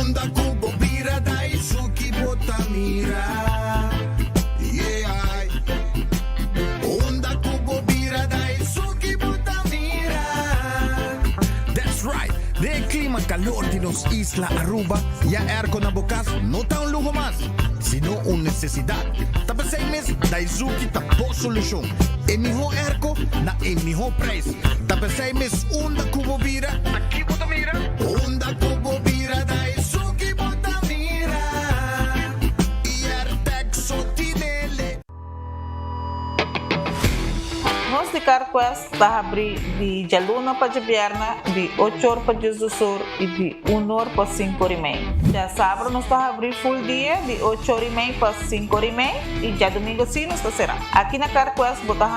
Unda kubo bira dai suki botamira. Yeah. Unda kubo bira dai suki botamira. That's right. De clima calor de nos Isla Aruba. Ya aircon na bukas, no ta un lujo más, sino una necesidad. Tapos 6 meses, dai suki tapo solusyon. E miho airco na e miho price. Tapos 6 meses, unda kubo bira. Aqui botamira. Unda kubo bira dai suki botamira. Iertek sotinele. Nós de Carquest está abrir de Jaluna para Jabierna, de 8 horas para Jesus e de 1 hora para 5 horas e meia. Já sábado nós está abrir full dia, de 8 horas e meia para 5 horas e meia, e já domingo sim nós está será. Aqui na Carquest botamos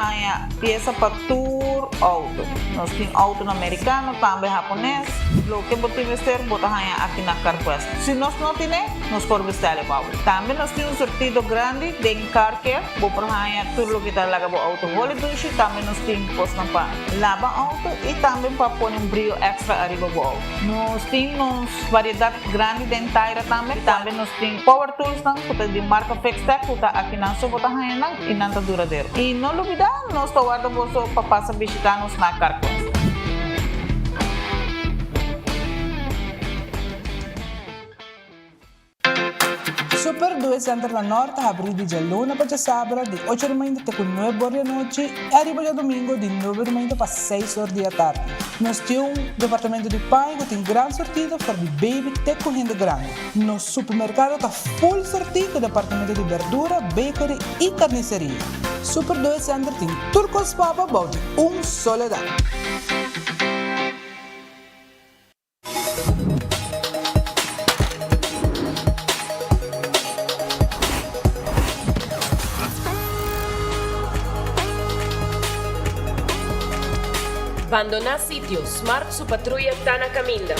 peça para tour auto. Nós temos auto no americano, também japonês. Lo que botamos vestir botamos aqui na Carquest. Se nós não temos, nós podemos vestir o auto. Também nós temos um sortido grande de car care, botamos tudo o que está lá no auto. Holiday também nós temos posto para lavar auto e também para pôr um brilho extra arriba do auto. Nós temos variedade grande de inteira também. Também nós temos power tools de marca Fextech, que está aqui na sua bota e não está duradouro. E não olvidar, nós estamos guardando para passar visitar-nos na Carquest. Super 2 Center da Norte abre de Jaluna para sábado de 8 da manhã até 9 horas da noite e arriba de domingo de 9 da manhã para 6 horas da tarde. Nós temos um departamento de pão que tem grande sortido para de baby até com renda grande. Nosso supermercado está full sortido com departamento de verdura, bakery e carniceria. Super 2 Center tem turcos papa balde soledad. Abandonar sitio, Smart su patrulla está na caminda.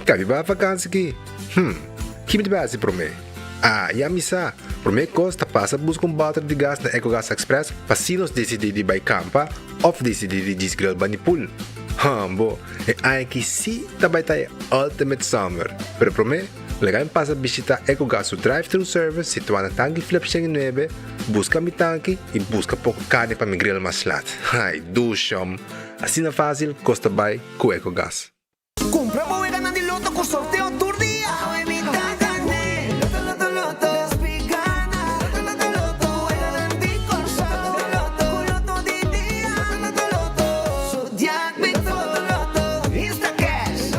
Cabe ba vakansie aqui? Que me base para mim? E a missa, para mim costa passa buscar bater de gás na EcoGas Express para se nós decidir de campa ou decidir de desgrill banipul. Bo, aí que sim também tá Ultimate Summer. Pero para mim, legal passa visitar EcoGas o drive-thru service situado na tanque Flip 9, busca mi tanque e busca pouco carne para me grill mais lat. Ai, dushom. Assim é fácil, costa bem com EcoGas. Compra voy ganando el loto con sorteo tour día. Evita gané. Loto, loto. Despigana. Loto, loto. Juega en ti con sorteo loto. Loto di día. Loto. Zodiac Victor. Loto. Insta Cash.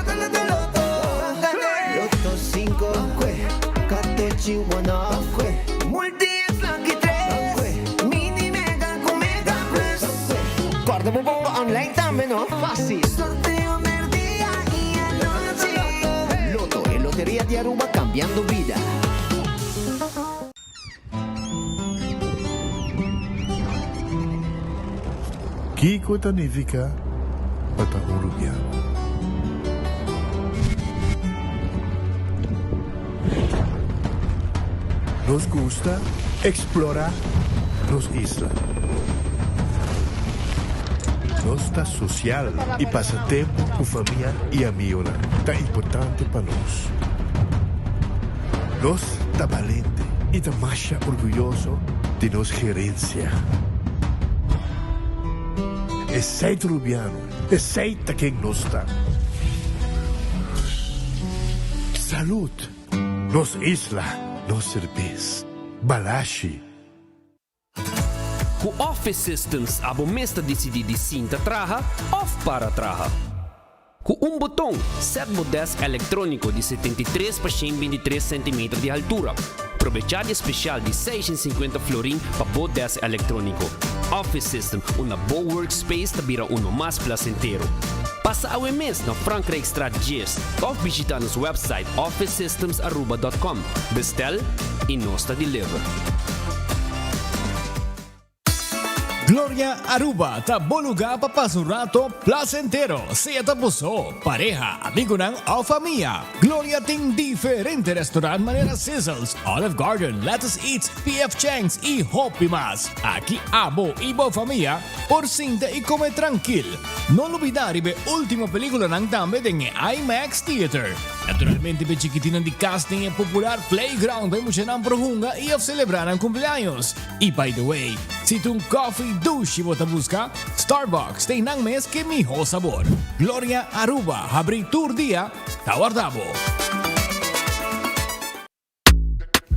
Loto. Loto 5. Catechi 1. Multi es Lucky 3. Mini Mega con Mega Plus. Guarda un po' online también, ¿no? Fácil. Lotería de Aruba cambiando vida. Kiko Tanifica Patahurubiano. Nos gusta explorar nos islas. Nossa social e passatempo com família e amigos é importante para nós. Nós está valente e está mais orgulhoso de nossa gerência. Aceita Rubiano, aceita quem nós está. Saúde, nos isla, nos cerveza, balashi. Com Office Systems, abo mesta decidi de cinta traha ou para traha. Com botão, set desk eletrônico de 73 por 123 cm de altura. Aprovechar especial de 650 florin para o desk eletrônico. Office System, uma boa workspace tabira mais placentero. Passa ao mês na Frankrijkstraat Gist ou visita nosso website officesystems.aruba.com. Bestel e nós deliver. Gloria Aruba, taboluga papasurato placentero. Sea tapuso, pareja, amigo ng o familia. Gloria ting diferente restaurant manera Sizzles, Olive Garden, Lettuce Eats, PF Chang's y Hopi Mas. Aquí abo ibo familia, por cinta y come tranquil. No olvidar ibe última película ng tambe ng IMAX Theater. Naturalmente be chiquitinan di casting e popular playground by mo siya ng prohunga i of celebrar ang cumpleaños. Y by the way, si tung coffee douche mo busca, Starbucks tem nang mes que miho sabor. Gloria Aruba, habri tour dia, tawardabo.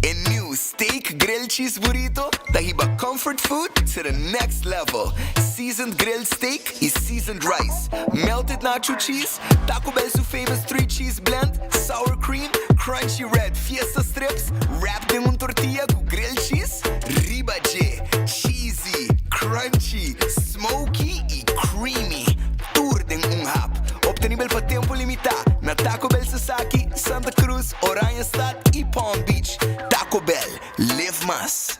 En new steak grilled cheese burrito, tahiba comfort food to the next level. Seasoned grilled steak is seasoned rice. Melted nacho cheese, Taco Bell's famous 3-cheese blend, sour cream, crunchy red fiesta strips, wrapped in un tortilla con grilled cheese, ribache, cheesy, crunchy, smoky y creamy. Tour din un hap. Obtenible pa tempo limitado na Taco Bell Sasaki, Santa Cruz, Oranjestad y Palm Beach. Taco Bell, live más.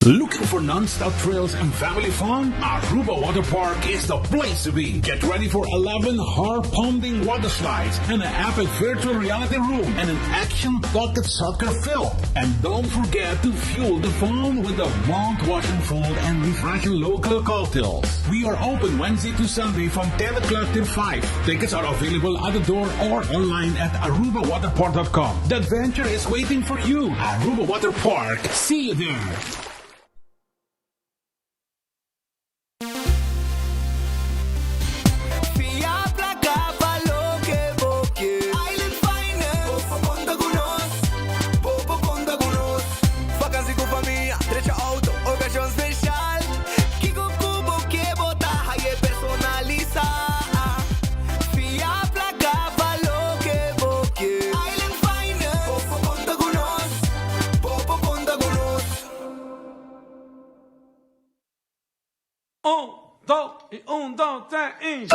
Looking for non-stop thrills and family fun? Aruba Water Park is the place to be. Get ready for 11 heart-pounding water slides and an epic virtual reality room and an action-packed soccer field. And don't forget to fuel the fun with the mouth-watering food and refreshing local cocktails. We are open Wednesday to Sunday from 10 o'clock till 5. Tickets are available at the door or online at arubawaterpark.com. The adventure is waiting for you. Aruba Water Park. See you there. Un, dos, tres, y...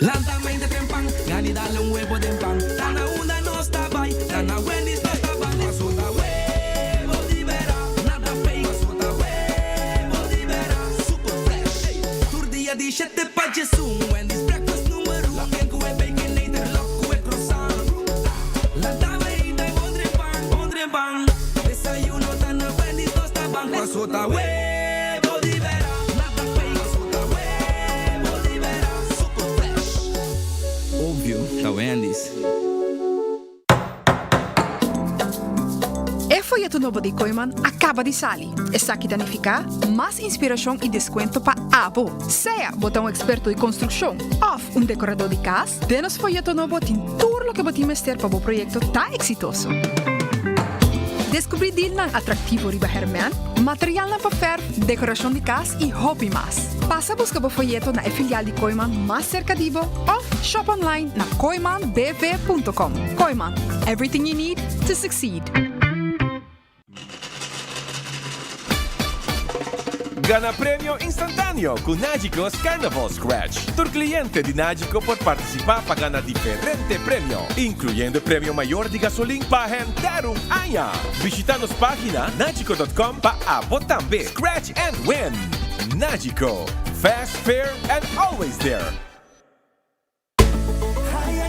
Lentamente tempan, gani dale un huevo de pan. Tana una no está by, tana Wendy's no está by. Masota huevo di vera, nada fake. Masota huevo di vera, super fresh. Turdia di 7 pa Gesù, Wendy's breakfast numero 1. La bianco e baconator, locco e croissant. La dama e dai mondre pan. Desayuno tana Wendy's no está by. Masota huevo di vera, nada fake. Masota huevo di vera, super fresh. Óbvio, da Wendy's. E folheto novo de Koiman acaba de salir. Está aqui danificar mais inspiração e desconto para abo. Seja botão experto de construção ou um decorador de casa, denos folheto novo tem tudo o que botimos ter para o projeto tá exitoso. Descobrir deal na atrativo riba Herman, material na papel, decoração de casa e hobby mais. Passa a buscar o folheto na filial de Koiman mais cerca de ou shop online na koimanbv.com. Koiman, everything you need to succeed. Gana premio instantáneo con Nágicos Carnival Scratch. Tu cliente de Nágico por participar para ganar diferente premio, incluyendo premio mayor de gasolina para entrar un año. Visita nuestra página nágico.com para votar también. Scratch and win. Nágico. Fast, fair, and always there. Ay,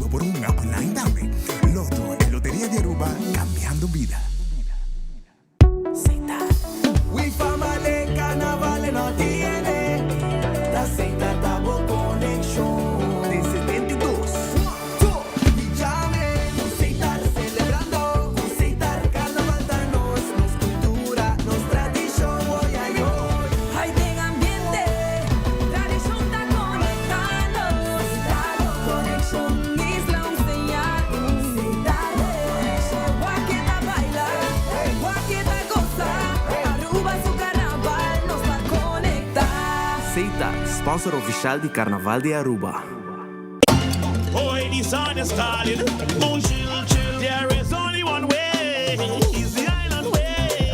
todo por un online dame. Loto, en Lotería de Aruba, cambiando vida. We family carnaval no tiene. La Seita Tabo Connection de 72. Llame, Seita celebrando. Seita carnaval danos, nos cultura, nos tradición, hoy ay hoy. Hay buen ambiente, tradición está conectando. Tabo Connection, Isla Unseñado. Guaqueta baila, Guaqueta goza. Aruba su carnaval nos va a conectar. Seita, sponsor oficial de Carnaval de Aruba. Boy, the sun is calling. Oh, chill, chill. There is only one way. It's the island way.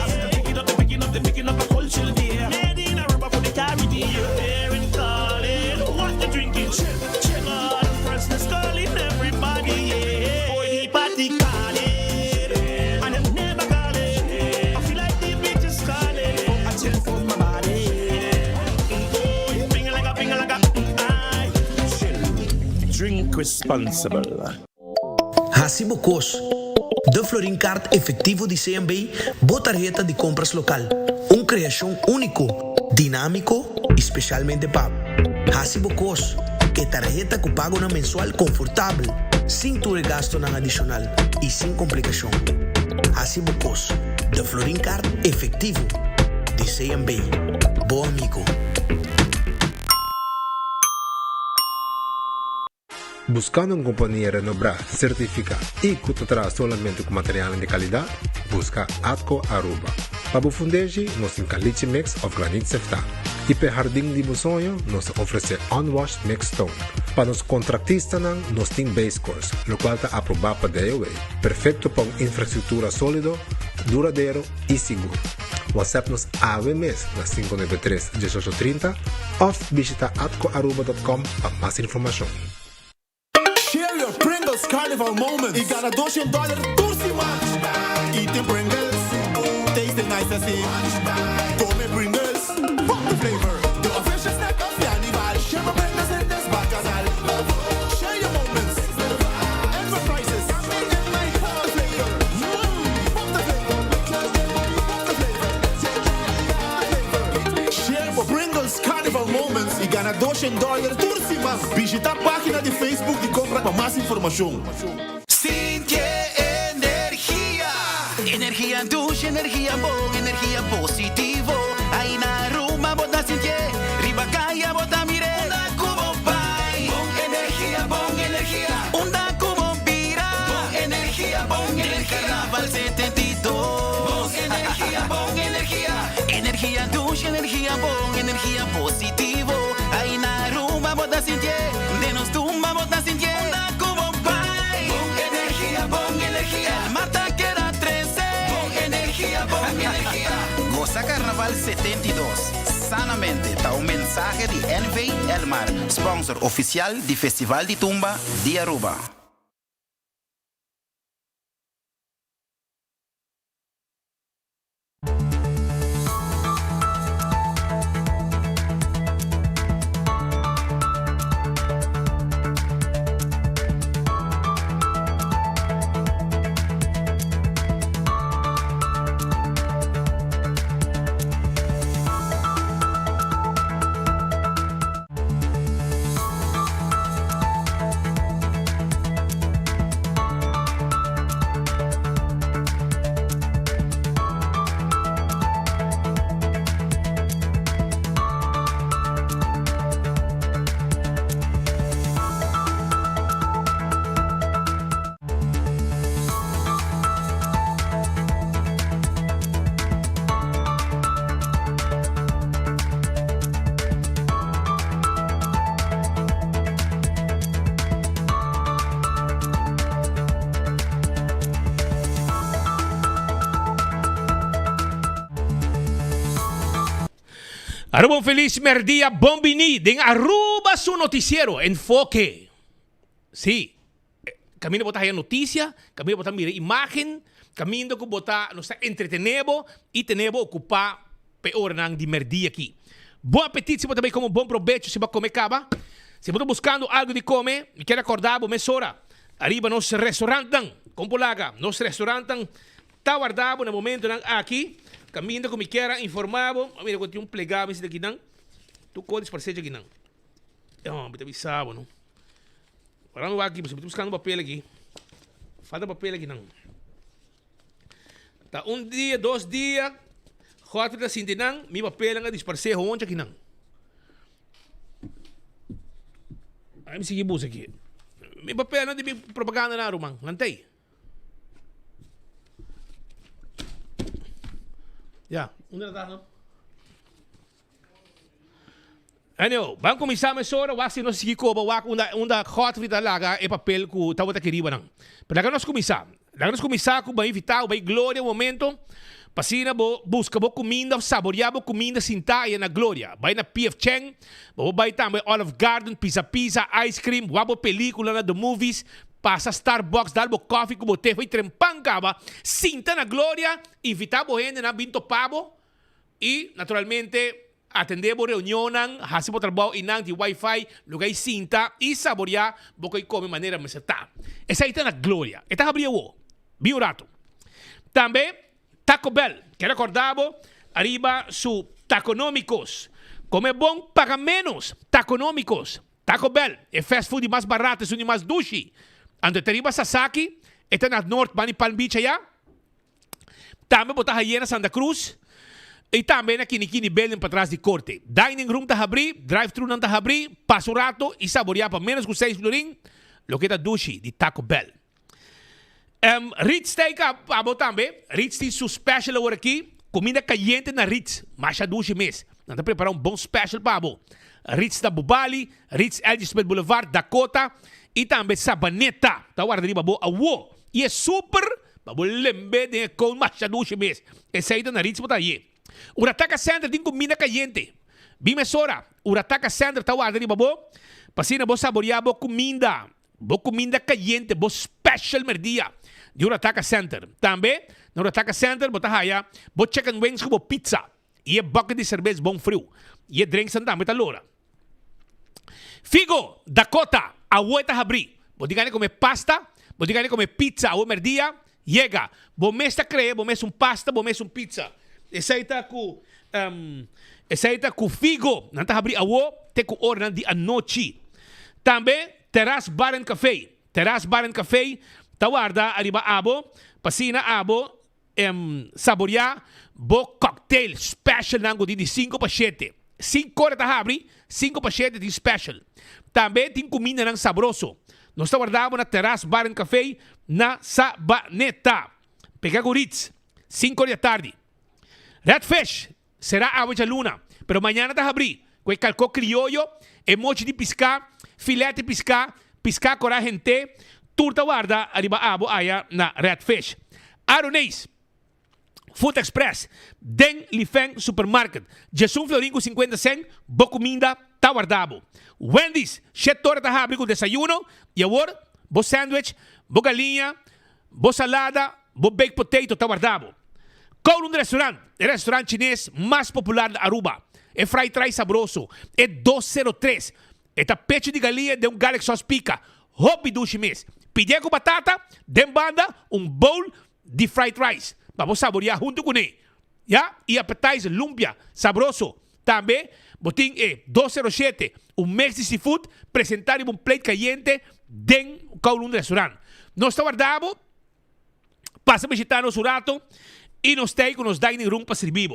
They're picking up a cold chill beer. Made in Aruba for the Caribbean. You're there and calling. What the drinking? Chill, chill. All the freshness calling everybody. Yeah. Boy, the party calling. And it never calling. I feel like the beach is calling. I chill for my body. Oh, ping like a, aye. Chill. Drink responsible. Hacibocos. De Florincard efectivo de CMB, botarjeta de compras local. Uma criação único, dinâmico e especialmente pago. Hacibocos, que tarjeta que pago na mensual confortável, sem tu gasto na adicional e sem complicação. Hacibocos, de Florincard efectivo de CMB. Bom amigo. Buscando uma companhia renombrada, certificada e que te traz solamente com material de qualidade, busca Atco Aruba. Para o fundejo, nós temos caliche mix of granite sefta. E para jardim de sonho, nós oferecemos unwashed mix stone. Para os contratistas, nós temos base course, o qual está aprovado para DOA. Perfeito para uma infraestrutura sólida, duradouro e seguro. WhatsApp-nos AWMS na 593-1830 ou visita atcoaruba.com para mais informação. Share your Pringles Carnival moments. Y gana $200 Tursima. Eating Pringles. Tasting nice así. Come Pringles. Fuck the flavor. The official snack of the Carnival. Share my Pringles en Desbacanal. Share your moments. Extra prices. Fuck the flavor. Fuck the flavor. Share your Pringles Carnival moments. Y gana $200 Tursima. Visita a página de Facebook de compra para más información. Sinke energía. Energía douche, energía bon, energía positivo. Ahí na Ruma bota sinke. Riba kaya bota mire. Onda cubo pai. Bon energía, bon energía. Onda cubo pira. Bon energía, bon energía. Carnaval 72. Bon energía, bon energía. Energía douche, energía bon, energía positivo. Ahí na Ruma bota sinke. De nos tumba bota sinke. Onda cubo pai. Bon energía, bon energía. El Marta queda 13. Bon energía, bon energía. Goza Carnaval 72. Sanamente, está un mensaje de NV Elmar, sponsor oficial del Festival de Tumba de Aruba. Aruba, un feliz merdia, bombini, den Aruba su noticiero, enfoque. Sí, camino botar a noticia, camino botar mira imagen, camino que botar nos entretenemos y tenemos ocupar peor nang de merdia aqui. Bom apetite, se você também como bom proveito, se você comer caba. Se você buscando algo de comer, e quer acordar, boa mesora. arriba nos restaurantan, compolaga, nos restaurantan, tá guardado no momento nang aqui, caminho como queira, informavo, mira, quando tem plegado esse daqui não, tu codes para ser aqui não. Bita bisabo, não. Agora não vai aqui, você está buscando papel aqui. Falta papel aqui não. Tá dia, 2 dias, 4 dias assim não, mi papel nga disparse onde aqui não. Aí me seguir bus aqui. Mi papel não de propaganda na rumang, lantay. Ya, onde na não? Ano, bang começar a hora, wasi nós seguir ko ba unda hot vida laga e papel ku tawata kiriba nang. Pero nós começar com bem vital, bem glória momento. Pasina bo busca bo comida, saborear bo comida sinta na glória. Vai na PF Cheng, bo vai também Olive Garden, pizza, ice cream, wabo película na the movies. Passa Starbucks, dá bo coffee com bote, foi trempangaba, sinta na glória, invitar bo gente na binto pabo e naturalmente atender bo reunião, hasi bo trabalho inang di wifi, lugar sinta e saborear bo kay come maneira meseta. Essa aí tá na glória. Eta abria o biurato. Também Taco Bell, que recordavo, arriba su taconómicos. Come bom, paga menos. Taconómicos. Taco Bell, é fast food mais barato, é mais dushi. Ando arriba Sasaki, está na North Bani Palm Beach allá. Também botar Hyena Santa Cruz. E também na Kinikini Building para trás de corte. Dining room tá abrir, drive-thru não tá abrir, passo rato e saborear para menos que 6 florin. Lo que tá dushi de Taco Bell. Ritz Steak abo também. Ritz tem seu special agora aqui. Comida caliente na Ritz. Mas a duche mês. Nós vamos preparar bom special para abo. Ritz da Bubali, Ritz Elgisbeth Boulevard, Dakota. E também Sabaneta. Tá guardando ali abo. Awo. E é super. Babo lembre de com mais a duche mês. Essa aí tá na Ritz para aí. Urataka Center tem comida caliente. Bimesora. Urataka Center tá guardando ali abo. Pasina bo saborear abo comida. Bo comida caliente. Bo special merdia. De Urataka Center. Também, no Urataka Center, bota haya, bota chicken wings como pizza. E é bucket de cerveja bom frio. E é drinks também tá loura. Figo, Dakota, a ueta abri. Bota gane comer pasta, bota gane comer pizza, o merdia, llega. Bom mês tá creia, bom mês pasta, bom mês pizza. Essa aí tá com figo, não tá abri a o, te com hora de a noite. Também, Terrace Bar and Café. Terrace Bar and Café, tawarda arriba abo, pasina abo, saborear, bo cocktail special nango de 5 para 7. 5 horas tá abri, 5 para 7 de special. Também tem comida nang sabroso. Nós tawarda na Terrace Bar and Café na Sabaneta. Pega Ritz, 5 horas da tarde. Redfish, será abo de luna, pero mañana tá abri. Com calco criollo, emoji de piscar, filete piscar, piscar coragente. Turta guarda arriba abo aya na Redfish. Aronês, Food Express, Den Lifeng Supermarket, Jesus Florinco 50 cent, bo comida tá guardado. Wendy's, 7 horas tá abrindo com desayuno, e agora, bo sandwich, bo galinha, bo salada, bo baked potato tá guardado. Kowloon Restaurant, o restaurante chinês mais popular da Aruba. É fried rice sabroso, é 203. É tapete de galinha de garlic sauce pica, hobby duche mês. Pedir com batata, den banda, bowl de fried rice. Vamos saborear junto com ele. Yeah? E appetizer, lumpia, sabroso. Também, botin 207, mês de seafood, presentar plate caliente den Kowloon Restaurant. Nós está guardado, passa a visitar nosso rato e nós tem com os dining room para servir.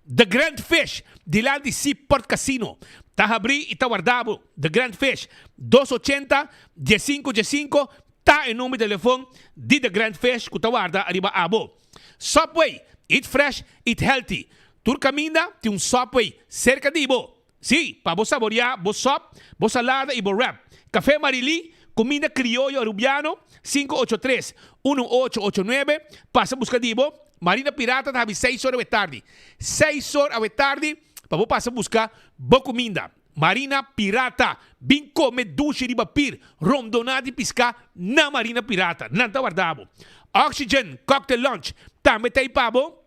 The Grand Fish, de lá de Seaport Casino. Está abri e está guardado. The Grand Fish, 280-15-15. Tá em nome de telefone de The Grand Fish, que está guardado arriba abo. Subway, eat fresh, eat healthy. Tur caminha, tem Subway cerca de ibo. Sim, para você saborear, bo sop, bo salada e bo wrap. Café Marili, comida criollo arubiano, 583-1889. Passa a buscar de ibo. Marina Pirata, tá 6 horas da tarde. 6 horas da tarde, para você passar a buscar boa comida. Marina Pirata, bem comer duche de papir, rondonado e piscar na Marina Pirata. Não está guardado. Oxygen Cocktail Lunch, também tem pabo.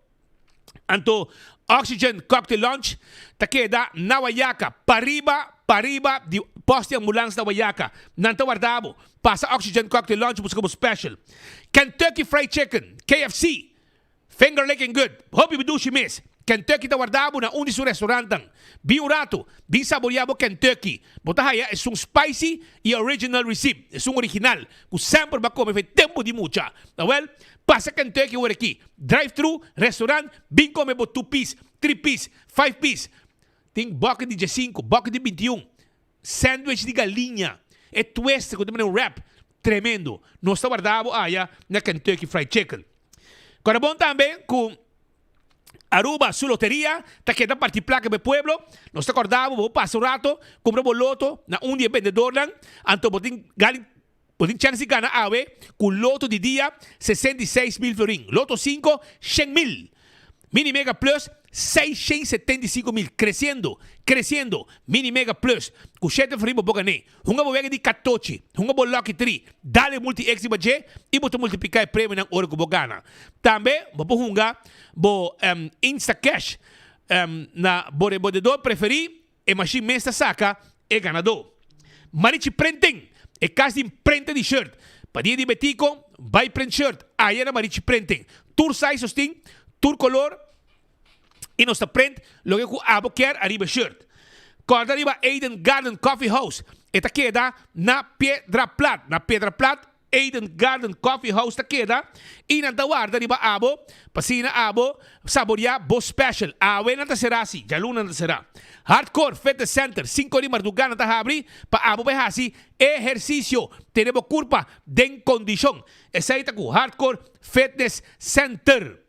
Anto, Oxygen Cocktail Lunch, tá queda na Guayaca, para arriba, poste ambulância da Wayaka. Nanta Wardabo. Passa Oxygen Cocktail Lunch, busca special. Kentucky Fried Chicken, KFC. Finger licking good. Hope you do she miss. Kentucky ta Wardabo na undi su restaurantang. Bin rato, bin saboreado Kentucky. Botahaya é um spicy e original recipe. É um original. Que sempre vai comer faz tempo de mucha. Well, passa Kentucky por aqui. Drive-thru, restaurant, bin come por 2-piece, 3-piece, 5-piece. Tem boca de 5, boca de 21. Sandwich de galinha. É twist com um wrap. Tremendo. Nós está guardado na Kentucky Fried Chicken. Agora bom também com Aruba, su loteria, ta queda parti placa be pueblo. Nós está acordado, vou passar um rato, compra loto na dia vendedor lang. Anto botin chance de ganhar ave com loto de dia 66 mil florin. Loto 5, 100 mil. Mini Mega Plus, 675 mil. Crescendo. Mini Mega Plus. Com 7 florin bo ganhar. Hunga bo vega de 14. Hunga bo lucky 3. Dale multi-ex budget e boto multiplicar o prêmio ng ouro que bo gana. Também, bo hunga bo Insta Cash na bodedor preferi e machine mesta saca e ganador. Marichi Printing e casa de print de shirt. Padia de betico, buy print shirt. Aí na Marichi Printing. Tour size susting, tour color e nossa print logo que abo quer arriba shirt. Corda arriba Eden Garden Coffee House. Eta queda na Pedra Plat. Eden Garden Coffee House ta queda e na tawarda riba abo pasina abo saborear bo special awe na serasi jaluna na será Hardcore Fitness Center 5 de madrugada ta abri pa abo behasi ejercicio tenemos culpa den condición esa ita ku Hardcore Fitness Center.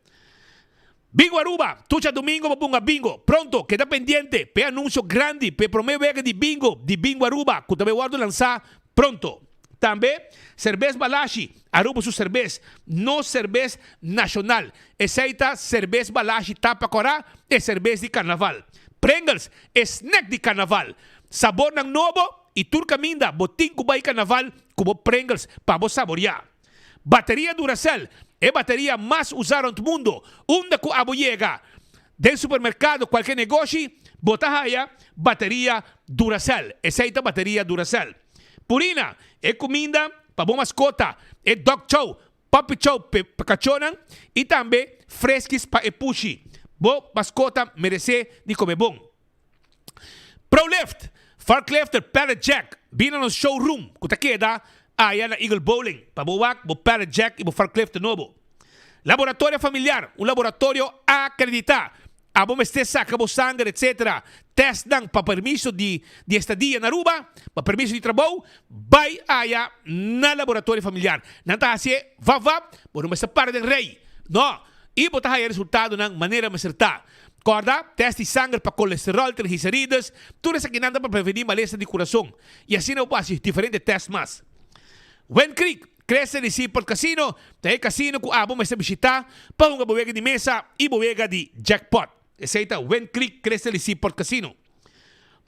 Bingo Aruba, tucha domingo babunga bingo. Pronto, queda pendiente. Pe anuncio grande, pe promeo vega de bingo Aruba, que também guardo lançar pronto. Também, cerveza Balashi, Aruba su cerveza, no cerveza nacional. Essa cerveza Balashi tapa corá, é cerveza de carnaval. Pringles, snack de carnaval. Sabor ng novo e turcaminda, botin kubay carnaval, como Pringles, para vos saborear. Bateria Duracell, é bateria mais usada no mundo. Onde que abo llega? Del supermercado, qualquer negócio, botahaya, bateria Duracell. Essa bateria Duracell. Purina, é comida para boa mascota. É dog chow, puppy chow para cachorro e também fresquis para epushi. Boa mascota merece de comer bom. ProLift, Forklifter, Pallet Jack. Vina no showroom. Kuta queda aí na Eagle Bowling. Para boa Pallet Jack e bo Forklifter novo. Laboratório familiar, laboratório acreditado. Abo mestre saca bo sangue, etc. Test dan para permiso de estadia na Aruba, para permiso de trabalho, vai aya na laboratório familiar. Nanta assim, vá, por uma parte do rei. Não, e botar aí resultado na maneira mais certa. Corda, teste de sangue para colesterol, triglicéridos, tudo isso aqui nada para prevenir maleza de coração. E assim não passa diferentes testes mais. Wen Creek, cresce de si por casino, tem casino com abo mestre visitar, para uma bodega de mesa e bodega de jackpot. Essa é a Wen Creek cresce de si por casino.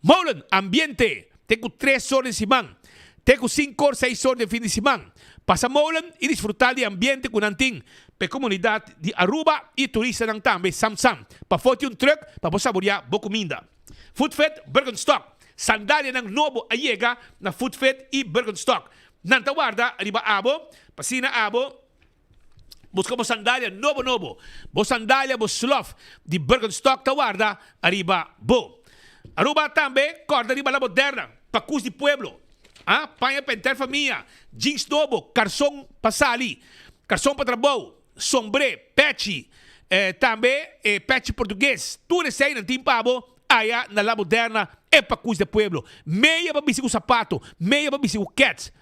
Molen, ambiente. Tengo 3 horas de semana. Tengo 5 horas, 6 horas de fin de semana. Pasa Molen e desfrutar de ambiente com anting. Para comunidade de Aruba e turista nang tambe Samsam. Para foto truck, para você saborear boa comida. Foodfet, Bergenstock. Sandália ng novo ayega na Foodfet e Bergenstock. Nanta guarda, arriba abo, pasina abo, buscamos sandália novo. Bo sandália, bo sloth, de Bergenstock tawarda, arriba bo. Aruba também, corda arriba la moderna, pacus de pueblo. Panha penter família, jeans novo, calção pasali, calção para trabalho, sombre, patchy, também patchy português. Tudo isso aí não tem pabo, aí na la moderna, é pacus de pueblo. Meia para bisico sapato, meia para bisico cats.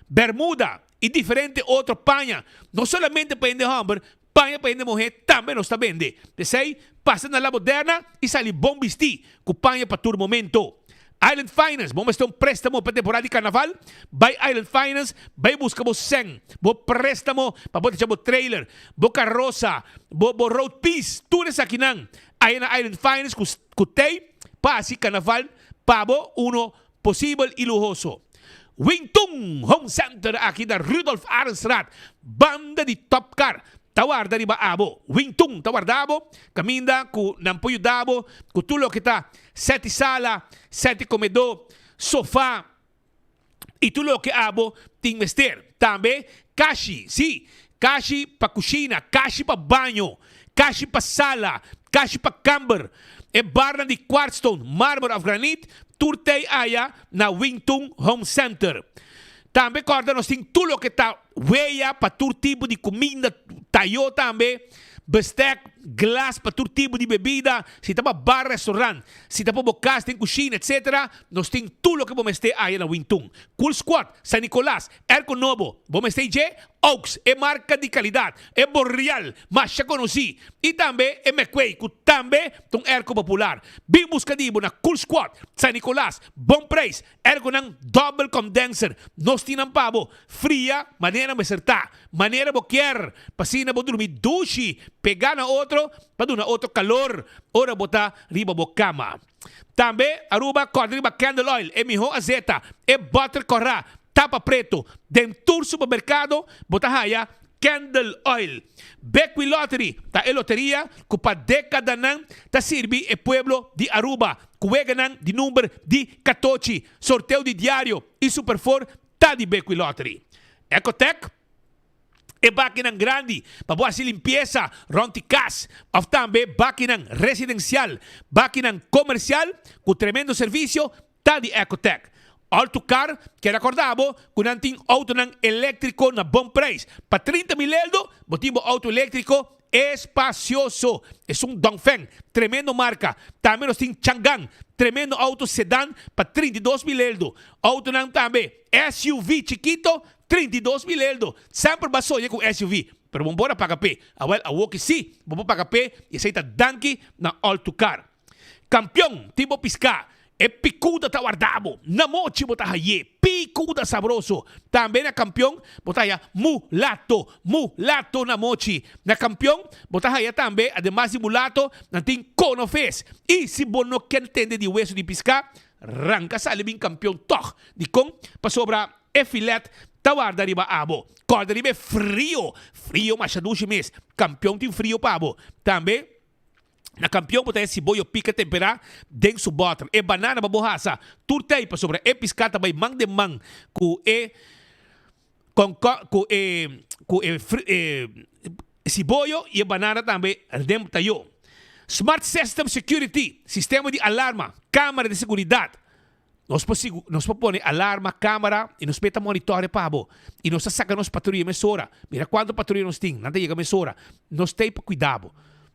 Bermuda e diferente outro panha. Não somente para vender homem, panha para vender mulher também não está vendendo. Desei, passa na la moderna e sai bom vestir com panha para todo momento. Island Finance, vamos ter préstamo para temporada de carnaval. Vai Island Finance, vai buscar o 100. Vou préstamo para botar o trailer, vou carroça, vou road piece, tudo isso aqui não. Aí na Island Finance, que tem para assim carnaval, para uno possível e lujoso. Wingtung Home Center aqui da Rudolf Arenstraat, banda de Top Car. Tawarda riba abo. Wingtung tawardabo, caminda ku nampuyo dabo, ku tulo kita 7 sala, 7 comedor, sofá e tudo o que abo tem mester. Também caixi, sim, caixi para cozinha, caixi para banho, caixi para sala, caixi para camber. E barra de quartzstone, mármore of granite, turtei aya na Wingtung Home Center. Também corda nós tem tudo o que tá weia para todo tipo de comida, tayo também. Bestek, glas para todo tipo de bebida, se tá para bar, restaurante, se tá para bocas, tem cozinha, etc. Nós tem tudo o que vamos ter aí na Wingtung. Cool Squad, San Nicolás, Erco Novo, vamos ter Oaks, é marca de qualidade, é Boreal, mas já conheci. E também é McQuay, que também tem Erco popular. Bem buscadivo na Cool Squad, San Nicolás, bom preço, Erco ng double condenser. Nós temos pabo, fria, maneira me acertar, maneira boquer, pasina bo dormir dushi, pegar na outro, para dar outro calor, ora botar riba bo cama. Também, Aruba, corda riba candle oil, é miho azeta, é butter corra, tapa preto, dentro do supermercado, botar haya candle oil. Beckwith Lottery, ta e loteria, que para década nan, ta sirvi e pueblo de Aruba, que nan de número de 14, sorteio de diário e superfor, ta de Beckwith Lottery. Ecotec, e bakinang grande, para boa limpeza, ronticas, of também bakinang residencial, bakinang comercial, com tremendo serviço, ta de Ecotec. Autocar, que recordavo, com nanting auto ng elétrico na bom preço. Para 30 mil euros, motivo auto elétrico espacioso. É Dongfeng, tremendo marca. Também nós temos Chang'an, tremendo auto sedã para 32 mil euros. Auto ng também SUV chiquito, 32 mil euros. Sempre basoya com SUV. Pero vamos embora pagar pé. Awal, awoki si, vamos pagar pé e aceita danki na Autocar. Campeão, tipo piscar. É picuda tá guardado, na mochi bota haye, picuda sabroso. Também na campeão, bota haye mulato na mochi. Na campeão, bota haye também, además de mulato, não tem conofes. E se bono que entende de hueso de piscar, ranca sa libing campeão toch. De com, pa sobra e filet, tá guarda riba abo. Corda riba frio, machadushi mes. Campeão tem frio pa abo. Também, na campeão botar esse boio pica temperar dentro do bottom. E banana babohasa. Turtei para sobre e piscata by mang de mang com esse boio e banana também dentro tayo. Smart System Security, sistema de alarma, câmara de segurança. Nós podemos pôr alarma, câmara e nós podemos monitorar pabo. E nós sacamos patrulha mesora. Mira quanto patrulha nós temos, não tem mesora. Nós temos para cuidado.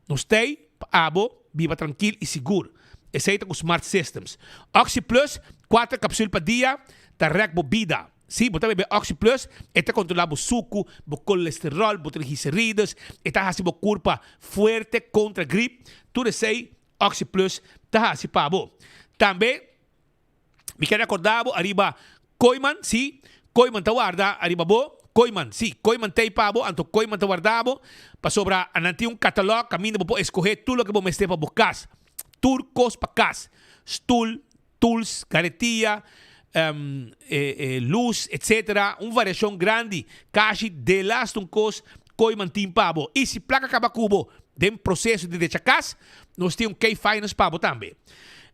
Nós temos abo, viva tranquilo e seguro. Aceita com Smart Systems. Oxy Plus, 4 cápsulas por dia, tá rec bebida. Sim, botar bebê Oxy Plus, está controlando o suco, o colesterol, o triglicéridos, está fazendo o corpo forte contra a gripe. Tudo isso aí, Oxy Plus, está fazendo para abo. Também, me quero recordar, arriba, Koiman, sim, Koiman tá guarda, arriba bo, Koiman, sim, Koiman tem pabo, anto Koiman tá guardado, para sobra, ananti catálogo, caminho para escolher tudo o que vamos ter para buscar. Turcos para casa, stool, tools, caretia, luz, etc. Uma variação grande, caixa de las tuncos, Koiman tem pabo. E se placa acaba cubo, dem processo de deixacas, nós temos K-Finance pabo também.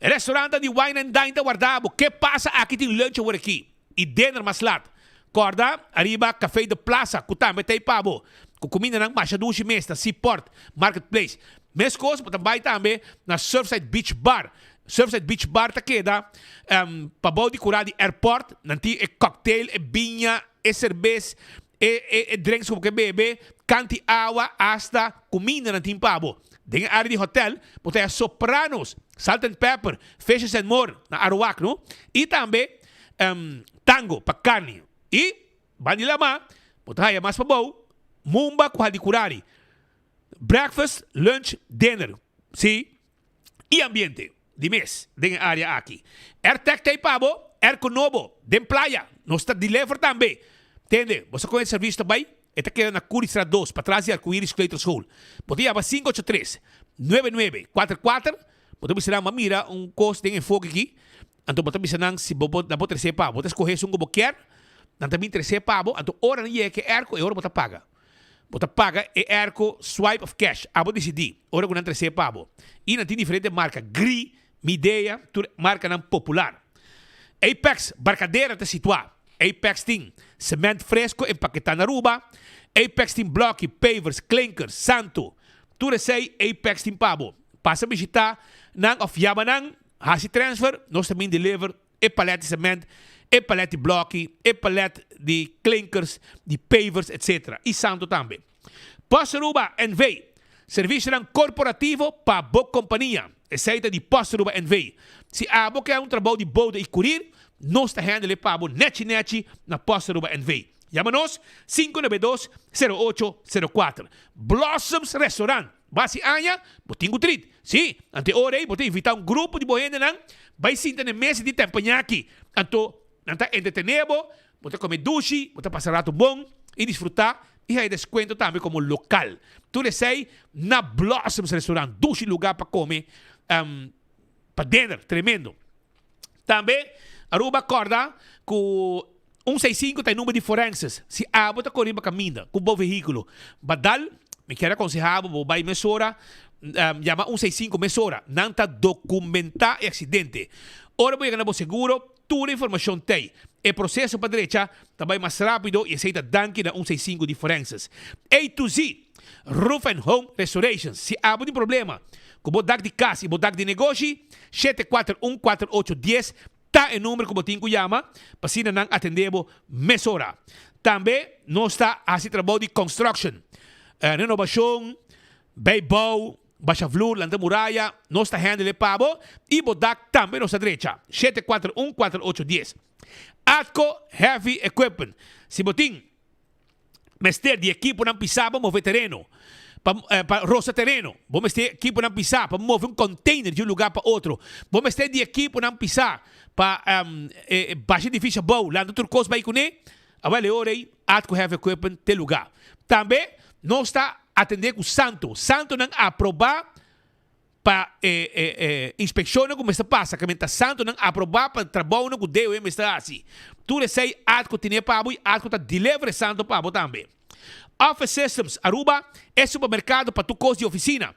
Restaurante de Wine and Dine tá guardado, que passa aqui tem lunch por aqui, e dinner maslat. Corda, arriba, café de plaza, que também tem pabo. Com comida ng machadushi mesta, Seaport, Marketplace. Mes coisas, também também na Surfside Beach Bar. Surfside Beach Bar tá queda, pabau de curar de airport, nanti é cocktail, é vinha, é cerveja, é drinks como que bebe, canti água, hasta comida nanti pabo. Dentro da área de hotel, botei Sopranos, Salt and Pepper, Fishes and More, na Aruac, no? E também tango, para carne. E, banilama, botei mais pabau, Mumba com Hadicurari. Breakfast, lunch, dinner. Sim? E ambiente. De mês. De área aqui. Airtech tem pabo. Airco novo. De playa. Nós está deliver também. Entende? Você conhece o serviço também? Está aqui na Curistra 2. Para trás de Arco-Íris Clayton School. Pode ir para 583-9944. Pode me uma mira. Custo de enfoque aqui. Então, pode me se você pode ser pabo. Pode escolher um que quer. Então, também ser pabo. Então, hora não é que Airco e hora você paga. Você paga e Airco swipe of cash. Abo decidir. Ora com não ser pabo. E não tem diferente marca. Gri, Midea, marca não popular. Apex, barcadeira te situa. Apex tem cimento fresco empaquetado na Aruba. Apex tem bloco, pavers, clinkers, santo. Tudo sei Apex tem pabo. Passa a visitar, nang of yamanang, hasi transfer, nós também deliver e palete de cimento, e palete de bloco, e palete de clinkers, de pavers, etc. E santo também. Posto Aruba NV, serviço corporativo para boa companhia. Essa de Posto Aruba NV. Se a boa quer trabalho de boda e curir, nós está handle pabo neti na Posto Aruba NV. Chama-nos 592-0804. Blossoms Restaurant. Basi anya, botingo treat. Si, ante ore, botingo invitar grupo de bohende nang, vai sinta na mesa de tempanhaki. Anto, nanta entretenebo, botar comer dushi, botar passar rato bom e desfrutar. E aí descuento também como local. Tu le sei, na Blossoms Restaurant, dushi lugar para comer, para dinner, tremendo. Também, Aruba acorda com 165 tem número de forenses. Se a bota corriba caminha com bom veículo, badal, me quer aconselhar, vou vai mesora, chama 165 mesora, não tá documentar acidente. Ora vou ganhar seguro, toda a informação tem. O processo para direita também mais rápido e aceita danke na 165 de forenses. A to Z, Roof and Home Restorations. Se há algum problema, com bodak de casa e bodak de negócio, 7414810 tá em número como tinha que chama, para se não atendemos mesora. Também nós está a trabalho de construction, renovação, beibau, baixa flor, lanta muralha, nós está handle pabo e bodak também nossa direita, 7414810. Atco Heavy Equipment. Se botin mester de equipo não pisava mover terreno, para roça terreno, vamos ter equipo não pisar para mover container de lugar para outro, vamos ter de equipo não pisar para baixar edifício bom, lá no turcos vai com ele, agora orei, Atco Heavy Equipment tem lugar. Também nós está atender com Santo não aprovar para inspeção como está passa, que está Santo não aprovar para trabalho com Deus está assim. Tudo sei Atco tinha para e Atco está delivery Santo para também. Office Systems Aruba é supermercado para tu coisa de oficina.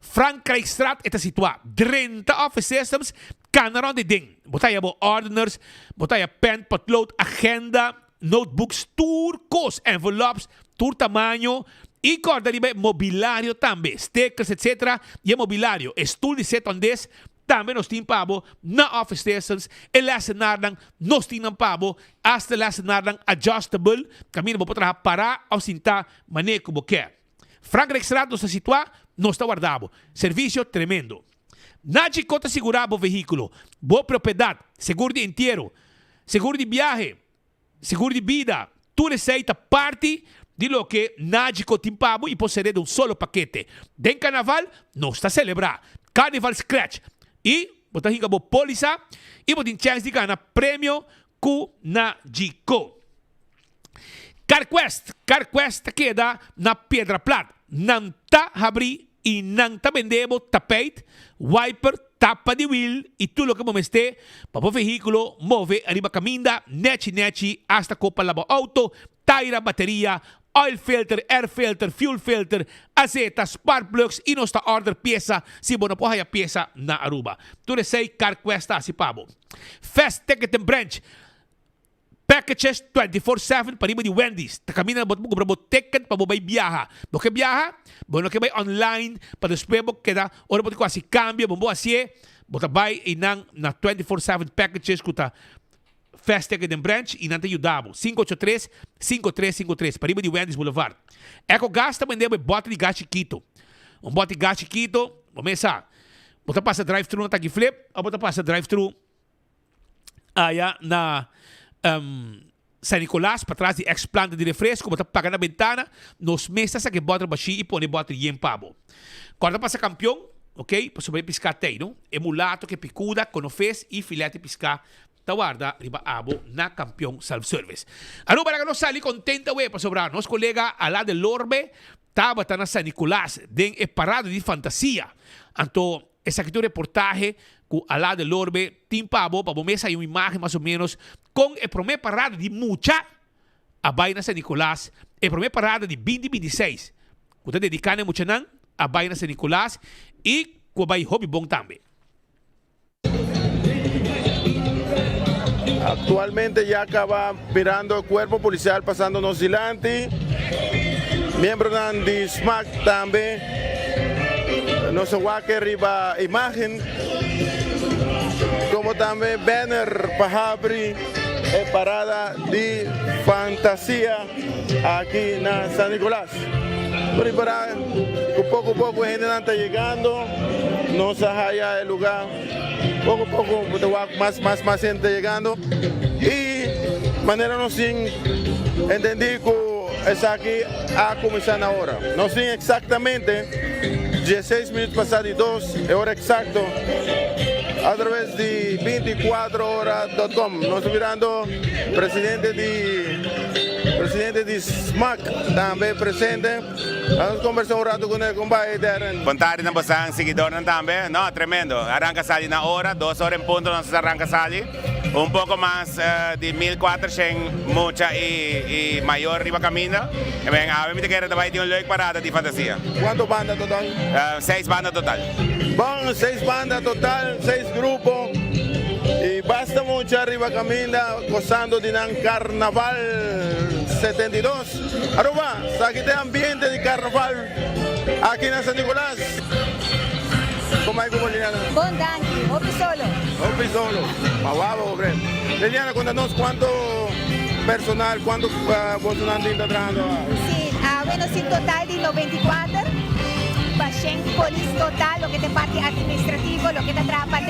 Frankrijkstraat está situado. 30 Office Systems Canarão de Ding. Botai orders, botai pen, potlood, agenda, notebooks, turcos, envelopes, tur tamanho e corda de mobiliário também. Stickers, etc. E mobiliário. Stool de setondês também nós temos pabo na Office Systems. E lesenardan nós temos pabo hasta lesenardan adjustable. Caminho para trabalhar para ou sentar maneira como quer. Frankrijkstraat nós está situado, nós está guardado. Serviço tremendo. Nadie conta segurar o veículo. Boa propriedade, seguro de inteiro, seguro de viagem, seguro de vida. Tudo receita parte de lo que Nadie conta pabo e possuir de solo paquete. Den carnaval, nós está celebrar. Carnival Scratch. E botar hinga bo polisa e botar chance de ganhar prêmio com Nagico. CarQuest queda na Pedra Plata. Não tá abrir e não tá vendendo tapete, wiper, tapa de wheel e tudo o que vamos ter para o veículo move arriba caminda, neti, hasta copa lava auto, taira, bateria, oil filter, air filter, fuel filter, azeta, spark plugs e nossa order peça, se você não pode a peça na Aruba. Tudo sei CarQuest assim pabo. Fast Ticket and Branch. Packages 24/7 para de Wendy's. Ta kami na comprar ticket para vai viajar. Porque viaja, bueno que vai online para después queda ora pode quase cambio, bombo assim, bota vai e na 24/7 packages kuta Fast Ticket and Branch e não te ajudamos. 583-5353 para de Wendy's Boulevard. Eco gasta vender bote de gás chiquito. Bote de gás chiquito, vamos pensar. Bota passa drive-thru na Tagi Flip, ou bota passa drive-thru aí na San Nicolás, para trás de ex-planta de refresco, bota pagar na ventana, nos mesas que bota baixi e põe bota em pabo. Quando passa campeão, ok? Para subir piscar tem, não? É mulato que picuda, conofes e filete piscar. Tawarda, riba abo na campeão self-service. Ano para que nós sali contenta, ué, para sobrar. Nos colega Alá de Lorbe, tava na San Nicolás, den é parada de fantasia. Então, essa aqui é reportagem com Alá de Lorbe, Tim Pabo, para mesa uma imagem mais ou menos, com a primeira parada de mucha, a Baina San Nicolás, a primeira parada de 2026. Você dedicando mucha nan, a Baina San Nicolás, e com a Bai Hobby Bom também. Actualmente ya acaba mirando el cuerpo policial pasándonos delante. Miembro de SMAC también. No se va a que arriba imagen. Como también banner para abrir parada de fantasía aquí en San Nicolás. Por para poco a poco gente está llegando, no se halla el lugar, poco a poco más gente llegando y manera no sin entender que es aquí a comenzar ahora. No sé exactamente 16 minutos pasados y 2, es hora exacto a través de 24horas.com. Nos mirando presidente de SMAC também presente. Vamos conversar un rato con el compadre Darren. Boa tarde, na Bosang, seguidor também. No, tremendo. Arranca sali na hora, 2 horas en punto, nos arranca sali. Un poco más de 1,400 mucha y mayor arriba camina. Ven, a ver, me te quiero trabajar de un leuk parada de fantasía. ¿Cuántas bandas total? 6 bandas total. Van 6 bandas total, 6 grupos. Y basta mucho arriba camina, gozando de un carnaval 72. Aruba, aquí de ambiente de carnaval aquí en San Nicolás. ¿Cómo hay como Liliana? Bon danki, Opi solo. Opi solo. Mawabo, hombre. Liliana, cuéntanos cuánto personal, cuánto personal está trabajando. Sí, bueno, sí, total de 94. Paciente polis total, lo que te parte administrativo, lo que te trabaja,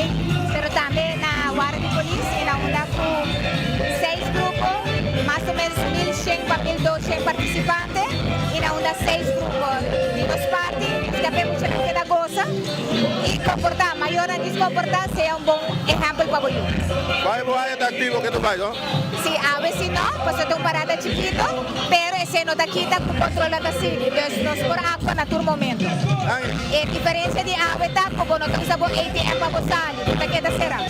pero también la guardia de policía, la onda con 6 grupos, más o menos 1,100 para 1,200 participantes, y la onda 6 grupos de 2 partes, también mucha gente la goza, y comportar, mayor antes comportar sea un buen ejemplo para vosotros. ¿Cuál es activo que tú vas, no? Sí, a veces no, pues es una parada chiquito, pero ese no te quita controlada así, entonces nos por agua en todo momento. En diferencia de hábitat, como no usamos ATM para posar, no te queda cerrado.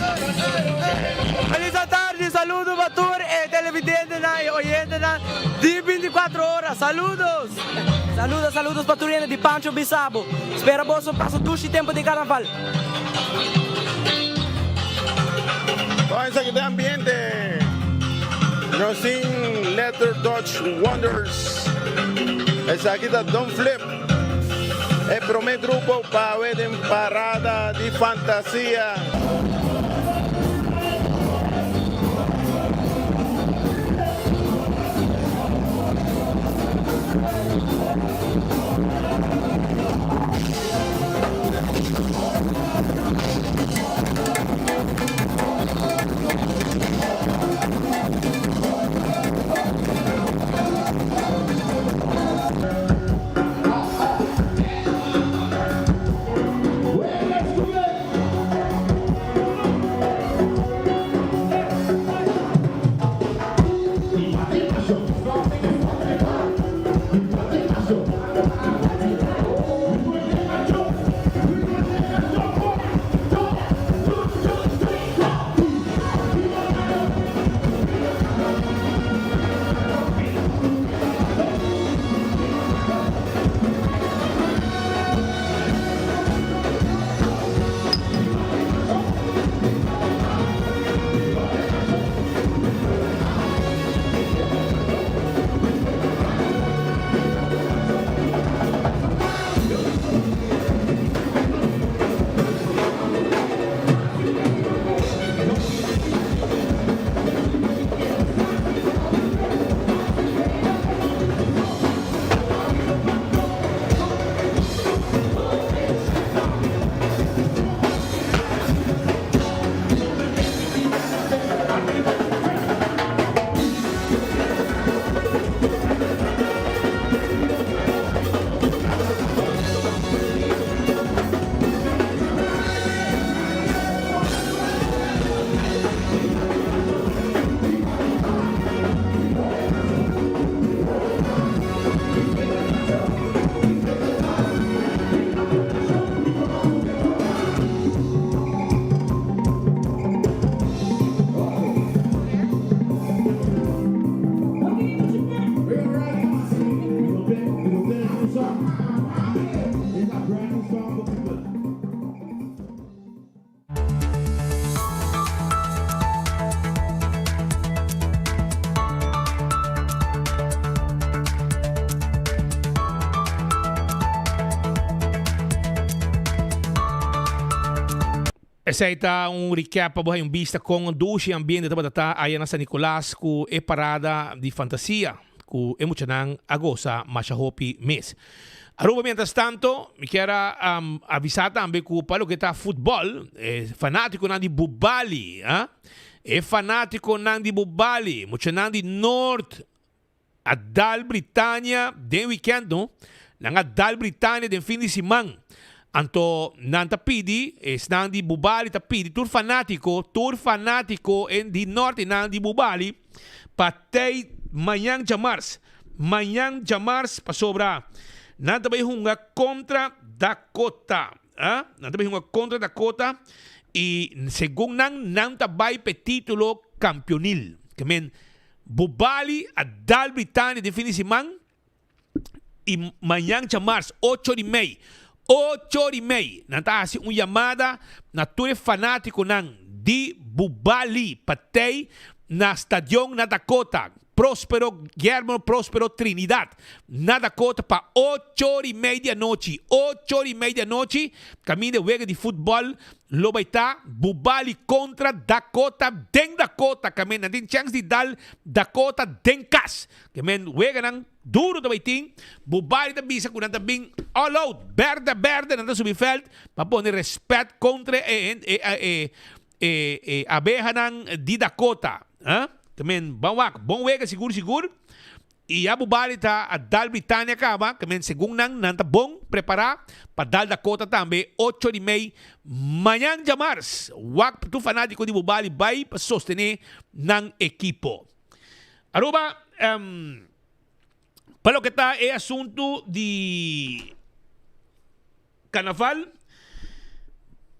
Feliz tarde, saludos para todos televidentes y oyentes de 24 horas. Saludos! Saludos para todos de Pancho Bissabo. Espera vos passo tudo tempo de carnaval. Vamos aquí de ambiente. No sin Letter Dodge Wonders. Es aquí de Don't Flip. El primer grupo para ver en parada de fantasía. Essa está recap para um vista com duche ambiente da tá aí na San Nicolás com é parada de fantasia com emocionante agosa macha hopi mês. Aruba, mientras tanto, me quero avisar também que para o que está futebol, fanático de Bubali, é fanático de Bubali, muito de Norte, a Dal Britânia, de weekend, no? A Dal Britânia, de fim de semana. Anto, nanta pidi, nang di Bubali, tapidi, tur fanático, en di Norte, nang di Bubali, patay Mayang Jamars, pa sobra. Nanta ba yung contra Dakota. Nanta ba yung contra Dakota. Y según nang tabay pe titulo campeonil. Kamen, Bubali at Dal Britannia de fin de semana. Y Mayang Jamars, 8:30. 8:30. Nanta asi un llamada na ture fanático ng di Bubali patay na stadion na Dakota. Guillermo Próspero Trinidad. Na Dakota pa 8:30 noche. 8:30 noche. Camino de juego de fútbol. Lo baita Bubali contra Dakota. Den Dakota. Kamen natin chance di dal Dakota den kas. Kamen juega ng duro da baiting. Bubali da bisa kunan tabing all out. Verde nanda subifelt. Papone respect contra abeja ng di Dakota. Também, bom wega, seguro. E a Bubali tá a Dal Britânia acaba, também, segundo nanta bom preparar, para Dal Dakota também, 8:30, manhã de março. Wak, tu fanático de Bubali, vai para sostener ng equipo. Aruba, para o que tá é assunto de carnaval,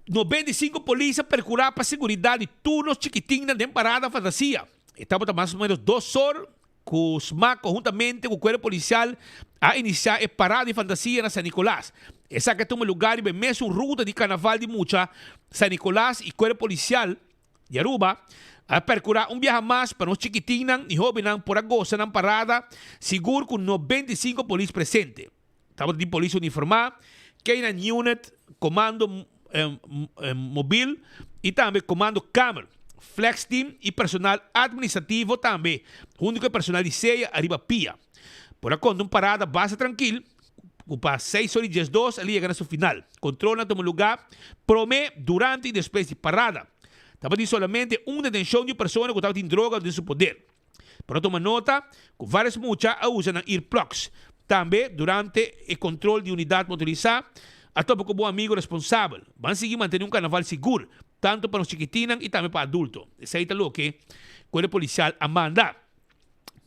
95 polícia percurar para seguridade turnos chiquitinhos de parada fantasia. Estamos mais ou menos 2 horas com o SMAC, conjuntamente com o Cuerpo Policial, a iniciar a parada de fantasia na San Nicolás. Essa que é um lugar e mesmo ruta de carnaval de Mucha, San Nicolás e Cuerpo Policial de Aruba, a percurar viaje mais para os chiquitinhos e jovens por agosto na parada, seguro com 95 polícias presentes. Estamos de polícia uniformada, que é na unit, comando móvel e também comando câmara. Flex Team e personal administrativo também, junto com o personal de ceia, arriba pia. Por aconto, parada base tranquilo, para 6 horas e 10 ali chega no final. Controla todo lugar, promete durante e depois de parada. Estava de solamente detenção de pessoas que estavam em droga de seu poder. Para tomar nota, que várias muchas usam earplugs. Também, durante o controle de unidade motorizada, a topo com bom amigo responsável. Vão seguir mantendo carnaval seguro, tanto para os chiquitinos e também para adultos. Esse aí é o que o Cuerpo Policial manda.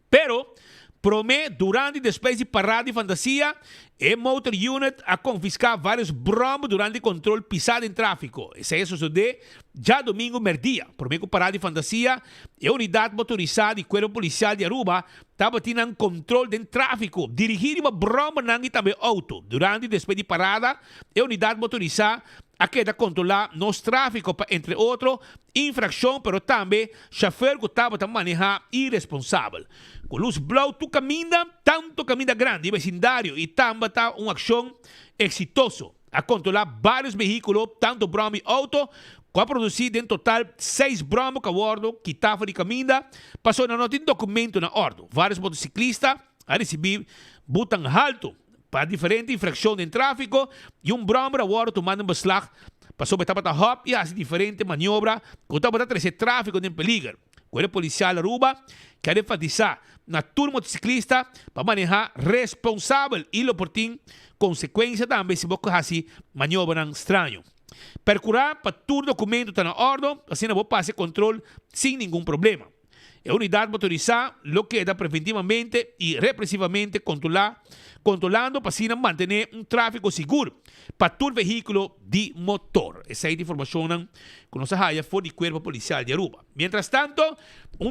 Pero, promete durante e depois de parada de fantasia, a Motor Unit a confiscar vários brombos durante o controle pisado em tráfico. Esse aí sucede já domingo merdia. Promete que parada de fantasia, a unidade motorizada do Cuerpo Policial de Aruba estava tendo controle de tráfico, dirigindo uma bromba e também auto. Durante e depois de parada, a unidade motorizada a queda controlar nos tráfico, entre outros, infração, pero também chofer que estava a manejar irresponsável. Com luz blau, tu caminha, tanto caminha grande, vecindário, e também está uma ação exitosa a controlar vários veículos, tanto bromo e auto, que a produzir em total 6 bromos a bordo, que estava de caminha, passou na nota de documento na ordem. Vários motociclistas a receber botam alto para diferentes infrações de tráfico e bromo a bordo tomando beslag, passou para a hop e as diferentes maniobras, que estava a trazer tráfico em peligro. O Cuerpo Policial Aruba quer enfatizar na turma motociclista para manejar responsável e lo portim consequência também se você assim maniobra estranho. Percurar para todo documento está na ordem, assim não vou passar controle sem nenhum problema. A unidade motorizada lo queda preventivamente e repressivamente controlando para assim manter tráfico seguro para todo veículo de motor. Essa é a informação que nos haya for do Cuerpo Policial de Aruba. Mientras tanto,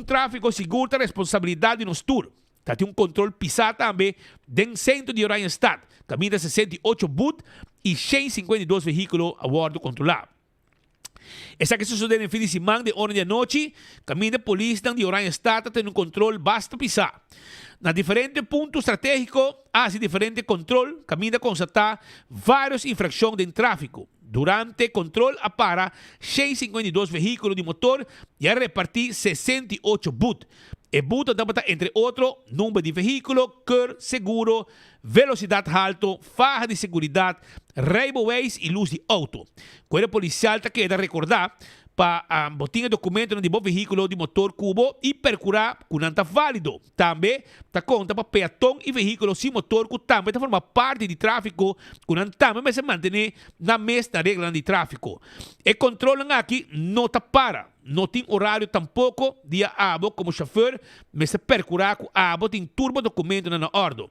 tráfico seguro é responsabilidade de nos tour. Tem controle pisado também dentro do centro de Oranha Estado. Caminha 68 boot e 152 veículos a bordo controlado. Essa que sucede no fim de semana de hora de noite, caminho de polícia de Oranha Estado tem controle basta pisar. Na diferentes pontos estratégicos, há diferente controle, caminho de constatar várias infrações de tráfico. Durante control para 652 vehículos de motor e a repartir 68 boot. E boot está entre outros número de veículo, cor, seguro, velocidade alto, faja de seguridade, rijbewijs e luz de auto. Coelho policial está queda recordar para botinha documento de bom veículo de motor cubo e percurar com não está válido. Também está conta para peatão e veículo sem motor que também está forma parte de tráfico com não também se manter na mesma regra de tráfico. E controlam aqui não está para. Não tem horário tampouco dia abo como chauffeur, mas se percurar com abo tem turbo documento na ordem.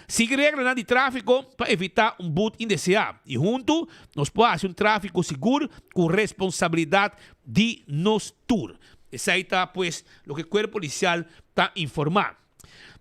Siga regra de tráfico para evitar boot indesejado. E junto, nós podemos fazer tráfico seguro com responsabilidade de nos tour. Essa aí está, pues, o que o corpo policial está informando.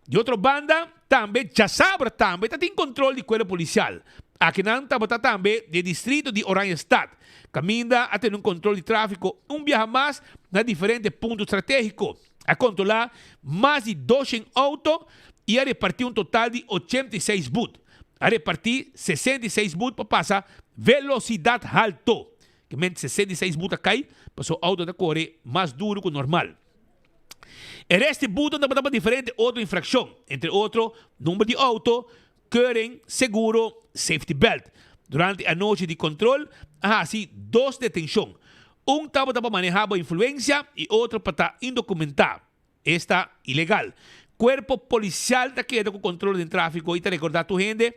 De outra banda, também, já sabe, também tem controle de corpo policial. Aqui não está também do distrito de Oranjestad. Caminha a ter controle de tráfico viaja mais na diferentes pontos estratégicos. A controlar mais de 200 autos e a repartir total de 86 boot. A repartir 66 boot para passar velocidade alto. Que mente 66 boot a cair, para o auto da correr mais duro que o normal. E este boot é diferente outra infração. Entre outros, número de auto, keuring, seguro, safety belt. Durante a noite de controle, há assim 2 detenções. Estava para manejar a influência e outro para estar indocumentado. Esta ilegal. Corpo policial está queda com controle de tráfico e está recordar a gente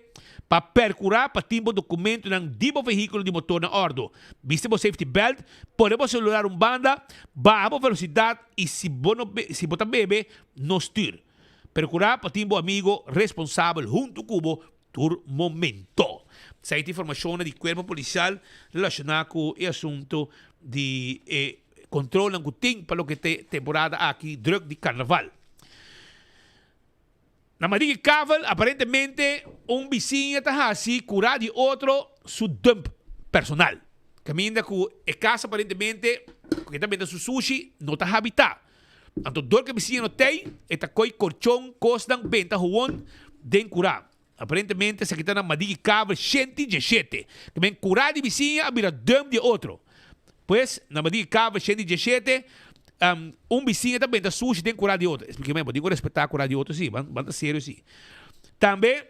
para percurar para timbo documento ng dibo veículo de motor na ordem. Viste o safety belt, podemos celular banda, baixa velocidade e se botar bebe, não styr. Percurar para timbo amigo responsável junto cubo por momento. Essa é a informação do corpo policial relacionada com o assunto de controle que tem para o que tem temporada aqui, drug de carnaval. Na Madrid Caval, aparentemente, vizinho está assim, curar de outro su dump personal. Caminha com a casa, aparentemente, que está vendendo su sushi, não está habitado. Então, dor que o vizinho não tem, está com colchão, costan, venta, juón, den curar. Aparentemente, se está na Madrid Caval, 117. Também curar de vizinho, vira dump de outro. Pois, na Madrid Caval, 117, vizinho também da sushi tem curar de outro. Expliquei mesmo, digo respeitar curar de outro, sim, banda sério, sim. Também,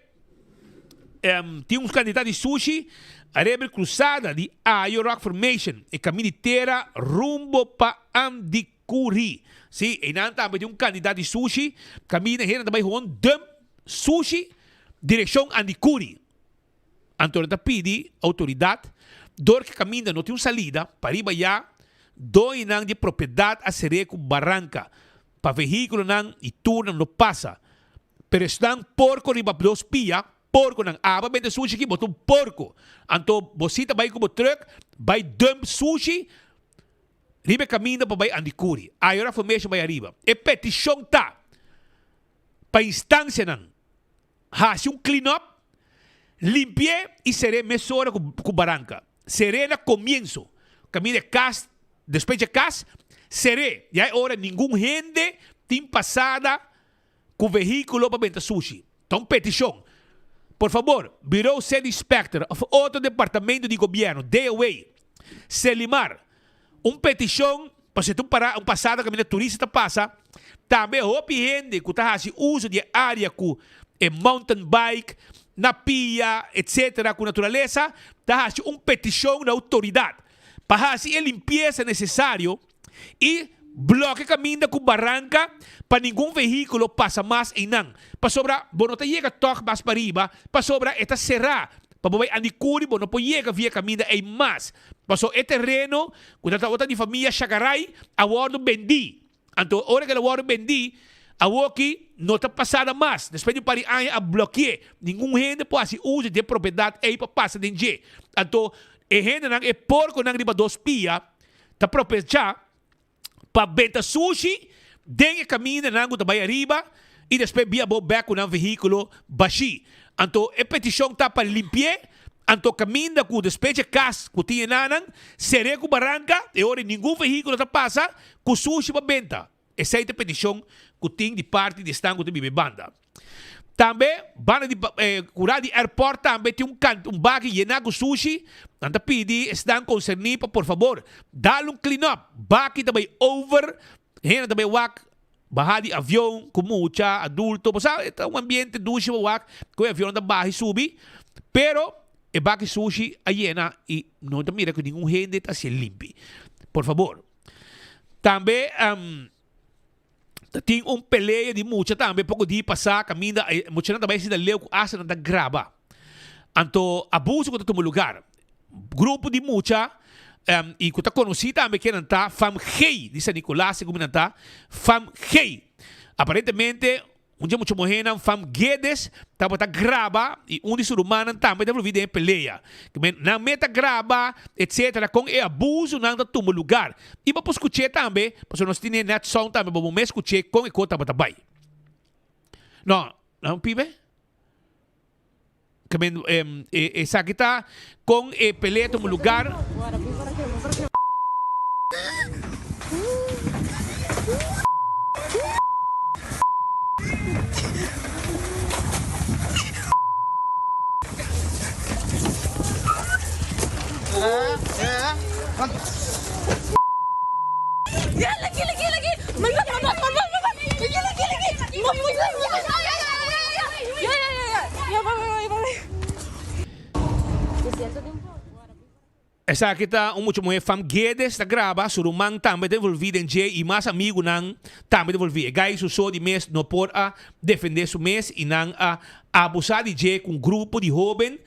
tem uns candidatos de sushi, a rebre cruzada de Ayo Rock Formation, e caminho inteira rumbo para Andicuri. Sim, e não também tem candidato de sushi, caminho inteira também com dump sushi, direção Andicuri. Então, está pedindo autoridade, dor que caminha não tem uma salida, para ir já, dois nang de propriedade a ser com barranca. Para veículo nang e turno não passa. Pero estão porco riba dos pia, porco nang aba bende sushi que botou porco. Então, você vai com o truck, vai dump sushi, riba caminho para vai Andicuri. Aí a formation vai arriba. E petição tá. Para instância nang. Hasi clean up, limpie e seré mesora com barranca. Serena comienzo. Caminho de casa, después de casa, seré. Ya ahora ningún gente tem passada com veículo para vender sushi. Então, petição. Por favor, Bureau State Inspector of outro departamento de governo, DOA, Selimar, petição para se tu parar passada caminho turista passa, também houve gente que está fazendo uso de área com mountain bike, na pia, etc., com natureza, está fazendo petição na autoridade. Para fazer a limpeza necessária e bloquear caminho com barranca para nenhum veículo passa mais em não. Para sobrar, não chega toque mais para riba, para sobrar, está cerrado. Para poder Andicuri, não pode chegar via caminho em mais. Para so, é terreno, quando está outra de família Chagaray, a bordo vendi. Então, a hora que a bordo vendi, a aqui não está passada mais. Depois de parir a bloquear, nenhum gente pode fazer uso de propriedade aí para passar de gente. Então, e gente não é porco não riba dos pia, tá propecha para vender sushi, den caminho não tá vai arriba e depois via back com um veículo baixi. Então, a petição tá para limpar, então caminho com depois de casa, com tinha nanan, seré com barranca, e ora nenhum veículo tá passa com sushi para venda. Essa é a petição que tem de parte de estanco de banda. Também, bana de curar de airport também tem um bag llenar com sushi. Anda pedi, estão concernidos, por favor, dá clean up. Bag também over, ainda também wak, bahar de avião com mucha adulto. Sabe, é um ambiente duche wak, com o avião da barra e subir. Pero, e bag sushi a llena e não te mira que nenhum gente está se limpe. Por favor. Também, tem peleia de mucha também, pouco dia passar, caminha, mucha também se dá leu com asa não dá grava. Anto, abuso que está no lugar. Grupo de mucha, e que está conhecido também que não está, fam rei, de San Nicolás, como não está, fam rei. Aparentemente, dia muito morrendo, fam Guedes, estava a grava, e de ser humano também deve vir em peleia. Na meta grava, etc., com o abuso não está no lugar. E para escutar também, porque nós temos net som também, para me escutar com o cota para bai. Não, pibe? Essa aqui está com o peleia no lugar. Lagi. Malbak. Essa aqui está muito mais fam Guedes da grava, surumang também devolvido em J e mais amigo não também devolvido. Guys, só de mês não pode defender seu mês e não abusar de J com grupo de jovem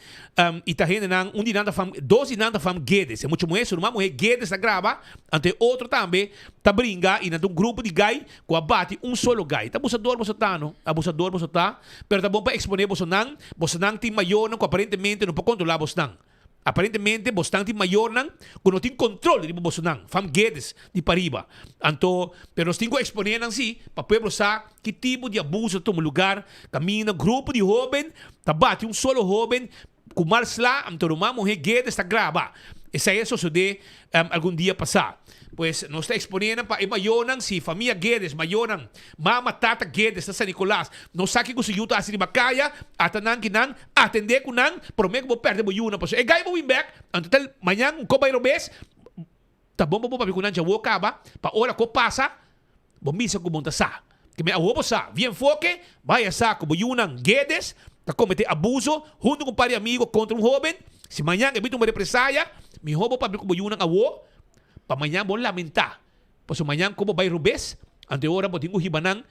e tá rende não dinanda fam 12 dinanda fam Guedes. É muito mais surumang mulher Guedes da grava, ante outro também tá brinca e não grupo de guy com abate solo guy. Tá abusador você tá, pero tá bom para exponer você não tem maior não aparentemente não pode controlar você não. Aparentemente, bastante maior nang, kung não tem controle de bobo nang, fam Guedes de pariba. Anto, pero nós temos que exponer nang si, para pueblo sa, que tipo de abuso tomo lugar, camina, grupo de jovem, tabate solo jovem, kumar sla, anto uma mulher Guedes tá grava. Essa é isso de algum dia passar. Pues nós está exponendo para maior nang si, família Guedes, maior nang, mama, tata Guedes, San Nicolás. Nós sabe que o yuta assim de bacaya, atanang kinang, atender com nang, prometo que vou perder o yuna, pues é gai vou win back, anto manhã ko bay robes, tá bom para bicunan já vou acaba, para hora ko passa, bom misa ko monta sa. Que me awobo sa, bien foque, vai sa ko yunang Guedes, tá cometer abuso, junto com um par de amigos contra jovem. Se manhã evita uma represália, me roubo para bico yunang awo. Para amanhã vou lamentar. Pois amanhã, como vai rubes, ante hora vou ter um ribanang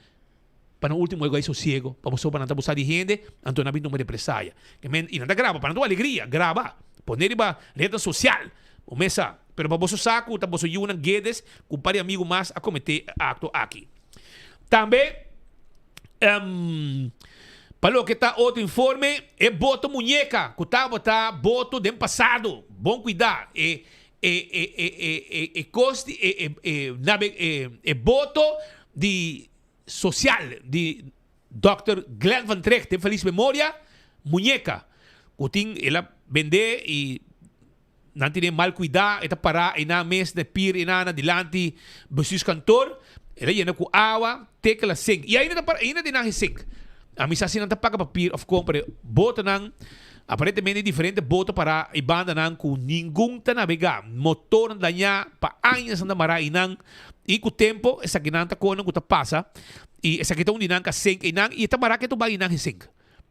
para o último ego sossego, para você para não abusar de gente, ante não haver uma represália. E não grava, para não ter alegria, grava. Poner em rede social, o mesa. Pero para você saco, para você Yunan Guedes, com um par de amigos mais a cometer acto aqui. Também, para o que está outro informe, é boto munheca, que está boto de passado. Bom cuidar. Boto de social de Dr. Glenn Van Trecht, de feliz memória, munheca. Kuting ela vende e não tem mal cuidar, eta para e na mes de pir e na dilante besus cantor, ela llena com água, tecla sink. E ainda tem na sink. A misa assim não tá paga papir of compre, bota nang aparentemente diferente boto para ibanda nang com nenhum tá navegar motor danha pa anos anda mara inang e com tempo essa que não tá com não tá passa e essa que tá um ka sink inang e tá mara que tu vai inang sink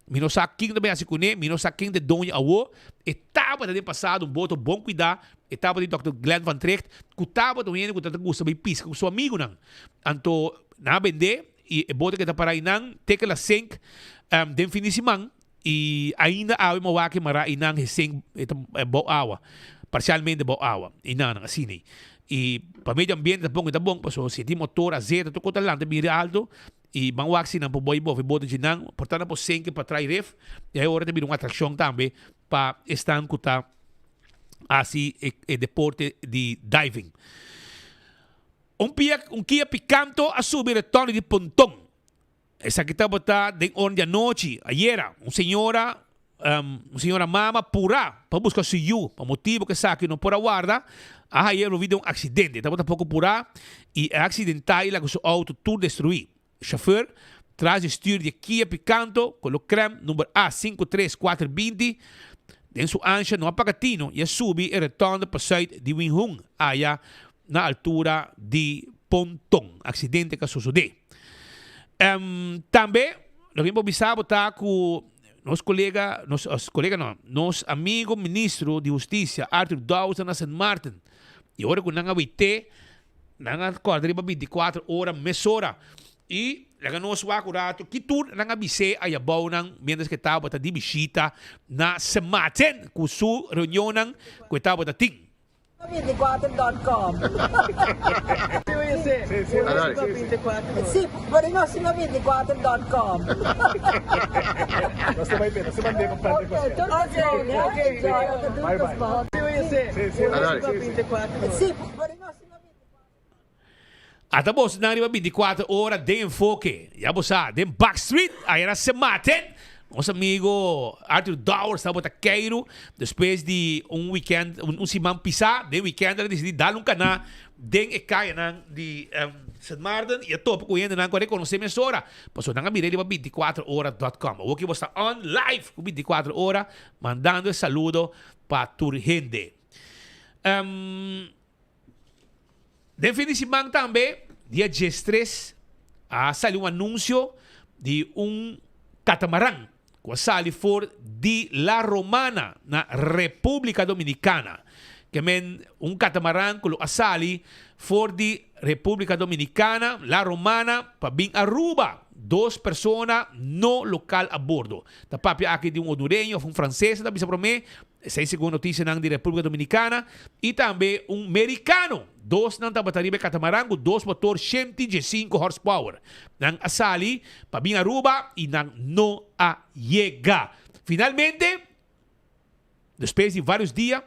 mino sa king também assim com ne mino sa king de donha awo etapa de passado boto bom cuidar etapa de Dr. Glenn Van Trecht que tava do indo que tá gusta bem pisca com seu amigo nang anto na vender e boto que tá para inang tecla sink den finissimang e ainda há uma waki mara inang hising bo awa parcialmente bo awa inang assim e para meio ambiente tá bom passo se tem motor azeite tu conta lá de alto e bang waki não boy bo boto de nang portanto po senke para trai ref e aí hora tem uma atração também para estar cuta assim e deporte de diving kia picanto a subir el tono de pontón. Esa que estaba de on de noche, ayer, una señora mama pura, para buscar su yu, para motivo que saque no por guarda, ayer lo vi de un accidente, estaba tampoco pura, y accidental la que su auto todo destruí. O chauffeur atrás de stuur de Kia Picanto, con lo creme número A53420. Den su ancha no apacatino e subi e retorno para Zuid de Winhung, allá na altura de Pontón. Accidente que sucedeu. Também, nós vamos avisar com nosso amigo ministro de Justiça, Arthur Dawson, na St. Martin. E agora que nós vamos acordar 24 horas, mesora. E nós vamos acordar que tudo nós avisei a Yabau, mientras que estava de visita na St. Martin, com sua reunião que estava de ting. 24.com. Sì, per i nostri 24.com. Basta may pera, sumandi ko parte ko. Bye bye. Sì, per i nostri Até bom, na 24 horas de enfoque. Já você de Backstreet, aí na St. Martin. Nosso amigo Arthur Dawson estava a Cairo depois de weekend, semana pisar, de weekend ele decidiu dar canal de caia de St. Martin e a topo com ele não reconhecer minha hora. Passou na mirei 24horas.com. O que você está on live com 24 horas mandando saludo para toda gente. De fim de semana também, dia 13, saiu anúncio de catamarã que sale for de La Romana na República Dominicana. Que catamarã que sale for de República Dominicana, La Romana, para vir Aruba. 2 pessoas no local a bordo. Da papia aqui de hondureño ou francês, da bisa promê, 6 segundos notícia de República Dominicana, e também americano. 2 nang tabataribe catamarã, 2 motor 115 horsepower. Nang asali, para vir Aruba, e nang no a llega. Finalmente, depois de vários dias,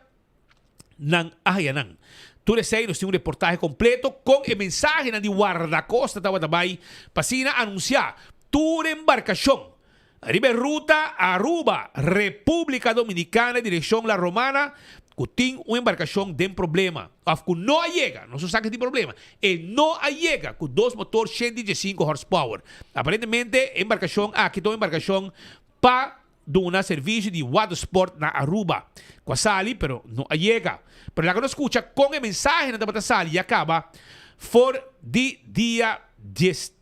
nang ahayanang. Tudo isso aí, nós temos reportaje completo com a mensagem de guarda-costa também para anunciar toda embarcação. Arriba ruta Aruba, República Dominicana, direção La Romana, que tem uma embarcação de problema. Que não chega, não se sabe que tem problema. E não chega com 2 motores 115 horsepower. Aparentemente, embarcação, aqui tem uma embarcação para dar serviço de water sport na Aruba. Quasali, pero não chega. Pero la que no escucha con el mensaje de Batasal y acaba for de dia 10,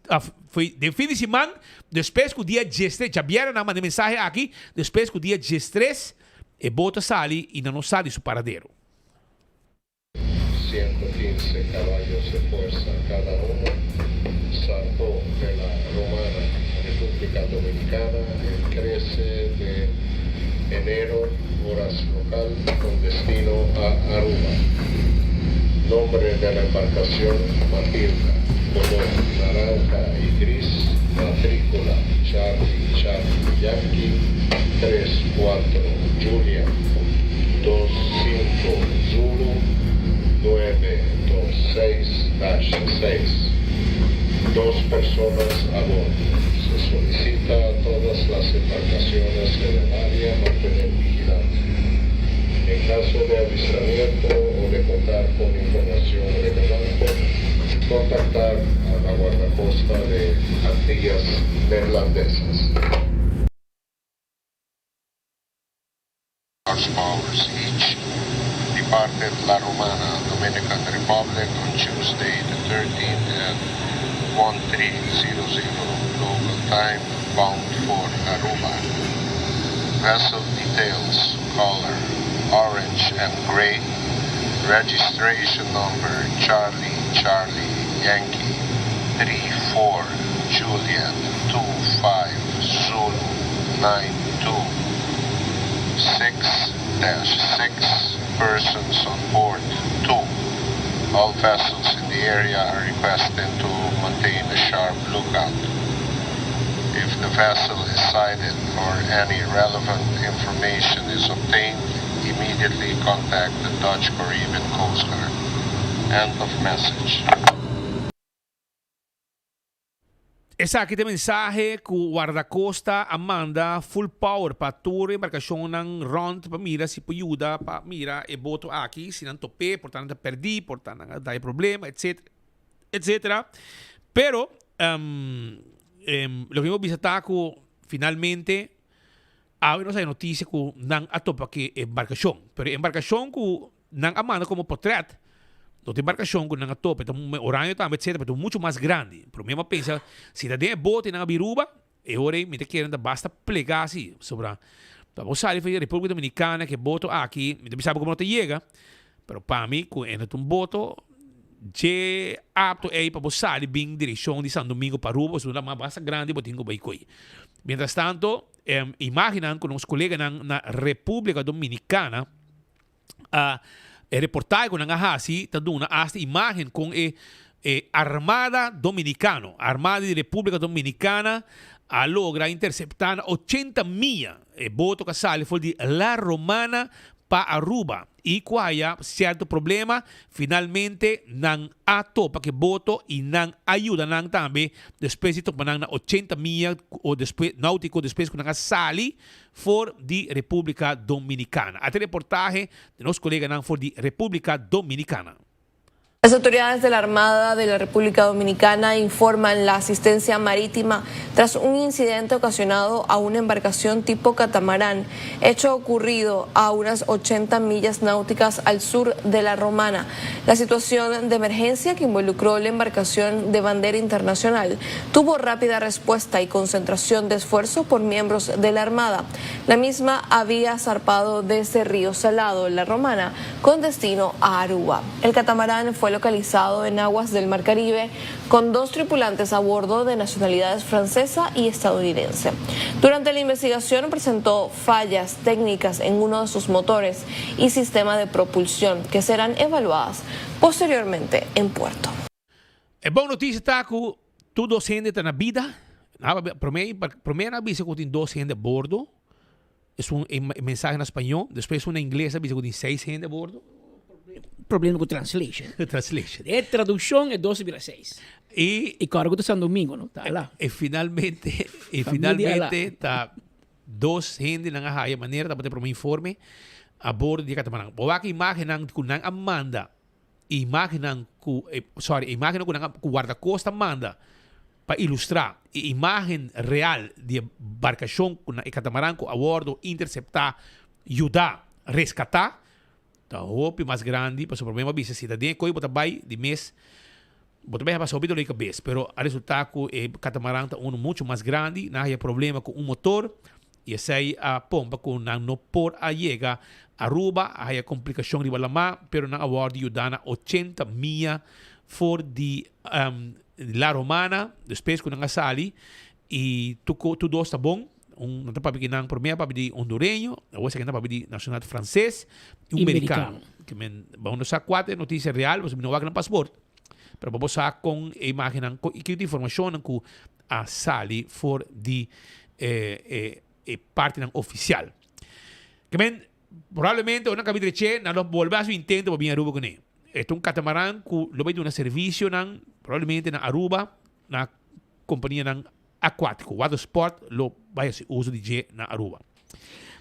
de fin de semana, después que el día 13, ya vieron nada más de mensaje aquí, después que el día 13, el bota sale y no sale de su paradero. 115 caballos de fuerza cada uno, zarpó de la Romana, República Dominicana, el 13 de enero, horas local, con destino a Aruba. Nombre de la embarcación, Matilda, color naranja y gris, matrícula Charlie Yankee, 34 Julia, 25 Zulu, 926-6. 2 personas a bordo. Se solicita a todas las embarcaciones del área mantener vigilancia. En caso de avistamiento o de contar con información relevante, contactar a la guardacosta de Antillas Neerlandesas. Hours each departed La Romana, Dominican Republic on Tuesday the 13th at 1300 local time, bound for Aruba. Vessel details, color, orange and gray, registration number Charlie Yankee 34 Juliet 25 Zulu 92 6-6 persons on board 2. All vessels in the area are requested to maintain a sharp lookout. If the vessel is sighted or any relevant information is obtained, immediately contact the Dutch Caribbean Coast Guard. End of message. Essa aqui tem mensagem que o guarda-costa manda full power para toda a embarcação ng rond para mira se pode ajudar para mira e boto aqui se não tope, portanto perdi, portanto dá problema, etc. Pero lo que hemos visto que finalmente ahora nos hay noticia que nan atopa que embarcación, pero embarcación que nan amanda como portrait, no embarcación que nan atopa, então horário também etc, pero mucho más grande. Pero mesmo pensa, se da de bote na Biruba, e ora me te querendo basta plegar assim, sobre vamos sair para a República Dominicana que boto aqui, me sabe como não te chega, pero para mim com um boto je apto aí para sair bem direção de São Domingo para Aruba, so uma basta grande botinho vai coi. Mientras tanto, imaginan com os colegas na República Dominicana, reportagem com a Hasi, tá dando esta imagem com Armada Dominicano, Armada de República Dominicana, logra interceptar 80 milhas boto que sale foi de La Romana para Aruba. E quaya certo problema, finalmente nang atopa que boto e nang ajuda nang também depois de topar nang na 80 milhas ou depois náutico depois que nang sali for de República Dominicana. Até reportaje de nos colegas nang for de República Dominicana. Las autoridades de la Armada de la República Dominicana informan la asistencia marítima tras un incidente ocasionado a una embarcación tipo catamarán, hecho ocurrido a unas 80 millas náuticas al sur de La Romana. La situación de emergencia que involucró la embarcación de bandera internacional tuvo rápida respuesta y concentración de esfuerzo por miembros de la Armada. La misma había zarpado desde Río Salado, La Romana, con destino a Aruba. El catamarán fue localizado en aguas del Mar Caribe con 2 tripulantes a bordo de nacionalidades francesa y estadounidense. Durante la investigación presentó fallas técnicas en uno de sus motores y sistema de propulsión que serán evaluadas posteriormente en puerto. É boa notícia tá que tudo sendo na vida. Primeira vez que tem 2 gente a bordo. É mensagem em espanhol. Depois uma em inglês, que tem 6 gente a bordo. Problema com translation. Translation. Tradução é 12,6. E cargo de São Domingo, não? Tá lá. E finalmente tá 2 gente na haya maneira tá para um informe a bordo de catamarã. Boa que imagem que nang Amanda, imagem que guarda-costa manda para ilustrar a imagem real de embarcação com a catamarã a bordo interceptar, ajudar, resgatar. Tá roupa mais grande, para o problema bisa se tem coisa bota vai de mês, bota vai passar ouvido ali cabeça, pero a resultado que o catamarã tá muito mais grande, não há problema com motor e sai a pompa com não por a chega a Aruba, há complicação de balama, pero na award ajudana 80 milhas for de La Romana, depois que não sali e tu dois tá bom. Não está para pedir primeiro para pedir hondureño, ou seja, para pedir nacional francês e americano. Que vamos usar 4 notícias real, você não vai ganhar passaporte, mas vamos usar com a imagem e que informação que a sali for de parte oficial. Que provavelmente uma cabine de che, não volver a su intento para vir a Aruba com ele. Este é catamarã que lo vai de um serviço provavelmente na Aruba, na companhia aquático, water sport, lo vai a uso de jet na Aruba.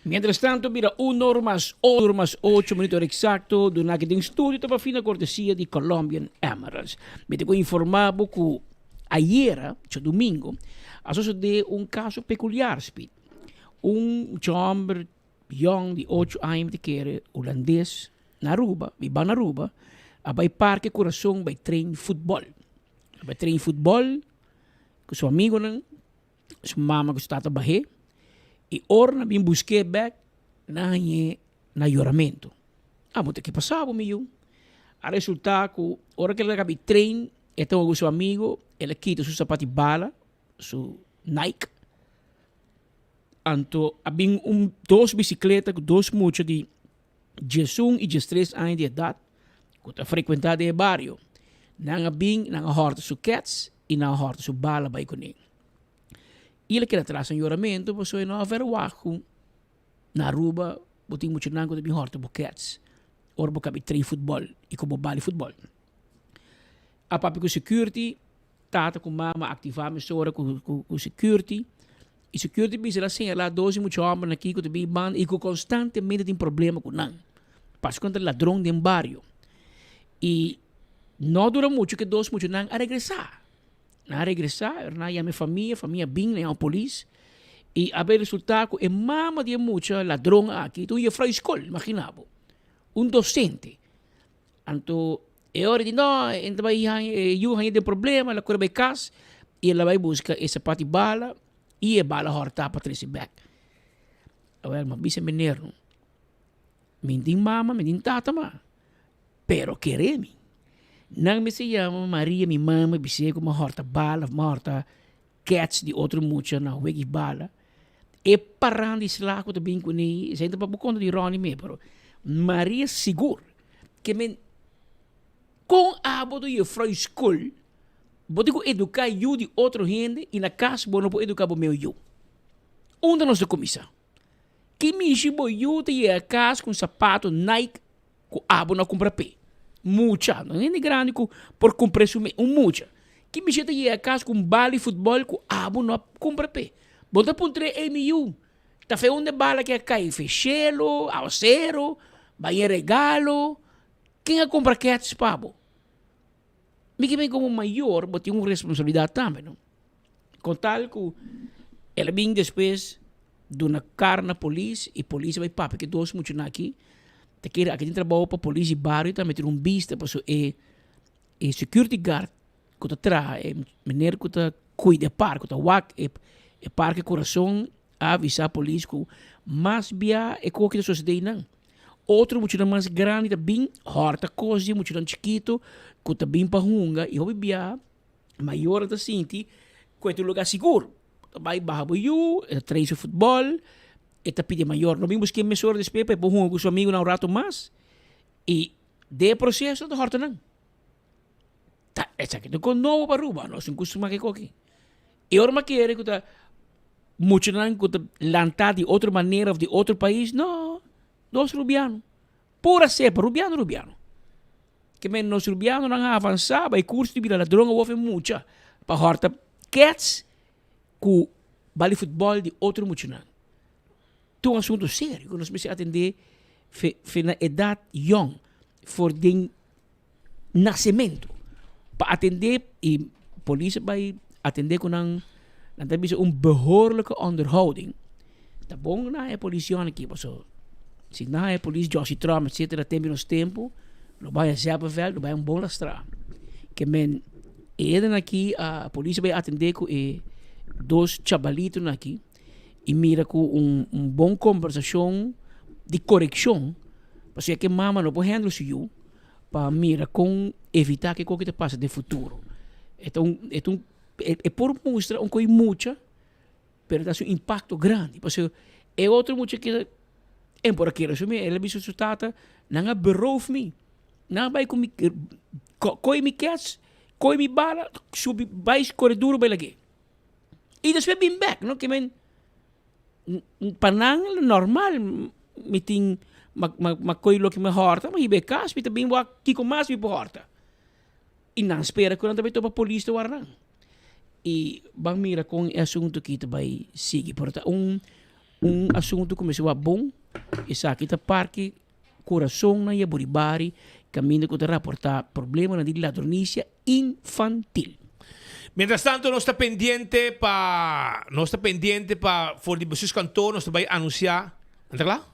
Mientras tanto, mira, 1:08 minutos exacto, durante que estudio estava fina cortesia de Colombian Emirates. Me tengo informado que ayer, domingo, sucedeu um caso peculiar, Speed. Homem young de 8 anos de querer holandês na Aruba, na Aruba, vai parque coração, vai treinar futebol. Vai treinar futebol com seu amigo, sua mama que está a trabalhar, e ora vim buscar back na juramento. Mas o que passava, meu? A resultado que, ora que ele acaba de treinar, então o seu amigo, ele quita seu sapato de bala, seu Nike, então, havia 2 bicicletas, 2 muchachos de 11 e 13 anos de idade, que está frequentando o barrio. Não horta seu cats e não horta seu bala vai com ele. Ele quer atrás um juramento, você não haver waku na Aruba, botem muito nango de bem horta buquets, ou bocabi trem futebol e como bala futebol. A papi com security, tata com mama ativar mesora com security. E security bisa lá sem lá 12 muito homem aqui com bem band e com constantemente tem problema com não. Passa contra ladrão de barrio. E não dura muito que 2 muito não a regressar. Na regressar, na minha família bem, na polícia. E a ver resultado, e mama de muita ladrão aqui. Tu ia para a escola, imaginava. Docente. Então, hora de não, então vai ter problema, ela corre casa, e ela vai buscar essa parte bala, e a bala horta para trazer back. Well, mas bisa menero. Minding mama, minding tata ma. Pero queremi. Nang me se llama Maria, mi mama, bisego, ma horta bala, ma horta cats de outro mucha na wegi bala. E parando slaco de bem com ele, gente para conta de Ronnie me, pero Maria seguro que men com a bodo e fra school, bodo educar eu de outro gente e na casa bono po educar o meu eu. Onde nós comissão? Que me chibo eu te a casa com sapato Nike com abo na compra pé. Mucha, não é grande por comprar mucha. Que me chega a casa com bala e futebol com abo na compra pé. Bota puntre MU. Tá fe onde bala que cai fechelo, ao zero, vai regalo. Quem a compra cats pabo? Me que como maior, bote uma responsabilidade também, não? Com tal que ela vem depois de uma cara na polícia e polícia vai papo que dois muito aqui. Te queira aqui trabalho para polícia e barrio também ter vista para security guard que tá atrás, menino que tá cuida parque, que tá wak e parque coração a avisar a polícia que mais bia é coisa que sucede não. Outro muito mais grande também, horta coisa, muito chiquito, que tá bem para hunga e hobby bia maior da sinti, que é um lugar seguro. Vai barra boiu, treinar o futebol, e tá pide maior. Não vimos que mesura de pepe, para hunga com seu amigo um rato mais e de processo da horta não. Tá, é que com novo para Aruba, nós não costumamos que aqui. E agora mais querer que tá muito não que tá lançado de outra maneira de outro país, não, nós rubiano, pura cepa, rubiano. Que men nós rubiano não avançar, vai curso de vida ladrão ou ofe mucha, para horta cats com bali futebol de outro muito não. Tu um assunto sério que nós precisamos atender na idade young, for de nascimento. Para atender, e a polícia vai atender com um behoorlijke onderhouding. Tá bom na é polícia aqui, so, se não é polícia, Josie Trump, etc., tem menos tempo, não vai a Zeppelvel, não vai bom lastrar. Que men, aqui, a polícia vai atender com dois chavalitos aqui, e mira com bom conversação de correção, porque que mama não pode handle isso, para mira com evitar que qualquer coisa passe no futuro. Então, é por mostrar coisa muita, mas dá um impacto grande. Porque é outro muito que é por aquilo, ele me sustenta, não beroof me, não vai com coi me cats, coi me bala, subi vai corredor bem aqui. E depois bem back, não que men panang normal, meeting coi lo que me horta, mas ibe cas, pita bem wa kiko mas me horta. E não espera que não também topa polícia warang. E bang mira com o assunto que tu vai seguir, portanto assunto começou a bom, e sa kita parque coração na ia buribari, caminho que te reportar problema na ladronícia infantil. Mientras tanto, no está pendiente para for de Busus Cantor, nos vai anunciar, ¿está claro?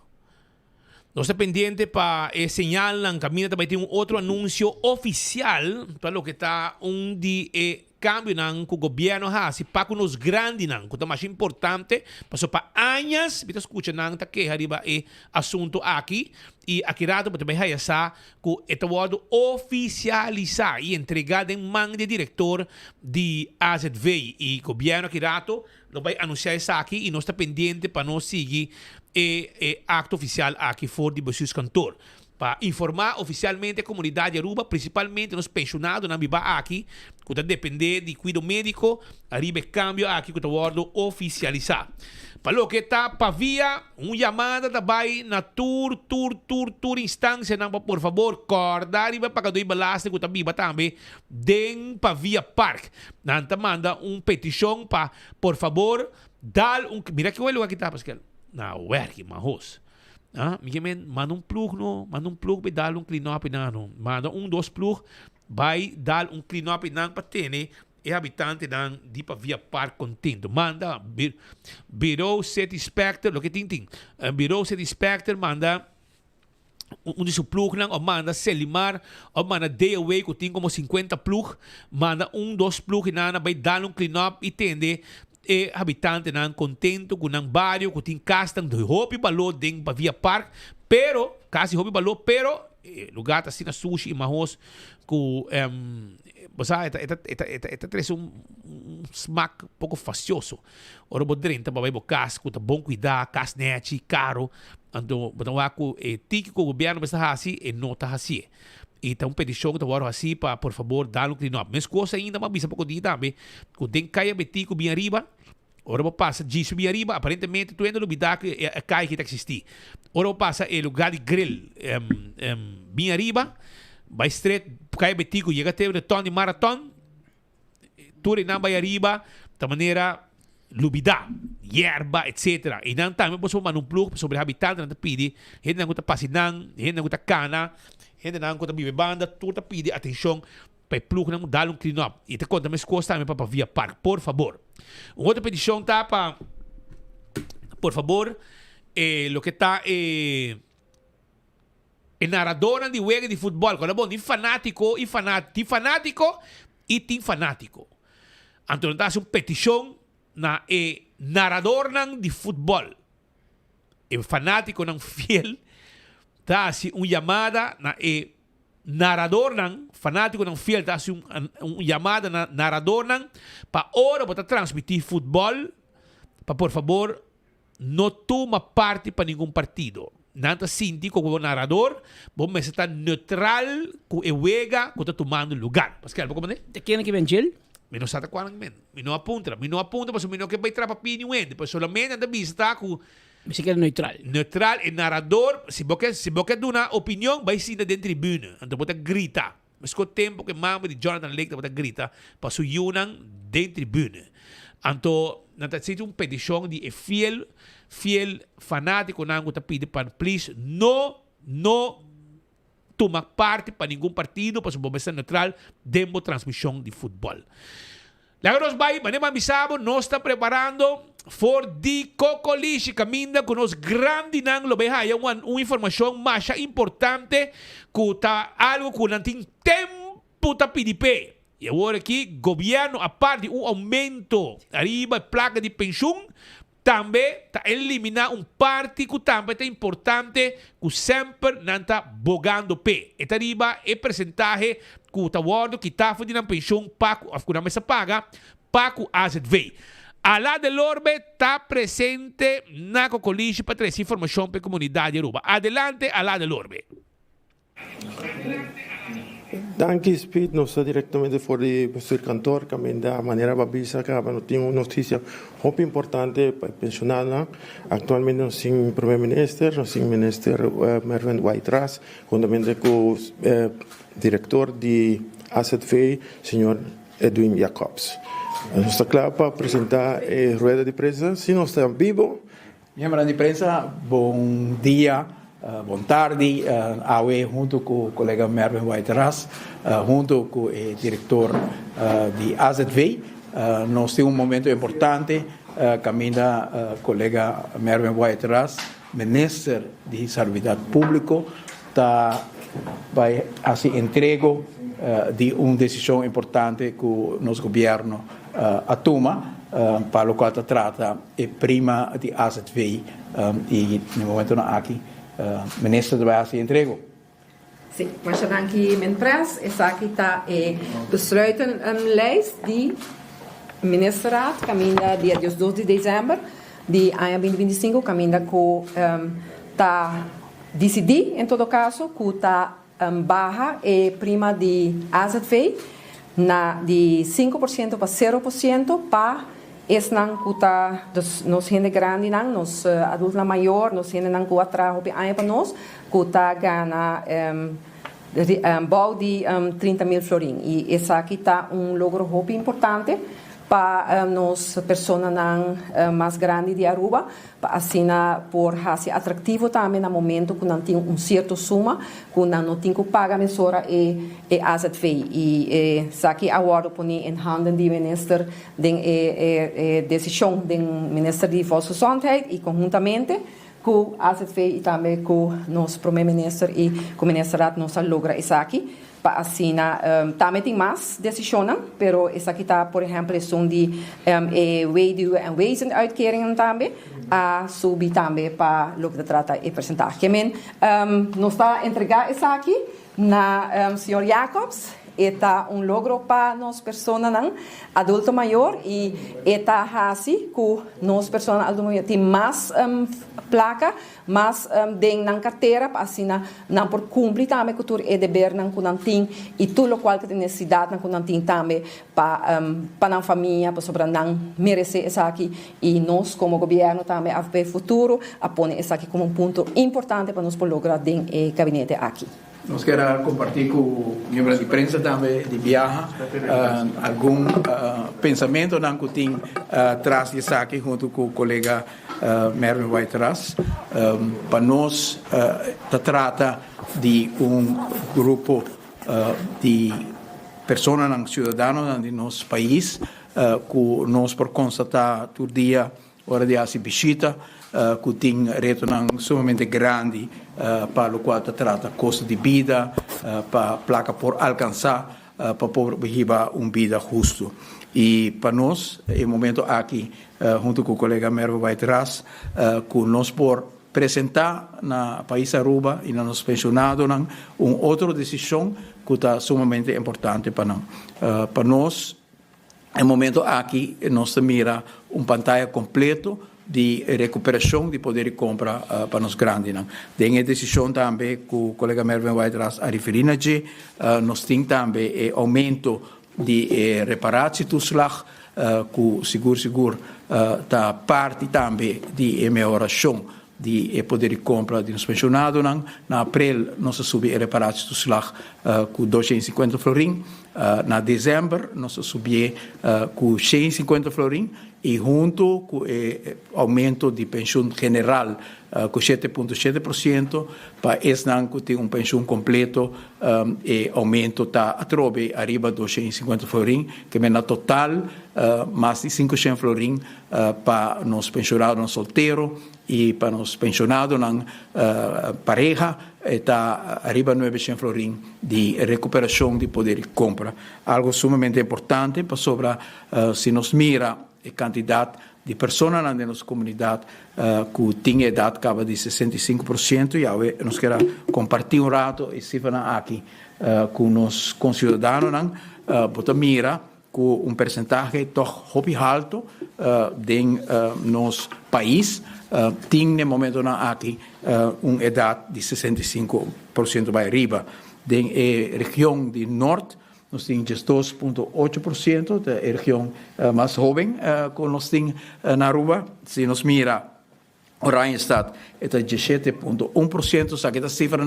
No está pendiente para señalar en camino también un otro anuncio oficial para lo que está un de cambio que el gobierno hace para que nos grandes que es más importante pasó para años viste escucha que arriba asunto aquí y aquí rato también hay esa que este word oficializar y entregar en man de director de AZV y gobierno aquí rato lo va a anunciar esa aquí y no está pendiente para no seguir acto oficial aquí for de Busus Cantor para informar oficialmente a comunidade de Aruba, principalmente os pensionados na Biba aqui, que está depender de cuidado médico, arriba cambio aqui que está word oficializar. Para lo que está para via, chamada também na tour instância, por favor, corda arriba para que do balaste que está Biba também, den para via park. Nanta manda petição para, por favor, dar mira que o lugar que está, Pascal. Na werk, mahos. Manda plug bij dar clean-up na no. Manda 2 plug bij dar clean-up na para ter e habitante dan di pa via park contento. Manda bureau satisfactor, lo que ting. Bureau satisfactor manda de su plug nang o manda Selimar o manda day away que tem como 50 plug, manda 2 plug na vai dar clean up e tende e habitante nang contento com nang barrio que tem castan do hopi balo ding pa via park, pero kasi hopi balo pero lugar assim na sushi e mahos ku basta esta tres smack pouco facioso. Ora bodrenta ba vai bo casco, tá bom cuidar, casnete, caro. Ando botam aku tiki ko governo basta assim e nota assim. E tá petição que tá waro assim para por favor dar um clean up. Mas coisa ainda mas bisa pouco dia também. Que tem caia betico bem arriba. Ora vou passa disso bem arriba, aparentemente tu ainda não bidá que cai que tá existir. Ora vou passa o lugar de grill bem arriba. Vai straight, cai betico, chega até o ton de maratón. Tu não vai arriba, da maneira lubida, yerba, etc. E não também posso mandar plug sobre habitante, não te pede, gente não está passinando, gente não está cana, gente não está bebanda, tu te pede atenção para plug não dar clean up. E te conta mais coisas também para via park, por favor. Outra petição tá para, por favor, lo que está narrador de juego de futebol, quando é bom, de fanático e fanático. Então, dá uma petição na narrador de futebol. E fanático não fiel, dá uma chamada na narrador fanático não fiel, dá uma chamada na narrador para hora para transmitir futebol, para por favor, não toma parte para nenhum partido. Nanta sinti como narrador, bom mas está neutral com o juega que está tomando lugar. Pascal, como é? Te quer que vencer? Me não sabe quando men. Me não apunta, mas me não quer vai trapa opinião, depois solamente anda vista com se quer neutral. Neutral e narrador, se você dá uma opinião, vai ser dentro da tribuna, então você grita. Mas com o tempo que mama de Jonathan Lake você grita, para su yunan dentro da tribuna. Então, nanta sido petição de fiel fanático nango ta pide para please no toma parte para nenhum partido para su neutral demo transmissão de futebol. Lagros vai, manema bisabo, nós está preparando for di Cocolishi caminda com os grandes nang lo beha uma informação mais importante que tá algo que não tem tempo ta PDP. E agora aqui, governo, a parte aumento arriba placa de pensão, também está eliminar parte que também é importante que sempre não está bogando pé. E arriba é percentagem que está guardo que está fazendo pensão para a mesa paga para o AZV. Alá del Orbe está presente na Cocolishi para trazer informação para a comunidade de Aruba. Adelante, Alá del Orbe. Danke, Speed, não está diretamente fora do cantor, também da maneira babisa, que não tem uma notícia muito importante para pensionar. Atualmente não tem primeiro-ministro, não tem ministro Mervyn White-Ras, juntamente com o diretor de AZV, senhor Edwin Jacobs. Não está claro para apresentar a rueda de prensa, se não está vivo. Membro de prensa, bom dia. Boa tarde, junto com o colega Mervyn White-Ras, junto com o diretor de AZV, nós temos momento importante, caminha colega Mervyn White-Ras, ministro de Serviço Público, vai assim entrego de uma decisão importante que o nosso governo toma, para o qual trata prima de AZV e no momento aqui. Ministro de Basis entrego. Sim, mas aqui mijn pres is aqui está besluiten een lijst die ministerraad caminha dia 2 de dezembro de ano 2025 caminha com tá decidir em todo caso que tá barra e prima de AZV na de 5% para 0% para es nang kuta nos gente grande nang nos adulto maior nos gente nang kuta traho pe ai para nos kuta gana bau de 30.000 florin e essa aqui tá logro muito importante para nos personas mais grandes de Aruba, para assim por ser atrativo também no momento que não tem certo suma, que não tem que pagar mesora e AZV. E aqui agora põe em handen do ministro de decisão do ministro de Volksgezondheid e conjuntamente com a AZV e também com nosso primeiro-ministro e com o ministro-raad nos logra isso aqui. Para assim, também tem mais decisões, mas essa aqui está, por exemplo, são de weduwe en wezenuitkeringen também, a subir também para o que trata de apresentar. Que nos está entregar essa aqui na senhor Jacobs. Está logro para nós pessoas adulto maior e está assim que nós pessoas adulto maior tem mais placa, mais na carteira para assim não por cumprir também com o dever que não tem e tudo o qual que tem necessidade que não tem também para a família para sobre não merecer isso aqui e nós como governo também a futuro apone isso aqui como ponto importante para nós por lograr dentro do gabinete aqui. Nós queremos compartilhar com o membro de imprensa também de viagem algum pensamento que tem atrás disso aqui junto com o colega Mervin White-Ras. Para nós, trata de grupo de pessoas cidadãos de nosso país que nós por constatar todo dia hora de fazer visita que tem reto sumamente grande para o qual trata custo de vida para placa por alcançar para poder viver vida justo e para nós em momento aqui junto com o colega Mervin White-Ras que nós por apresentar na país Aruba e na nos pensionados outra decisão que está sumamente importante para nós em momento aqui nós mira pantalla completo de recuperação de poder de compra para os grandes. Tem a decisão também que o colega Mervin White-Ras a referir nós temos também aumento de reparatietoeslag que seguro está parte também de melhoração de poder de compra de nos pensionados. Na abril nós subimos a reparatietoeslag com 250 florim. Na dezembro nós subimos com 150 florim. E junto com o aumento de pensão general com 7,7%, para esse ano que tem pensão completo, e aumento está a trobe arriba de 250 florim, que na total mais de 500 florim para nos pensionados solteiros e para nos pensionados pareja, está arriba de 900 florim de recuperação de poder de compra. Algo sumamente importante para sobre se nos mira a quantidade de pessoas na nossa comunidade que tem idade acaba de 65% e nós queremos compartilhar rato e se aqui com os concidadãos bota mira com percentagem tão alto de nosso país tem no momento aqui uma idade de 65% para arriba da região do norte. Nós temos 2,8% da região mais jovem que nós temos na Aruba. Se nos mira, o Randstad está 17,1%, só que esta cifra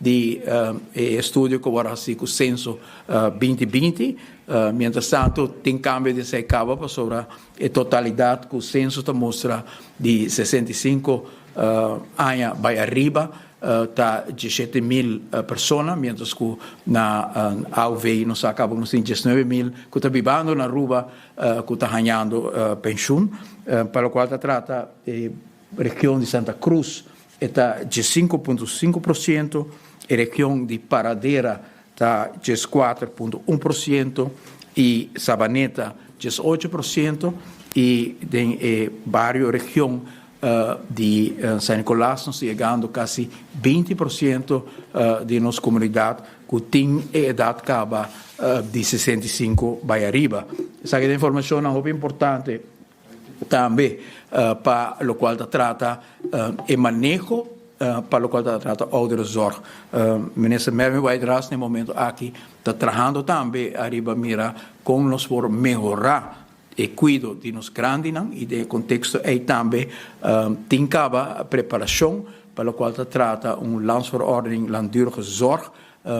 de estudo que agora se com o censo 2020. Mientras tanto, tem câmbio de se acaba sobre a totalidade que o censo mostra de 65 anos vai arriba. Está 17.000 pessoas, mientras que na AUV nós acabamos com 19.000 que está vivendo na Aruba, que está ganhando pensão, para o qual trata a região de Santa Cruz está de 5,5%, a região de Paradera está de 4,1% e Sabaneta de 8% e tem várias regiões de San Nicolás, nós chegando quase 20% de nossa comunidade que tem idade acaba de 65 vai arriba. Essa informação é muito importante também para o qual trata o manejo para o qual trata a ouderzorg. Minister Mervin White-Ras no momento aqui está trabalhando também arriba mira como nós por melhorar e cuido de nos grandes e de contexto aí também tem a preparação para o qual trata landsverordening langdurige zorg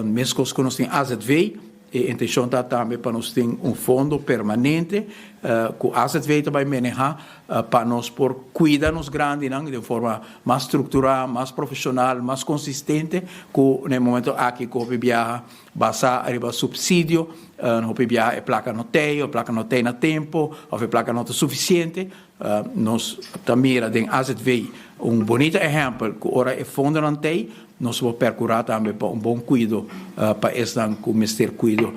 mesmo que nós temos AZV e a intenção está também para nós ter fundo permanente com AZV também manejar para nós por cuidar nos grandes de forma mais estrutural, mais profissional, mais consistente, que no momento aqui que o viaja basa arriba subsídio, o viaja é placa não tem, a placa não tem na tempo, ou a placa não é suficiente, nós também tem AZV bonito exemplo que ora é fundo não tem, nós vamos procurar também para bom cuidado para estar com o Ministério cuido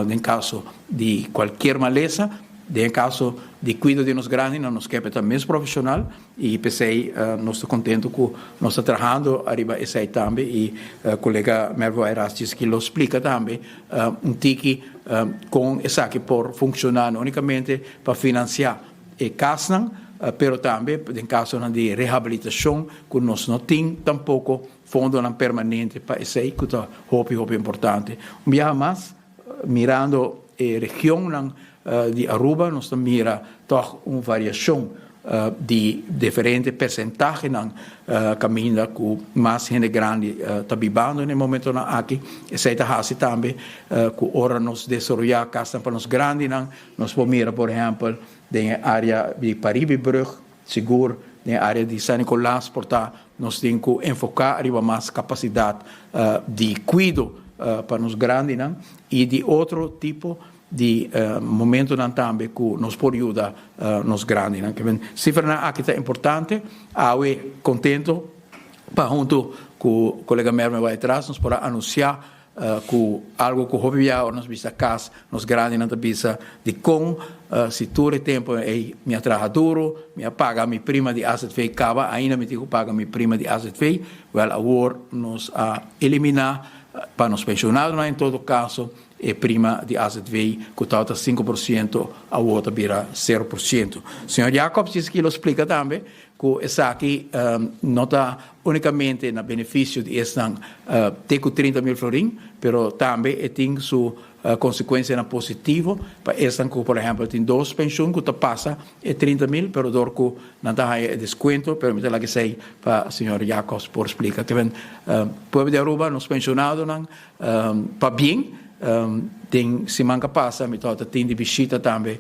em caso de qualquer maleza, em caso de cuidado de nos grandes, nos quer também profissional e pensei, nós estamos contentes que nós estamos trabalhando arriba esse aí também e o colega Mervo Airas disse que lo explica também tiki com esse aqui por funcionar não unicamente para financiar e casa, pero também em caso de reabilitação que nós não temos tampouco fundo permanente para esse aí que é muito importante. Dia mais mirando a região de Aruba, nós mira toch uma variação de diferentes percentagens caminho com mais gente grande está vivendo no momento aqui. Essa é a também que ora nos desenvolver casa para os grandes, nós podemos mirar, por exemplo, na área de Paribibrug, seguro, na área de San Nicolás, portanto, nós temos que enfocar arriba mais capacidade de cuidado para os grandes e de outro tipo de momento também que nos pode ajudar nos grandes. Cifra aqui é importante, eu contento para junto com o colega Merme vai atrás, nos pode anunciar que algo que houve já nos visa casa, nos grandes não visa de com se todo o tempo me trabalha duro, me paga minha prima de AZV acaba, ainda me digo paga minha prima de AZV, agora nos eliminar para nos pensionados, em todo caso, é prima de AZV, que está 5%, a outra vira 0%. O senhor Jacobs disse que ele explica também que essa aqui não está unicamente no benefício de esta ter 30 mil florins, mas também tem sua consequência positiva para esta que, por exemplo, tem 2 pensões que passa 30 mil, mas dor que não está desconto, permite que sei para o senhor Jacobs por explicar que o povo de Aruba, nos pensionados, para bem, tem semana que passa, me tem de visita também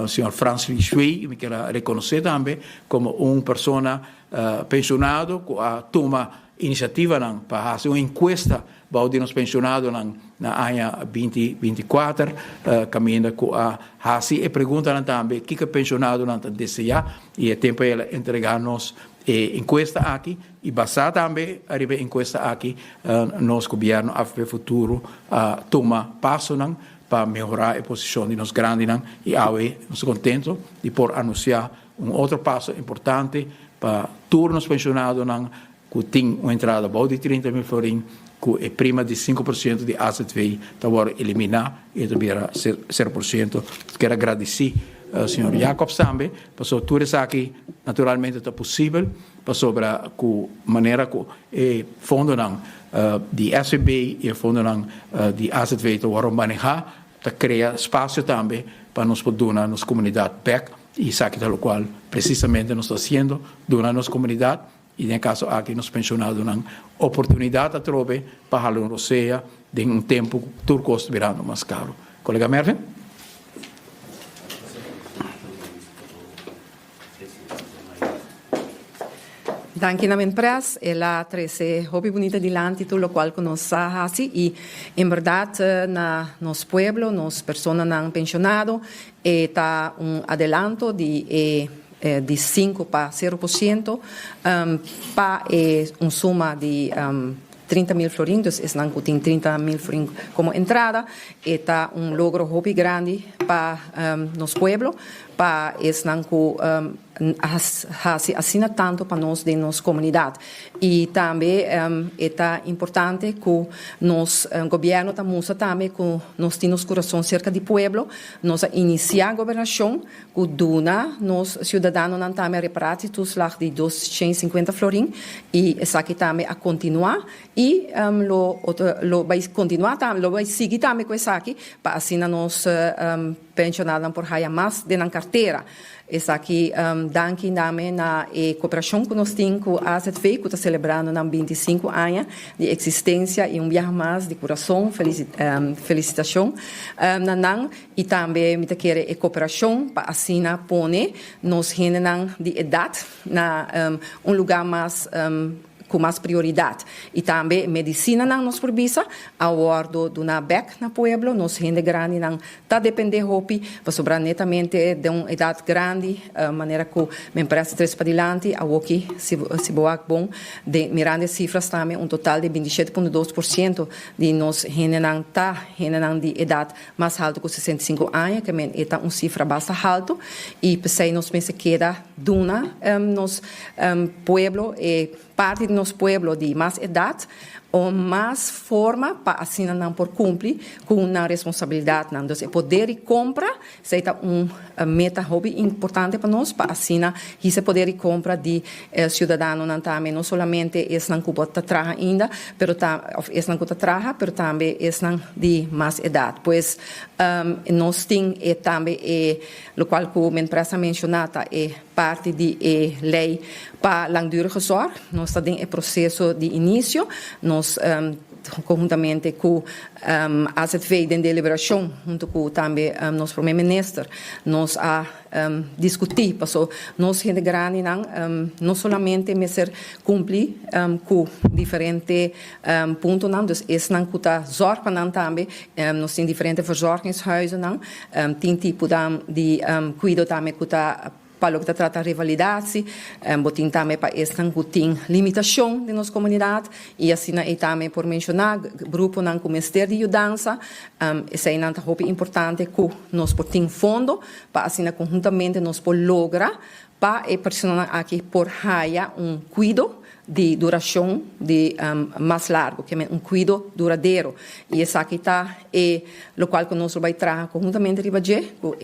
o senhor Franz Lichwey, me quero reconhecer também como uma pessoa pensionado que toma iniciativa para fazer uma encuesta para os pensionados na área 2024, caminhando com a Hasi e pergunta também o que pensionado não deseja e é tempo de entregar-nos encuesta aqui e basar também a encuesta aqui nos governo a futuro toma passo para melhorar a posição de nos grandes e aí nos contento de por anunciar outro passo importante para todos os pensionados que tem uma entrada de 30 mil florins que é prima de 5% de AZV, está agora eliminar e também 0%. Quero agradecer ao senhor Jacobs também, passou tudo isso aqui, naturalmente está possível, passou para a maneira que o fundo de SB e o fundo de AZV está agora manejar, está criar espaço também para nos poder dar nas comunidades PEC, e isso aqui é o qual precisamente nós estamos fazendo, donar nas comunidades, e no caso aqui nos pensionados uma oportunidade a trocar para a Roceia em um tempo que tudo custa virando mais caro. Colega Mervin? Danke na pres, ela trece hobby bonita dilanti tu lo qual conosca hasi e in verdad na nos pueblo, nos persona nan pensionado está adelanto de 5 para 0%, para uma soma de 30 mil florins, es nan tem 30 mil florins como entrada, está logro hobby grande para nos pueblo, para es nan assina tanto para nós de nossa comunidade. E também é importante que nos governo também que nós temos coração cerca do pueblo, nós iniciar a governação que dona nos cidadãos também reparati tus lá de 250 florins e essa aqui também a continuar e lo vai continuar também, lo vai seguir também com essa aqui para assim nós pensionado por haya mais de na carteira. Essa aqui, danke name na cooperação que nós temos com a AZV, que está celebrando 25 anos de existência e viagem mais de coração, felicitação. E também me quer a cooperação para assinar pone nos generam de idade na lugar mais com mais prioridade. E também medicina não nos provisa, ao bordo de uma BEC na pueblo, nos gente grande não está dependendo hopi, para sobrar netamente de uma idade grande, maneira que a empresa traz para diante, a aqui se boa bom, de mirando cifras também, total de 27,2% de nos gente não está, gente não de idade mais alta que 65 anos, que é uma cifra bastante alta, e pensei nos pensa que era duna nos pueblo e parte de nosso pueblo de mais idade ou mais forma para assim não por cumprir com uma responsabilidade. Então, poder de compra seja meta hobby importante para nós, para assim esse poder de compra de cidadão também, não somente esse não que pode trabalhar ainda, esse não que trabalha, mas também esse não de mais idade. Pois nós temos também o qual a empresa mencionada é parte de lei para langdurige zorg. Nós estamos em processo de início, nós conjuntamente com a AZV de deliberação, junto com também nosso primeiro-ministro, nós a discutir, porque nós gente grande não somente me ser cumprir com diferentes pontos, não, dus é não que está zorg não também, nós temos diferentes verzorgingshuizen, não, tem tipo de cuidado também que está para o que trata de rivalidade, botin também para esta que limitação de nossa comunidade e assim é também por mencionar grupo não com Ministério de Ajudança, essa é uma coisa importante que nós botin fundo para assim conjuntamente nós por lograr para a pessoa aqui por haya cuidado de duração de mais largo, que é cuidado duradouro. E essa aqui está o qual que nós vamos trabalhar conjuntamente com a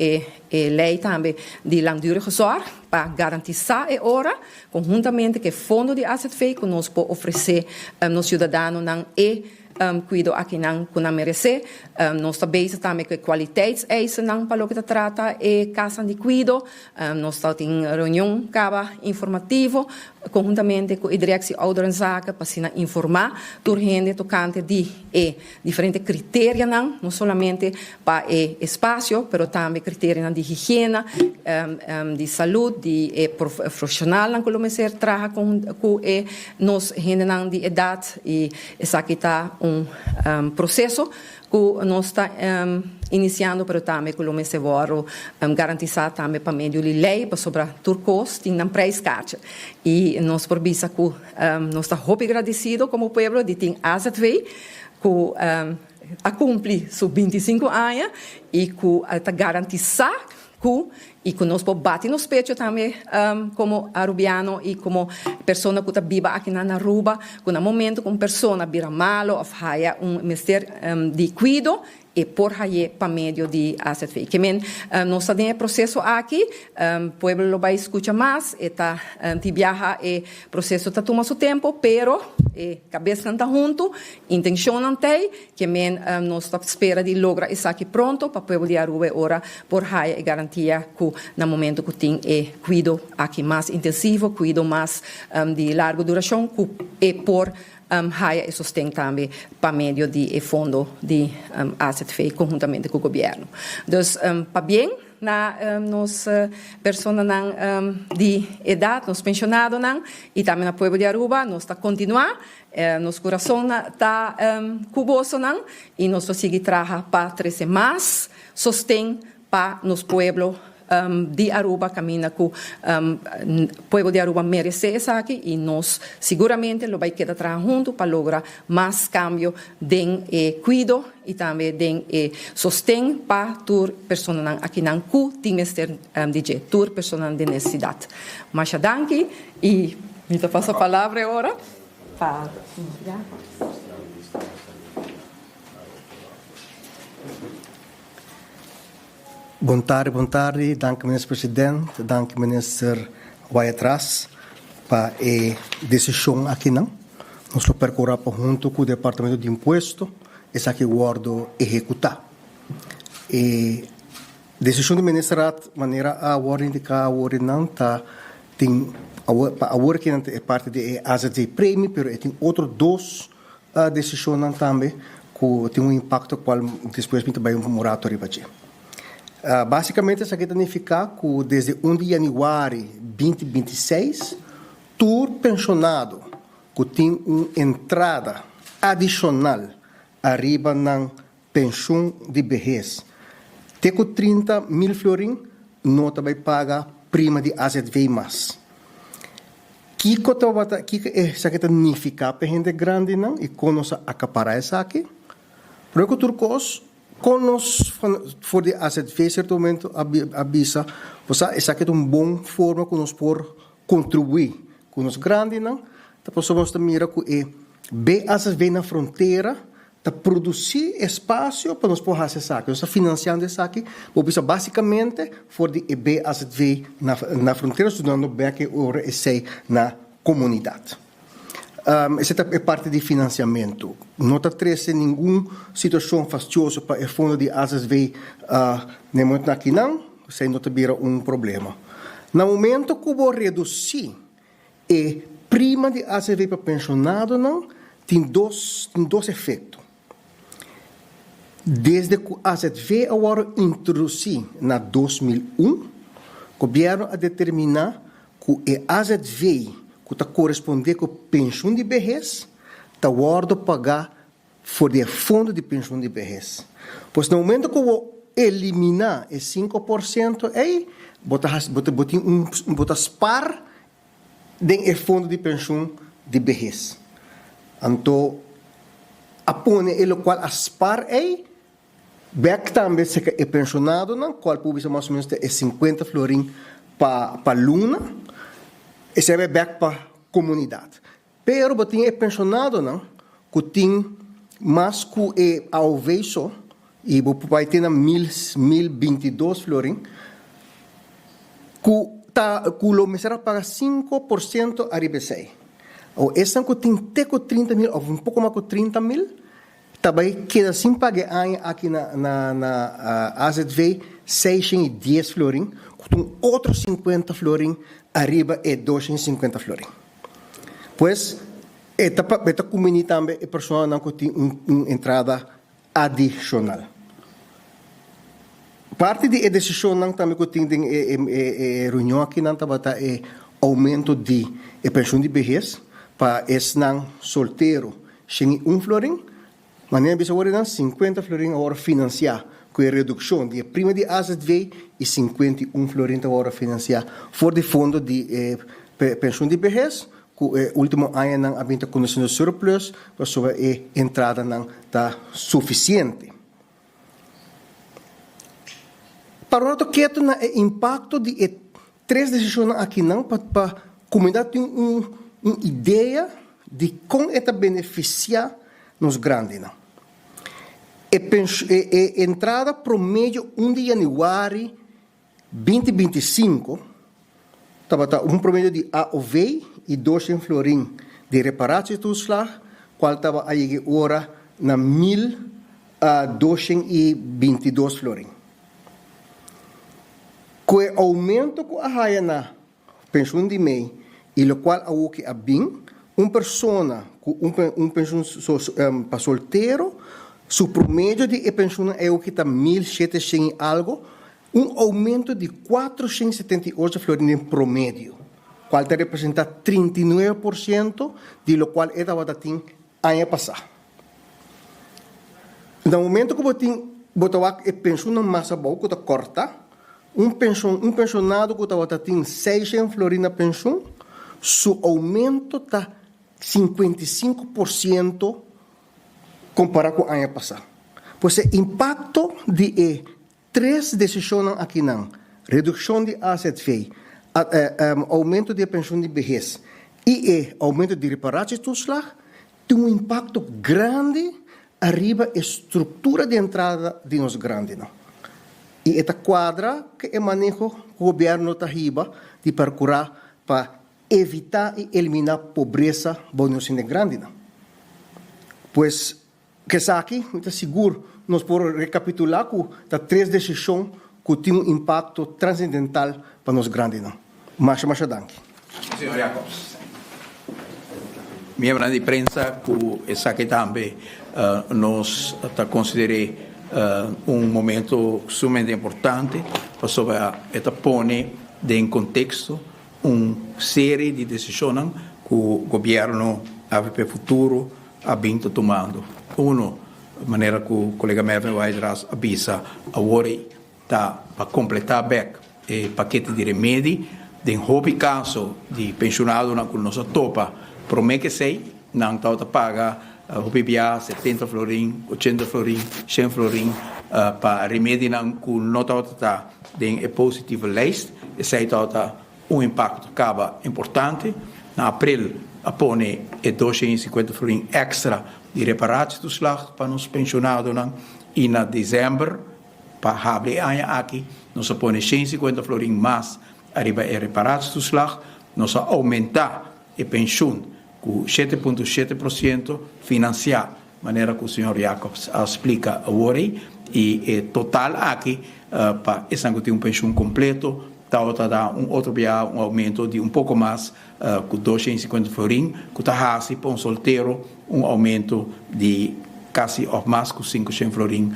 lei também de langdurige zorg para garantizar a hora conjuntamente que o fundo de AZV que nós pode oferecer nos cidadãos cuido aqui não que não merece. Nós estamos também com qualidades não para o que trata e casa de cuido. Nós estamos em reunião caba informativo conjuntamente com a direção ouderenzake para informar urgente tocante de diferentes critérios não somente para o espaço, mas também critérios de higiene, de saúde, de profissional não que o mestre trabalha com nós gente não de idade e essa aqui está processo que nós está iniciando, mas também que o mestre vai garantizar também para meio de lei para sobre turcos tem na pré-escarte e nós por isso que nós está muito agradecido como povo de ter AZV que a cumprir seus 25 anos e que está garantizar e que nós podemos bater nos peitos também como arubiano e como pessoa que está viva aqui na Aruba, que no momento que uma pessoa vira malo ou haya ministério de cuidado e por aí para meio de AZV. Que nós estamos em processo aqui, o povo vai escutar mais, está de viajar e o processo está tomando seu tempo, pero cabeça está junto, intenção não tem, que nós estamos esperando de lograr isso aqui pronto para o povo de Aruba ora por aí e garantia que no momento que tem cuidado aqui mais intensivo, cuidado mais de larga duração, e por haya e sustém também para meio de fundo de AZV conjuntamente com o governo. Então, para bem, nos pessoas de idade, nos pensionados, e também no povo de Aruba, nós está continuar, nosso coração está cuboso, e nós seguimos trabalhar para trazer mais sustém para nos pueblos de Aruba, caminha que o povo de Aruba merece isso aqui e nós seguramente lo vai quedar trabalhando junto para lograr mais cambio de cuidado e também de sustento para as pessoas aqui não que tem de tur pessoas de necessidade. Mas danke e me passo a palavra agora para Boa tarde. Dank minister presidente, dank minister Waitras para a decisão aqui não. Nós lo percorramos junto com o departamento de imposto, essa que guardo executar. E decisão do Ministério maneira a ordem de cá a ordem não tá tem a ordem que não é parte de AZV prêmio, pero tem outro dois decisões também que tem impacto qual depois me vai moratório para ti. Basicamente isso aqui significa que desde 1 de janeiro 2026 todo pensionado que tem uma entrada adicional arriba na pensão de vejez tem que 30 mil florin não vai pagar prima de AZV mais. Que isso aqui significa para gente grande não e conosco acaparar isso aqui. Para que turcos conosco for de AZV certo momento avisa, você isso aqui é uma boa forma que nós por contribuir com os grandes não. Depois vamos mira que é AZV na fronteira para produzir espaço para nós poder fazer isso aqui. Nós financiando isso aqui, porque basicamente for de AZV na fronteira, estudando bem que ora é na comunidade. Essa é parte de financiamento. Não está trazendo nenhuma situação fastidiosa para o fundo de AZV no momento aqui não, isso não vira problema. No momento que vou reduzir a prima de AZV para pensionado não, tem dois efeitos. Desde que a AZV agora introduziu na 2001, o governo a determinar que a AZV que está correspondendo com a pensão de vejez está agora pagar for o fundo de pensão de vejez. Pois no momento que eu vou eliminar esse 5%, aí botar spar do fundo de pensão de vejez. Então, apone ele qual aspar aí, back também se é pensionado, não, qual público mais ou menos é 50 florin para luna, e se é back para comunidade. Pero botinho é pensionado, não, que tem mais que é ao vejo e vai ter na 1022 florin, que o miserável paga 5% a RBC. Ou essa que tem até 30 mil, ou um pouco mais que 30 mil, também queda sem pagar aqui na AZV 610 florin, com outros 50 florin, arriba é 250 florin. Pois, esta comunidade também é pessoa que tem uma entrada adicional. Parte da decisão também que tem reunião aqui não é aumento de pensão de vejez para esse não solteiro sem florin, maneira bisa agora 50 florin agora financiar com a redução de prima de AZV e 51 florin agora financiar for de fundo de pensão de vejez que o último ano não havia conhecido surplus para sua entrada não está suficiente. Para o outro quieto na impacto de três decisões aqui não para a comunidade ter uma ideia de como é beneficiar nos grandes não. Entrada promédio 1 de janeiro 2025 estava promédio de AOV e 200 florin de reparação de toeslag, qual estava aí agora na 1.222 florin. Com o aumento que a na pensão de MEI, e o qual a que a bem, uma pessoa com pensão para solteiro, seu promédio de pensão é o que está 1.700 algo, aumento de 478 florin em promédio, qual representa 39% de lo qual era o que tinha ano passado. No momento que você botar a pensão na massa boa, que está corta, pensionado que tem 600 florin na pensão, seu aumento está 55% comparado com o ano passado. Pois o impacto de três decisões aqui não, redução de AZV, aumento de pensão de vejez e aumento de reparação de toeslag, tem um impacto grande arriba a estrutura de entrada de nós grandes. Não? E esta quadra que é manejo o governo está arriba de procurar para evitar e eliminar a pobreza nos grandes. Não? Pois, que está aqui, muito seguro, nós podemos recapitular que as três decisões que tem impacto transcendental para nós grandes. Mas danke. Senhor Jacobs. Membro de prensa, que essa aqui também nós consideramos momento sumamente importante para sobre esta pone em contexto série de decisões que o governo AVP futuro ha vindo tomando. De maneira que o colega Mervin Weidras avisa a Wori para completar back o paquete de remédio, em hobby caso de pensionado na nossa topa, promete que sei, não está paga hobby bia 70 florin, 80 florin, 100 florin para remédio não que não está em positivo list, e sei está impacto acaba importante. Na abril apone 250 florin extra de reparatie toeslag para os pensionados e na dezembro para abrir aqui nós apone 150 florin mais arriba a reparatie toeslag nós aumentar a pensão com 7,7% financiar maneira que o senhor Jacobs explica agora e total aqui para essa que tem pensão completo está dar outro dia aumento de pouco mais com 250 florin, que está assim para solteiro aumento de quase mais que 500 florin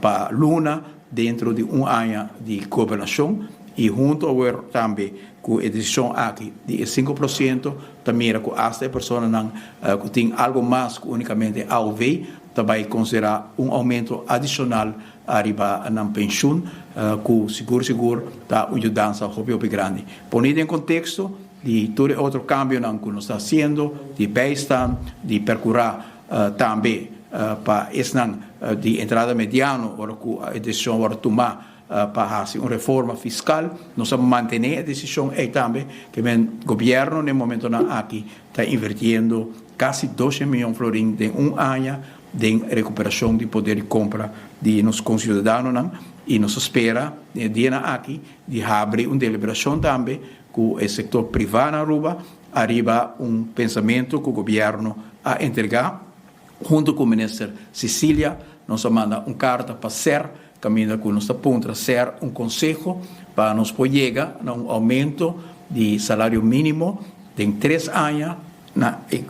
para luna dentro de ano de governação e junto a também com a decisão aqui de 5%, também que esta pessoa que tem algo mais que unicamente AOV, também considerar aumento adicional arriba na pensão, que seguro está ajudando a hobby grande. Ponido em contexto de todo outro cambio que nós está fazendo, de beistan, de percurar também para esse de entrada mediano, ora que a decisão vai tomar para fazer uma reforma fiscal, nós vamos manter a decisão e também que o governo, no momento aqui, está invirtiendo quase 12 milhões de florins em ano de recuperação de poder de compra de nossos concidadãos e nos espera dia aqui de abrir uma deliberação também com o setor privado na Aruba arriba pensamento que o governo a entregar junto com o ministro Cecília nós manda carta para ser caminho com nossa ponta ser conselho para nos poder chegar a aumento de salário mínimo em 3 anos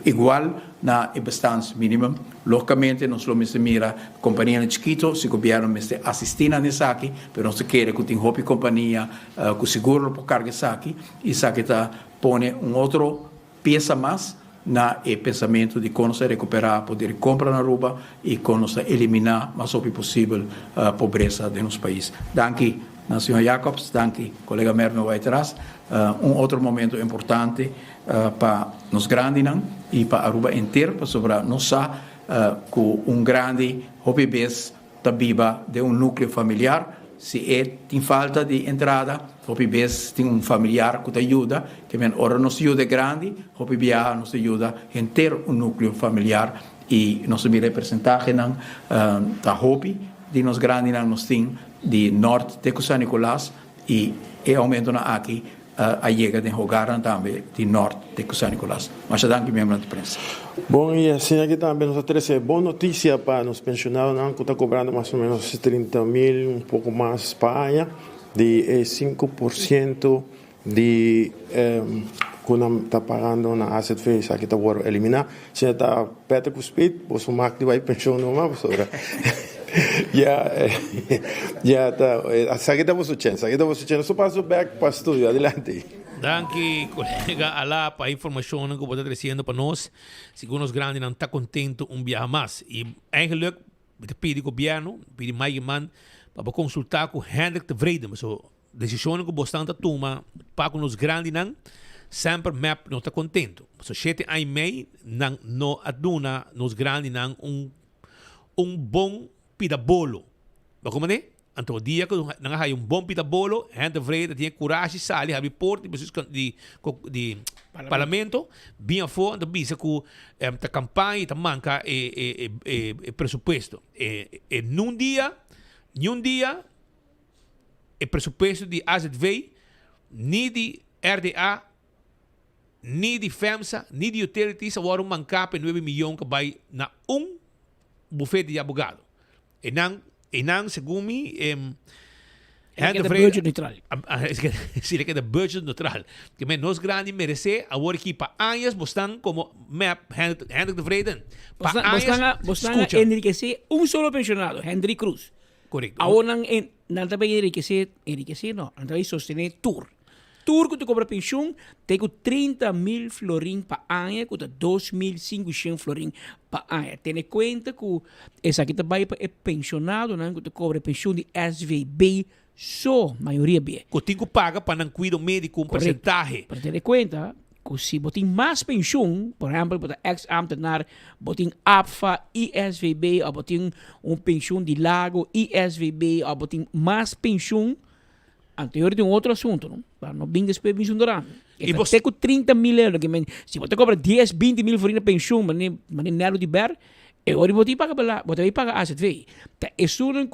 igual na bastante mínima. Logicamente, nós vamos mira companhia chiquito, se o governo me assistir nessa aqui, mas nós queremos que tenha uma companhia com seguro para carga aqui, e isso aqui põe outro peça mais na pensamento de como se recuperar poder de compra na Aruba e como se eliminar mais rápido possível a pobreza de nosso país. Danke, senhor Jacobs, danke, colega Merno Weitras. Outro momento importante para os grandes e para a Aruba inteira, para sobre nós com grande hobby-base da viva de núcleo familiar. Se tem falta de entrada, hobby-base tem familiar que te ajuda, que ora nos ajuda grande, hobby-base nos ajuda inteiro núcleo familiar e nós me representagem da hobby de nos grandes nós tem de norte de São Nicolás e aumento aqui a chega de jogar também de norte de São Nicolás. Mas danke, membro da prensa. Bom, e assim aqui também nós trazemos boa notícia para os pensionados, que está cobrando mais ou menos 30 mil, pouco mais para a de 5% de que está pagando na asset face, aqui está por eliminar. Se está perto com o speed, você vai pensar normal, professora. Já está. Aqui estamos escutando. Só passo back para o estúdio. Adelante. Danke, colega Alá, para a informação que você está trazendo para nós. Segundo os grandes, não está contente viajar mais. E, eigenlijk, eu pedi ao governo, pedi mais man, para consultar com Hendrik de Vrede. Mas a decisão que você está tomando para os grandes, sempre map não está contente. Mas o 7 anos e meio, não aduna nos grandes bom pidabolo. Como é? Então, o dia que nós temos bom pidabolo, a gente vrede tinha coragem de sair, abrir porta de parlamento, bem fora, então, bisa que a campanha manca o presupuesto. Num dia, o presupuesto de AZV, nem de RDA, nem de FEMSA, nem de utilities, agora mancar 9 milhões que vai na bufete de abogado. E não segundo mim, É budget neutral. Sila que é budget neutral. Que men nos grande merece agora que para anos bostan como map Hendrik de Vreden. Bostan enriquecer solo pensionado, Henry Cruz. Correcto. Ahora não também enriquecer não, não também sostener tour. Tour que tu cobra pensão, tem 30.000 florin para ano, que 2.500 florin para ano. Tem em conta que essa aqui também é pensionado, não, que tu cobra pensão de SVB, só maioria bem. Que tu paga para não cuidar médico porcentagem. Para ter em conta que se botem mais pensão, por exemplo, botar ex-ambtenaar, botem APFA, ISVB, ou botem pensão de lago, ISVB, ou botem mais pensão, anterior de outro assunto, não? Para não vir depois de durante. E você com 30.000 euros, que se você cobra 10, 20.000 florins de pensão, mas nem de ber, e agora você paga AZV. É só que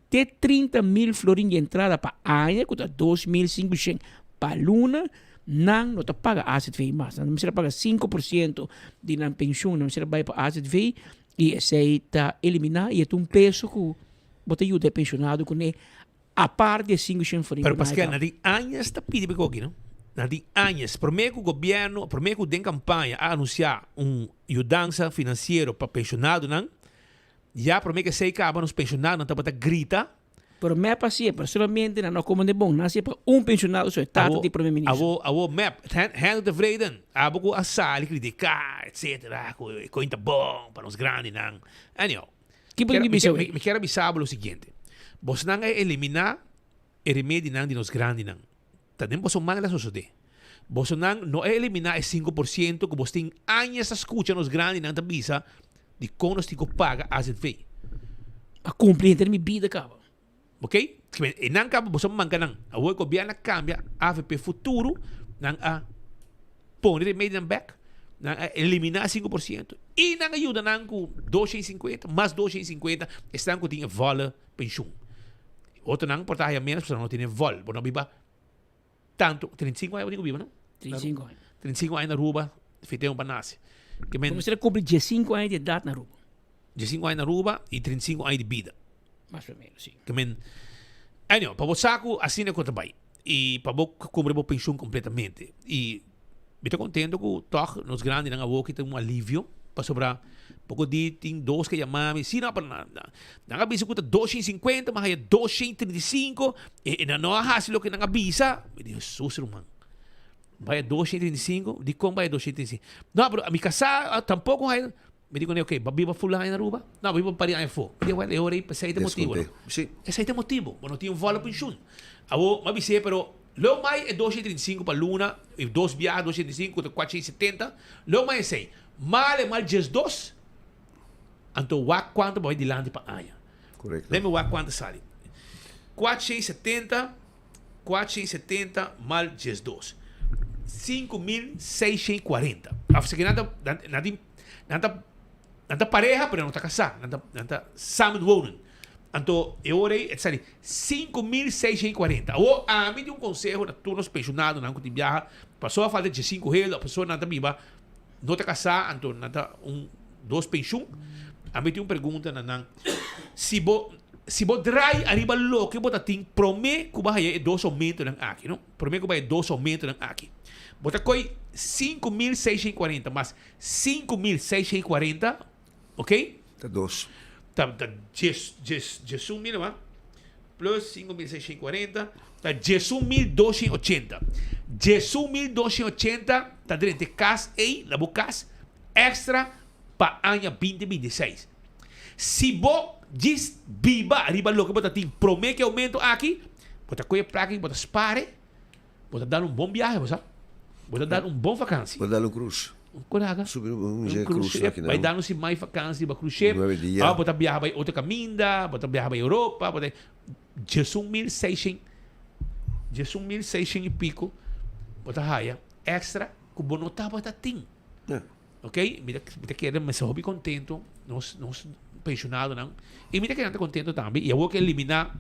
ter 30.000 florins de entrada para ano, que 2.500 para luna, não te paga AZV mais. Não se paga 5% de na pensão, não se vai para AZV, e esse está eliminado, e é peso que você ajuda pensionado com a parte de 500 florins. Pero Pascal, na di anos está pedindo aqui, não? Na di anos, primeiro que o governo, primeiro que tem campanha a anunciar ajudança financeira para pensionado, não? Já primeiro que sei que os pensionados não estão grita. Pero me pasia, personalmente, não como de bom, nasce para pensionado só está de primeiro-ministro. A map, Hendrik de Vreden, abo a sala criticar, etc. Coisa bom para os grandes, não? Anyhow, me quero avisar o seguinte. Você não é eliminar o remédio de nos grandes. Também você não é sociedade. Você não é eliminar o 5% que você tem anos a escutar nos grandes na visa de como você paga a ZV. A compreender minha vida, cara. Ok? E não acaba você manca não. O governo cambia a AVP futuro, não a pôr o remédio back, não a eliminar 5%. E não ajuda não com 250, mais 250, estão com tinha vale pensão. Outro não portaria menos, porque não tem vol. Não viva tanto. 35 anos eu vivo, não? 35 anos. 35 anos na Aruba, feitei para nascer. Você cumpre 15 anos de idade na Aruba. 15 anos na Aruba e 35 anos de vida. Mais ou menos, sim. Anyway, para você assim é que eu trabalho. E para você cobrir a pensão completamente. E eu estou contente que todos nos grandes não há que tem alívio para sobrar. Pouco de tem dois que chamam, se não para nada. Não avisa que 250, mas é 235 e não há fácil que não avisa. Me diz, Jesus, irmão. Vai 235, de como vai 235? Não, pero a mi casa tampouco vai. Me digo, ok, viva fulano na Aruba? Não, viva para aí fora. Eu orei para esse motivo. Sim. Esse é o motivo. Não tinha vale pensão. Eu me avisei, pero logo mais é 235 para Luna, e 2 viagens, 235, 470. Logo mais é 6. Mal é mal 12. Então, quanto vai de lande para Aya? Correto. Lembra quanto sai? 470 mal 12. 5.640. After que nada pareja, pero não está casado. Nada samen wonen. Então, eu orei, é 5.640. Ou a mim de conselho, na turnos pensionados, não que viaja, passou a falta de 5 reais, a pessoa nada viva, não está casada, então nada dos pensão. A mim tem uma pergunta, se você trai arriba lo que você tem, promete que vai ter 2 aumentos aqui, não? Promete que vai ter 2 aumentos aqui. Você coi 5.640, mas 5.640, ok? Tá 2. Tá 11.000, plus 5.640, tá 11.280. 11.280, tá dentro de casa aí, na bocas, extra para ano 2026. Se você diz viva arriba lo que você tem, promete que aumento aqui, você coi para que você spare, você dar bom viagem, você dar bom vacância. Você dar cruz. Coraga. Subir cruz aqui, vai dar mais vacância, vai cruise ship. Você viajar para outra caminda, você viajar para Europa, você 11.600 e pico, você raia extra que você não está para ter. Ok? Me quero me hobby contento, nos pensionado não. E me quero contento também. E eu vou eliminar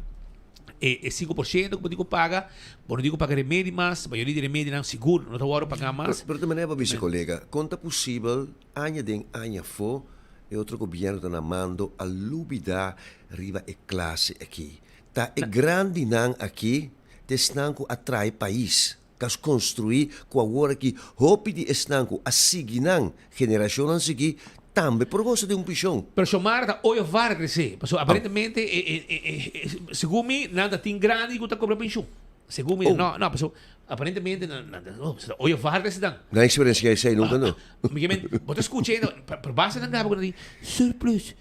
5% que eu paga, não digo pagar remédio mais, a maioria de remédio não seguro, não estou pagar mais. Pero também é para vice colega, conta possível, ano de ano for, e outro governo está namando a lubida riba e classe aqui. Tá é grande nang aqui, desnanco atrai país. Kas construir com a hora que hope de esnanco a seguir geração a seguir também por você de pichão. Pero chamar da oio var crescer. Porque aparentemente, segundo mim, nada tem grande que está cobrando pensão. Segundo mim, não, porque aparentemente, oio var crescer dan. Na experiência que sei nunca não. Você escuta, por base da gaba, surplus,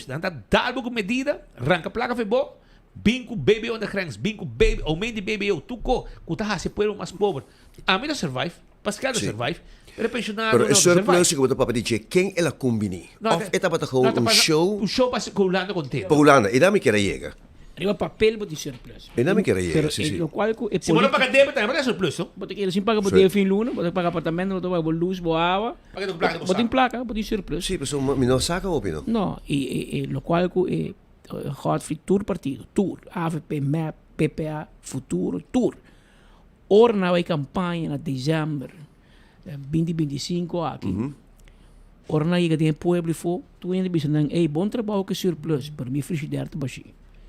dan dat dalbo com medida, arranca placa foi bom. Binco baby on the grens, binco baby, aumento de baby eu tuco, cuta se puedo mais pobre. A mim não survive, Pascal não survive. Pero pensionado não surplus que você pode dizer quem ela combine. Of eta para gewoon um show para Holanda contigo. Para Holanda, e dá me que era chega. Arriba papel bote surplus. E dá me que era chega, Pero sim. lo cual é se você paga débito, também é surplus, não? Bote que sim paga bote fim luna, bote paga apartamento, bote paga luz, boa água. Bote placa, bote surplus. Sim, pessoal, me não saca o opinião. Não, e lo cual é Godfrey Tour partido, Tour, AVP, MAP, PPA, Futuro, Tour. Ora vai campanha na dezembro 2025 aqui. Ora na chega tem pueblo e for, tu ainda bisa nang, bom trabalho que surplus, para mim frigideira te baixi.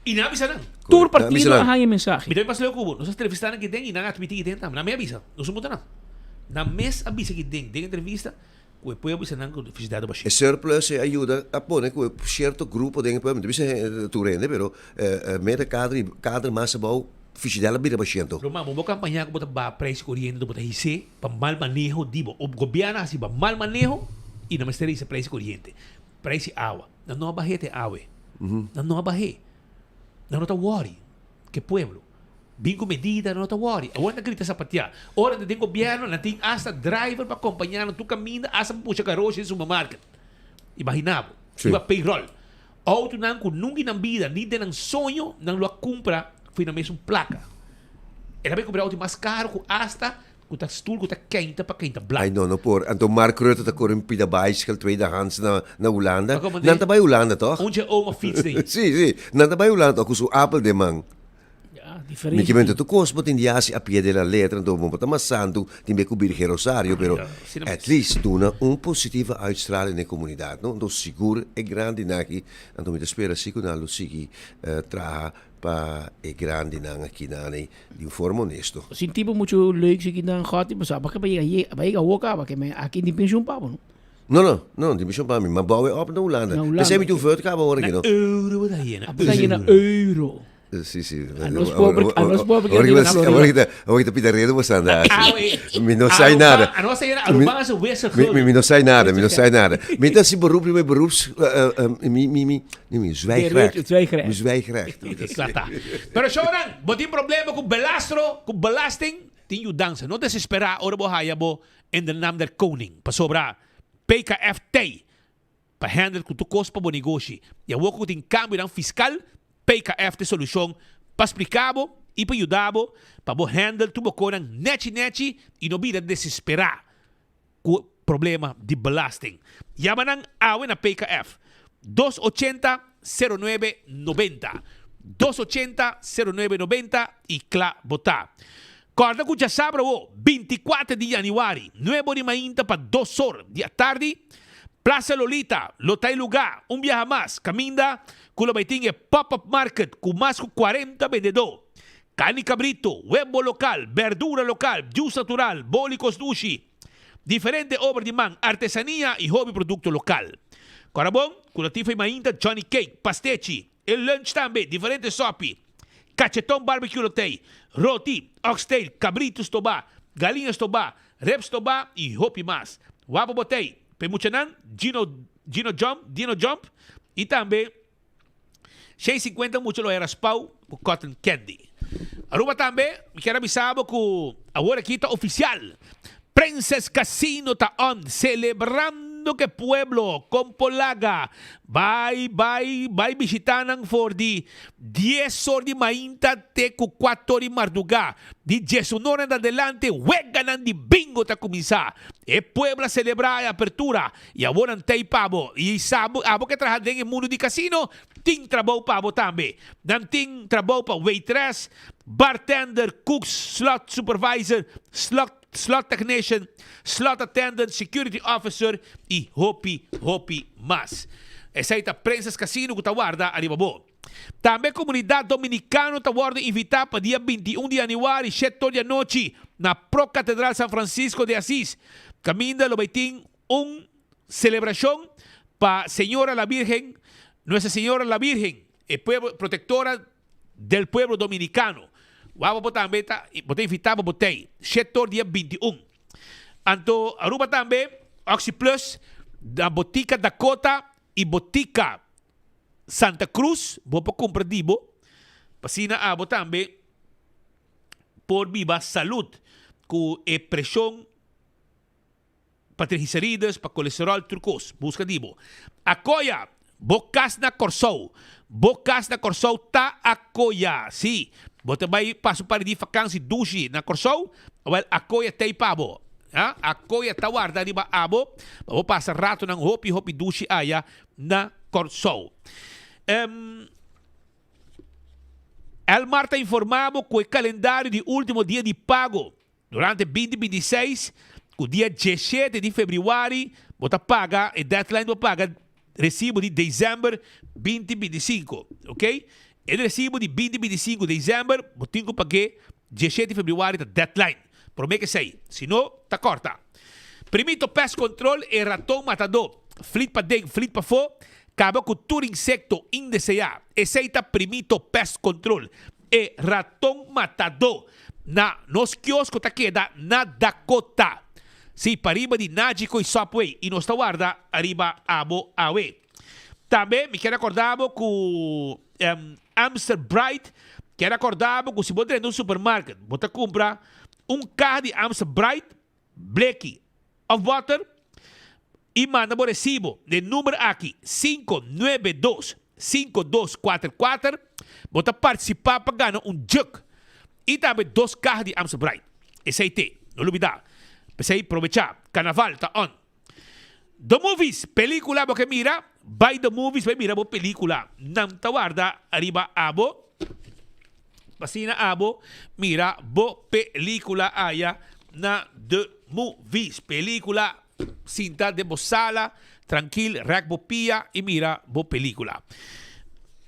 E não avisa não. Tour partido hang mensagem. Me deu para o cubo, nós entrevistando que tem e não admitir que tem também. Na minha avisa, não somos não. Na mes avisa que tem entrevista. O pueblo se não frigideira baixi. E surplus ajuda a pôr que certo grupo de pueblo, não bisa tu rende, pero meta cadre massa bom frigideira bira baixi então. Roma, vamos campanhar com botar preço corriente do botar hice, para mal manejo dibo. O governo assim para mal manejo e não mais esse preço corriente. Preço água. Não abahete água. Não abahe. Não tá worry. Que pueblo. Bingo medida, não tá worry. Agora não grita sapatear. Ora tem governo, não tem hasta driver para acompanhar tu caminho, hasta puxa carroça em supermercado. Imaginava. Iba payroll. Outro não com nunca na vida, nem tem um sonho, não lo compra, foi na mesma placa. Era bem comprar outro mais caro, com hasta com tá stoel, com tá quente para quente black. Ai não, por. Então Mark Rutte tá correndo pida bicycle tweedehands na Holanda. Não tá bei Holanda toch? Onde é uma fiets ding. Sim, não tá bei Holanda, com o Apple de man. Mi chiamento tu cosmo tindiasi a piede la letra dopo un po' amassando ti me cubir che rosario però at least dona positiva uitstraling in comunità no do sicuro e grandi naki anto mi spera sicuro lo sigi tra pa e grandi nang aqui nani di un forma onesto sin tipo mucho leuk sig dan gehad mas apa ka ba woka ba ke me aqui di pension pa no No, di pension pa mi ma baue op na Holanda e se mi tu voort ka ba hoor no euro da hier na euro. Sì. Allora Ora pida redo você andar. Mi non sai nada. Mi non sai nada. Mi dá se beroep met beroeps mi zwijgrecht. Pero choran, botin problema com belasting, tin you dança. Não desesperar, ora bo haya bo in de naam der koning. Pa sobra PKFT. Pa handle com tu costa bo negoci. Ya wo ko tin cambio dan fiscal. PKF de solução para explicar e para ajudar para o handle tudo com neti e não vir desesperar com o problema de belasting. Yamanang awe na PKF 280-0990 280-0990 e cla botar. Corda com já sabe 24 de januário 9 de manhã para 2 horas da tarde. Plaza Lolita, Lotay Lugar, viaje más, caminda, culo baiting pop-up market, con más de 40 vendedores. Carne y cabrito, huevo local, verdura local, juice natural, bólicos sushi. Diferentes obras de man, artesanía y hobby producto local. Corabón, curativo y mainta, Johnny Cake, pastechi. El lunch también, diferentes sopi. Cachetón barbecue lotay, roti, oxtail, cabritos toba, galinhas toba, reps toba y hobby más. Guapo botei. Pemuchanan, Dino Jump e também 650 muito lo era spau o cotton candy. Aruba também, me quero avisar que agora aqui tá oficial. Princess Casino tá on celebrando que pueblo con Polaga vai visitar for di 10 horas de mainta te ku 4 de marduga di 19 horas en adelante huegan di bingo ta começar e pueblo celebrar a apertura e agora tem pavo e sabo abo que trabalha em mundo de casino tem trabalho pavo também não tem trabalho para waitress bartender cooks slot supervisor slot technician, slot attendant, security officer e hopi mas. Essa aí tá Princess Casino que tá guarda arriba bo. Também a comunidade dominicana está invitada para dia 21 de januário, 7 da noite, na Pro-Catedral San Francisco de Asís. Caminda lo baiting celebração para Señora la Virgen, Nuestra Señora la Virgen, el pueblo, protectora del pueblo dominicano. Vamos também botar invitado para botei, 7 dia 21. Anto Aruba também, Oxy Plus, da Botica Dakota e Botica Santa Cruz, vou para comprar dibo, pasina abo também por viva saúde, com a pressão para triglicéridos, para colesterol turcos, busca dibo. Akoya, bocas na Corsou tá akoya, sim. Bota vai passo para de vacância dushi na Corsou, well akoya tei pabo. Akoya tá guarda riba abo, vou passar rato ng hopi dushi aya na Corsou. Elmar está informado que o calendário de último dia de pago durante 2026, o dia 17 de fevereiro, você paga, e deadline para pagar recibo de dezembro 2025, ok? O recibo de 2025 de dezembro, você tem que pagar 17 de fevereiro da deadline. Promete que sei, se não, tá corta. Primeiro pest control é ratão matador, flit para dentro, flit para fora. Acaba com todo insecto indesejado. Esse aí tá primito pest control. É ratão matador. Nos quioscos tá queda na Dakota. Sim, para riba de Nágico e Subway. E nós tá guarda arriba abo awe. Também me quero acordar com Amstel Bright. Quero acordar com se você no supermercado, você compra carro de Amstel Bright, Black of Water, e manda o recibo de número aqui 592-5244. Você participar para ganhar jug e também 2 carros de Amstel Bright. Esse aí tem, não olvidar. Esse aí aproveitar, carnaval está on. The Movies, película porque mira, by The Movies, vai mira a película. Não te guarda arriba abo. Pasina abo, mira bo película aya na The Movies, película cinta de sala, tranquil, rec bo pia e mira bo película.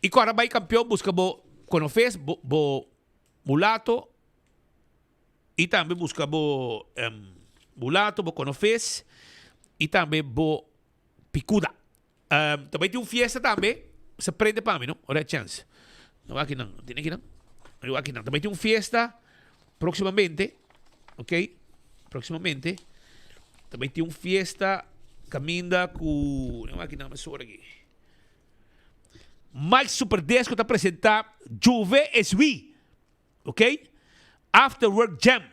E agora vai campeão, busca bo conofes, bo mulato, e também busca bo mulato, bo conofes, e também bo picuda. Também tem fiesta também, se prende para mim, não? Olha a chance. Não aqui não, tem aqui não. Aqui não. Também tem fiesta proximamente, ok? Proximamente. Também tem fiesta caminda com... Não aqui não, mas sobre aqui. Mike Superdesco está apresentando Juve SW, ok? After Work Jam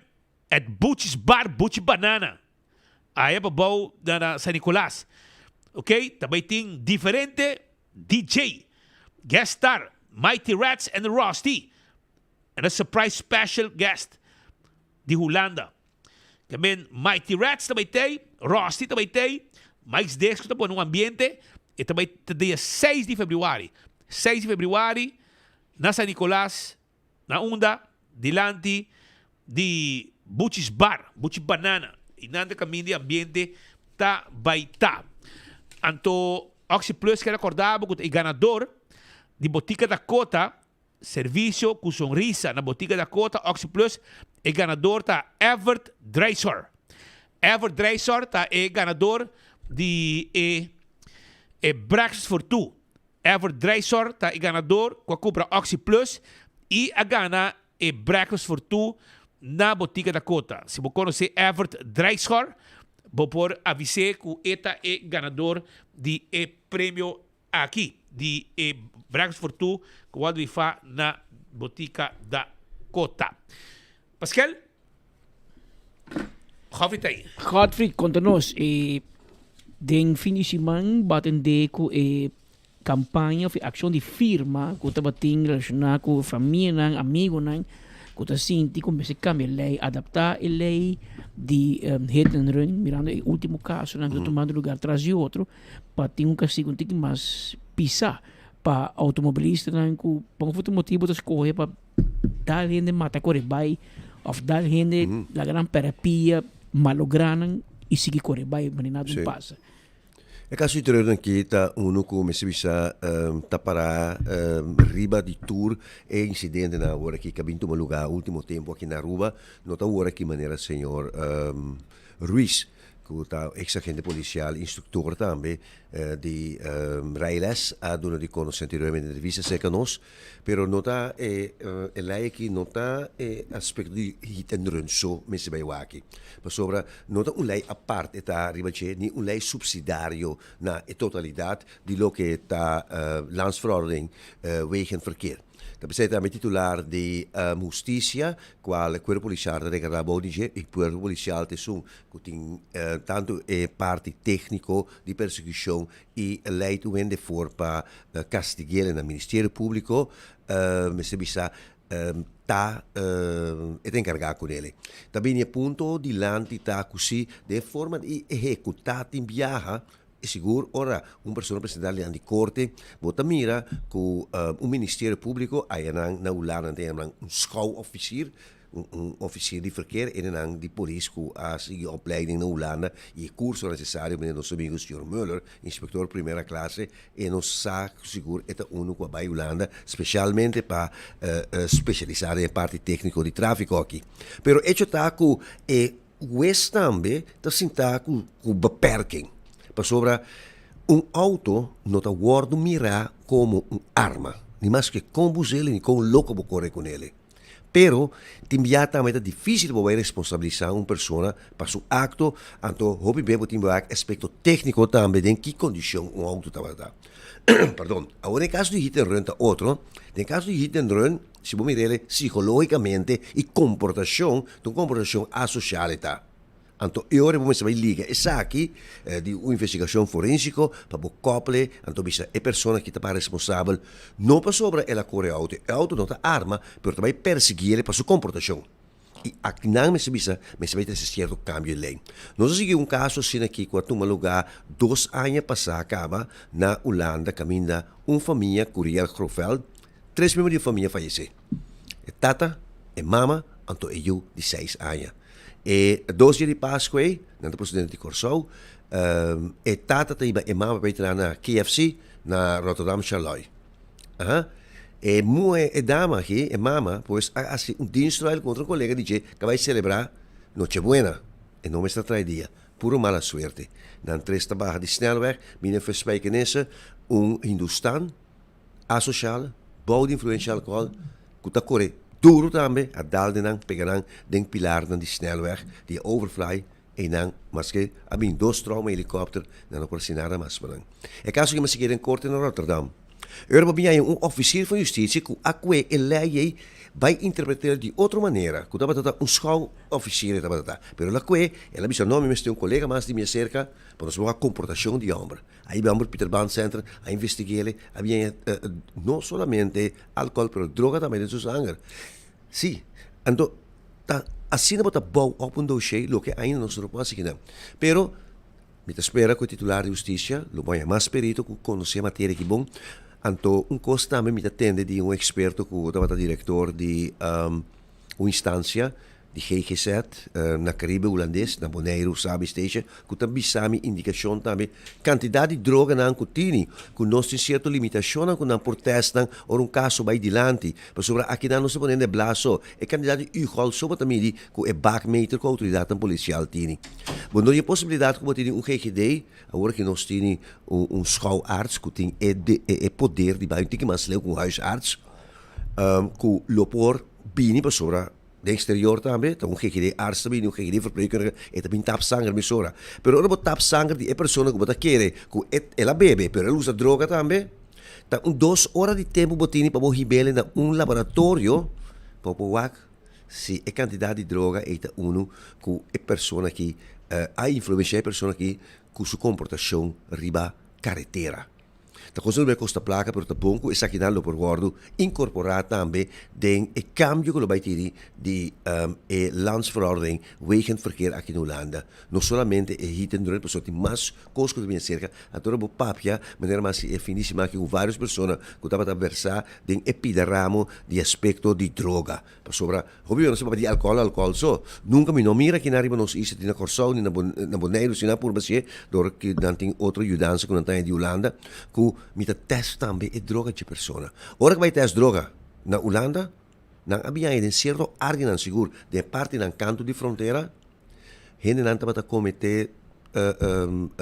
at Butch's Bar, Butch Banana. Aí é bom na San Nicolás, ok? Também tem diferente DJ, guest star, Mighty Rats and Rusty. And a surprise special guest de Holanda. Também Mighty Rats também tem, Rusty também tem, Mike's Desco também no ambiente. E também dia 6 de fevereiro. 6 de fevereiro, na San Nicolás, na onda, delante de Butch's Bar, Butch Banana. E nada caminho de ambiente, tá baita. Anto, Oxy Plus, que recordava que o ganador de Botica Dakota, serviço com sonrisa na Botica Dakota, Oxy Plus, é ganador tá Everett Dreisor. Everett Dreisor tá é ganador de Breakfast for Two. Everett Dreisor tá é ganador com a compra Oxy Plus e a gana Breakfast for Two na Botica Dakota. Se você conhece Everett Dreisor, vou por avisar que eta é ganador de prêmio aqui, de Breakfast for Two, que o Adri fa na Botica Dakota. Pascal? Godfrey, conta-nos, den fim de semana, batende com campanha, ação de firma, que estava relacionada com família, amigos, que está sinti como se cambia a lei, adaptar a lei de hit and run, mirando o último caso, que está tomando lugar atrás de outro, para ter castigo que mais pisar para automobilista, que por um motivo de escolher para dar gente mata correbai, ou dar gente a gran terapia malograna e seguir correbai, mas nada passa. É caso de terreno que tá que me bisa para riba de tour e incidente na hora que acabou tomar lugar último tempo aqui na Aruba, nota hora que maneira senhor Ruiz, que está ex-agente policial, instrutor também de Railes, a dona de conoscença anteriormente entrevista seca nós, pero nota é que nota aspecto de hit and run so me se vai aqui. Mas sobre nota lei a parte está ribace ni lei subsidiario na totalidade de lo que está landsverordening wegenverkeer. Dat betekent met titular de justicia, qual cuerpo policiale de Carabodige, il cuerpo policiale te sun, tanto parte tecnico di persecuzione e leidt wende voor pa castigare nel Ministerio Pubblico, se bisa è incargato con ele. Também appunto di l'antità così, de forma di esecutati in viaja, é seguro, ora, uma pessoa apresentar-lhe ante corte, bota mira que o Ministério Público, aí na Holanda tem schouwofficier, officier de verkeer en de politie a seguir opleiding na Holanda e curso necessário para nosso amigo Sr. Muller, inspector primeira classe, e nos sabe seguro é uno que vai Holanda, especialmente para especializar em parte técnico de tráfico aqui. Pero hecho tá que West também tá sinta com beperking. Para sobre auto não está guardo mirar como arma, nem mais que combustível nem com louco para correr com ele. Pero timbiatamente é difícil para responsabilizar uma pessoa para seu acto, então hobby bem para aspecto técnico também em que condição auto está. Perdão. Agora, em caso de hit and run, outro. Em caso de hit and run, se você mirar psicologicamente e comportação associal está. Então, ora vamos vai liga essa aqui de uma investigação forensica para couple, então bisa é pessoa que está responsável não para sobre ela corre auto, auto não está arma, mas também perseguir para sua comportação. E aqui não me se bisa, me se vai ter certo cambio de lei. Nós seguimos caso assim aqui quando um lugar 2 anos passar acaba na Holanda caminha uma família Curiel Grofeld, 3 membros de família faleceram. Tata e mama, então eu de 6 anos. E 2 dias de Páscoa, na presidente de Corsou, e tata e mama vai entrar na KFC, na Rotterdam Charlotte. E moe e dama aqui, e mama, pois, assim, dienst contra um colega diz que vai celebrar Noche Buena, e não me está dia, puro mala suerte. Na 3 barra de snelweg, binnen verspreken Hindustan, asocial, bouw de influência alcohol, que está correndo. Duro também, a daldenang pegarang den pilar dan die snelweg, die overfly, en dan, mas que, abin 2 trauma helikopter, dan op sinara mas parang. É caso que me seguir em corte na Rotterdam. Europa binha officier van justitie, que aqui ele vai interpretar de outra maneira, que estava um schouwofficier, pero lá que ela me nome, mas tem colega mais de minha cerca, para nós ver a comportação de homem. Aí vamos Peter Ban Center a investigar, havia não somente álcool, pero droga também em seu sangue. Sim, então, assim não está bom open dossier, lo que ainda não se pode seguir. Pero, me espera que o titular de justiça, lo vai mais perito, que conhece a matéria que bom. Então, costo também me atende de experto que estava diretor de uma instância de GGZ na Caribe holandês, na Bonaire, Sabi Station, que também sabe indicação também, quantidade de droga na Ancutini, que nós temos certa limitação que não protestam, ou caso vai dilante, mas sobre aqui não se pode blaso, é quantidade igual sobre também que é backmeter com a autoridade policial tini. Bom, não é possibilidade que tem GGD, agora que nós temos schouwarts, que tem poder de baixo, tem que mais ler com huisarts, que lopor bini para sobre de exterior também, então GGD arts também, GGD verpleegkundige, e também tapzanger misora. Pero ora tapzanger die persona que bota querer, que ela bebe, pero ela usa droga também. Então 2 horas de tempo botini para hibele na laboratório, para poder se a quantidade de droga é uno que é persona que a influência é persona que com sua comportação riba carretera. Da cosa não costa placa, pero tá bom que essa aqui não por gordo incorporar também den e cambio que lo vai ter de e landsverordening wegenverkeer aqui no Holanda. Não somente e hiten durante pessoas tem mais coisas que vem cerca, a toda bo papia, maneira mais é finíssima que com várias pessoas que tava a versar den epideramo de aspecto de droga. Para sobra, hobby não se pode álcool só. Nunca me não mira que na riba nos isso na Corsão, na Boneiro, se na por você, dor que não tem outra ajudança que não tem de Holanda, que me test também é droga de pessoa. Ora que vai test droga na Holanda, não havia em certo área não seguro, de parte na canto de fronteira, gente não estava a cometer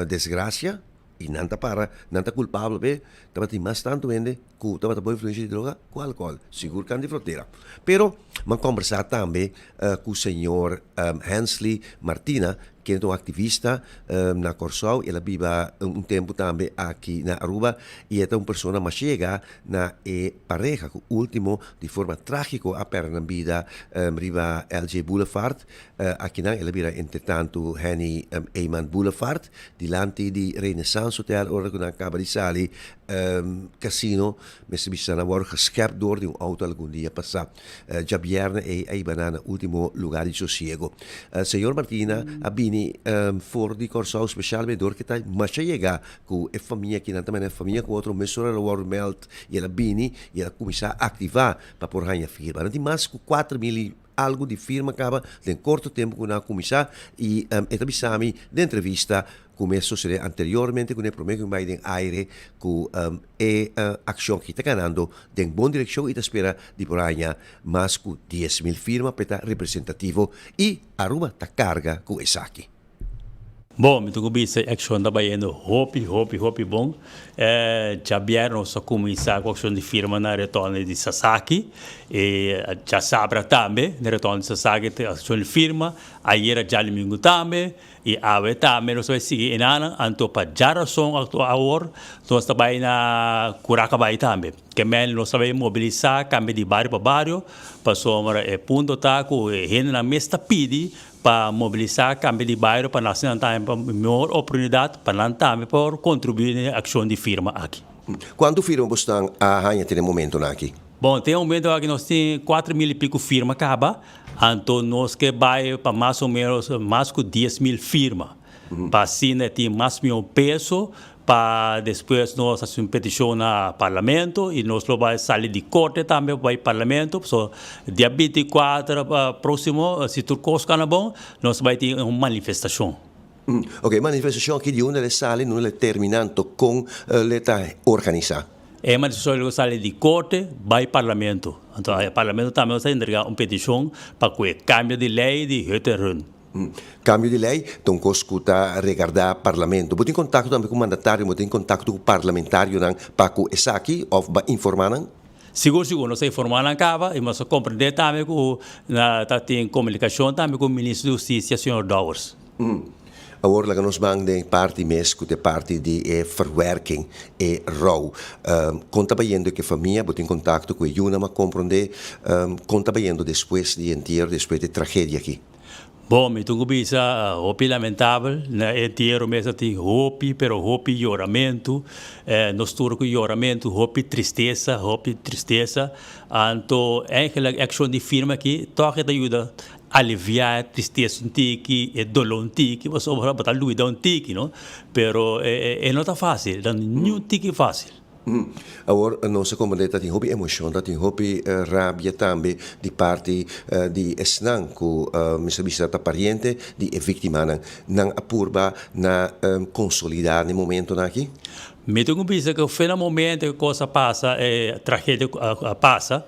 desgraça e não está culpável, estava a mais tanto vende que estava a boa influência de droga com álcool, seguro canto de fronteira. Pero, man conversar também com o senhor Hensley Martina, que é um ativista na Corsau, ela vive tempo também aqui na Aruba, e é uma pessoa mais chega na pareja, que o último, de forma trágica, a perna na vida, riba LG Boulevard, aqui na, ela vira, entretanto, Henny Eyman Boulevard, dilante di Renaissance Hotel, ora que acaba de sair, casino, mas se bisa na war geschept door die auto algum dia passar. Já viernes e banana último lugar de sossego. Senhor Martina, a bini for di Corsau special me door que tá mas chega com a família que não também é família com outro mesura war melt e ela bini e ela começar a ativar para por ganhar firma. Não tem mais com 4.000 algo de firma acaba em curto tempo com a começar e etabissami de entrevista começou a ser anteriormente com o prometo que vai em aire com ação que está ganhando em boa direção e espera de por aí mais com 10.000 firmas para estar representativo e Aruba está carga com essa aqui. Bom, me toco bisa action da baiano hopi bom. Já vieram só começar com ação de firma na retorno de Sasaki e já sabra também na retorno de Sasaki tem ação de firma. Aí era já domingo também e ave também nós vai seguir enana anto para já som agora nós também na Curacabai também. Que men nós vai mobilizar cambio de bairro para bairro para somar ponto tá com gente na mesta pidi para mobilizar cambio de bairro para nós não ter melhor oportunidade para não ter para contribuir na ação de firma aqui. Quanto firma você está a ganhar no momento aqui? Bom, tem um momento aqui nós temos 4.000 e pico firma acaba, então nós que vai para mais ou menos mais que 10.000 firma. Para assim tem mais mil pesos para depois nós fazemos uma petição no parlamento e nós vamos sair de corte também para o parlamento. So, dia 24 próximo, se tudo coisa bom, nós vamos ter uma manifestação. Ok, manifestação aqui de onde sale, não é terminando com a organizar. É uma manifestação sai de corte para o parlamento. Então, o parlamento também vai entregar uma petição para que o cambio de lei de Höterun. Cambio de lei, então escuta regardar parlamento. Você tem contato também com o mandatário, você tem contato com o parlamentário para que essa aqui ou para informar? Seguro, nós informar na cava e nós compreender também que tem comunicação também com o ministro da Justiça, Sr. Dowers. Agora nós vamos de parte mesmo de parte de verwerking e rau. Conta baiendo que a família tem contato com a mas compreender conta baiendo depois de inteiro, depois de tragédia aqui. Bom, me toco bisa hopi lamentável, na inteiro mesmo tem hopi, pero hopi choramento, nós turco com choramento, hopi tristeza, então aquela ação de firma aqui, toca te ajuda a aliviar a tristeza tiki, e dolor tiki, você vai botar luida tiki, não? Pero não está fácil, não é tiki fácil. Agora, nossa comunidade tem hobby emoção, tem hobby rabia também de parte de esnan que me sabia da pariente de vítima não apurba na consolidar no momento aqui. Me tenho pensado que foi no momento que a coisa passa, tragédia passa,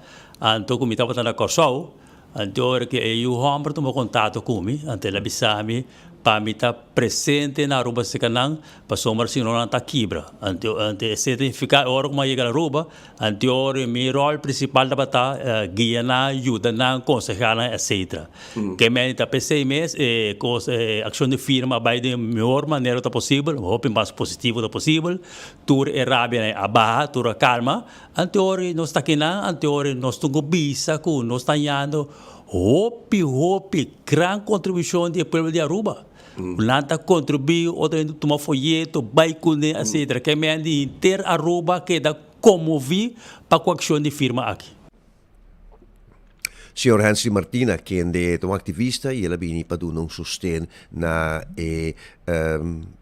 então como estava na Corsau, então que eu homem tomou contato comigo, ante ela bisami para me estar presente na Aruba Secanang, para somar se não está quebra. Ante certificar hora como chega na Aruba, ante hora meu rol principal da bata guia na ajuda na aconselhar etc. Que me está pensei mês ação de firma vai de melhor maneira da possível, o mais positivo da possível. Tur rábia a barra, tur a calma. Ante hora nós está aqui na, ante hora nós estamos bisa com nós está indo. Hopi, grande contribuição do povo de Aruba. Lanta contribuir, outra toma folheto, baicune, etc. Que me andi ter Aruba que da comovi para a ação de firma aqui. Senhor Hansi Martina, que é um ativista e ela vem para dar um sustento na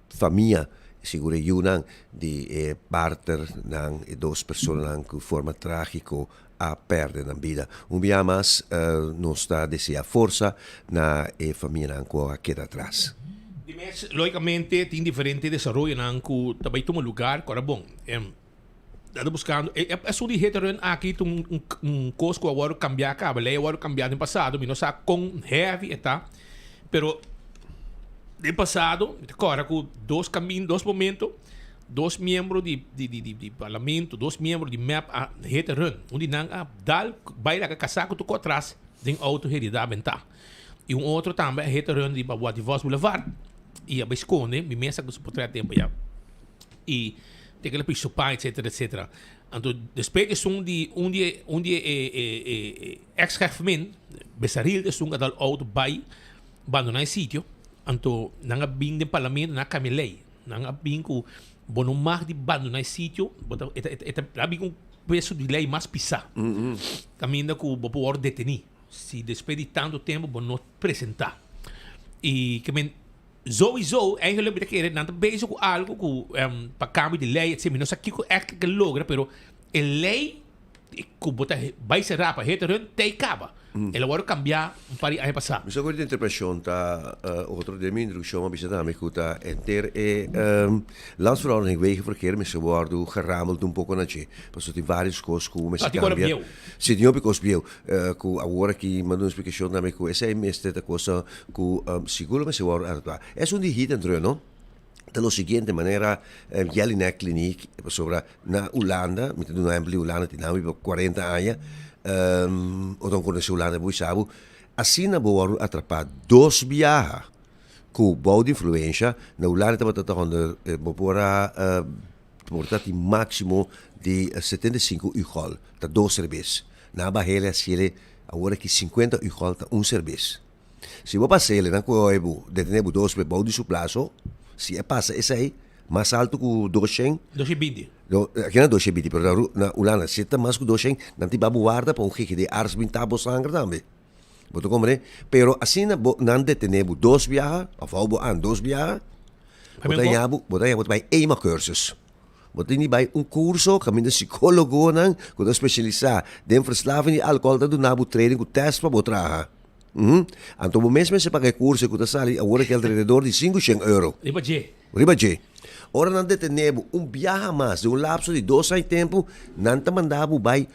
família, segura Yunnan, de parter nan duas pessoas que forma trágico a perder na vida. Dia mais não está a força na família que queda atrás. Logicamente, tem diferente desenvolvimento que também toma lugar, agora bom. Estamos buscando, é só de hetero aqui coisa que agora cambiar a lei agora cambiar no passado, mas não sabe com heavy tá, pero no passado, agora com dois caminhos, dois momentos, dois membros de parlamento, dois membros de MEP a hetero, onde não dal vai lá casar com tu atrás, tem autoridade mental. E outro também é hetero de Babua de Voz Boulevard, e a Biscone, me mensa que se tempo já. E tem aquele pichupai, etc. Então, despeito de ex-chefman, Bessaril de sunga dal auto vai abandonar o sítio. Então, não há bem de parlamento, não há camelei. Não há bem que não mais de abandonar o sítio, há bem um peso de lei mais pisar. Caminho que o pode detenir. Se despedir de tanto tempo, não apresentar. E que sowieso, eigenlijk ben ik niet bezig met algo para cambio de lei, etc. Não sei o que é logra, pero a lei que vai ser rapa, hetero, tem acaba. Ela vai cambiar para o ano passado. Mas agora a interpretação está outro de minha introdução, mas também que está enter landsverordening wegenverkeer, mas wordt gerameld pouco na che. Porque tem várias coisas que o mês cambia. Se tinha porque os biel, que agora que mandou uma explicação também que essa é esta coisa que seguro mas se wordt atuar. É de hit en drone, não? De la seguinte manera, Jelinek Kliniek, sobre na Holanda, met een exemplo Holanda, die naam hebben 40 anos, ou dan conhece Holanda, você sabe, assim na boa atrapar dois viagens, com boa influência, na Holanda estava tratando para portar o máximo de 75 ugol, tá dois serviços. Na Bahia, se ele agora que 50 ugol tá serviço. Se você passar ele na coisa, detener dois para boa de seu plazo, se passa esse aí, mais alto que o 220. Aqui não é 220, mas na Holanda, se está mais que 200, não tem babu guarda para um que de ars bintabo sangue também. Você compreende? Pero assim não detenemos dois viagens, ou algo dois viagens, você vai uma cursos. Você niet bij een curso, caminho de psicólogo, que é especializado em verslaving de álcool, da do nabu training, que teste para botar. Então, o mês você paga curso que está ali, agora que é alrededor de 500 euros. Ribaje. Ora não detenemos viaje mais de lapso de 2 anos de tempo, não te mandava vai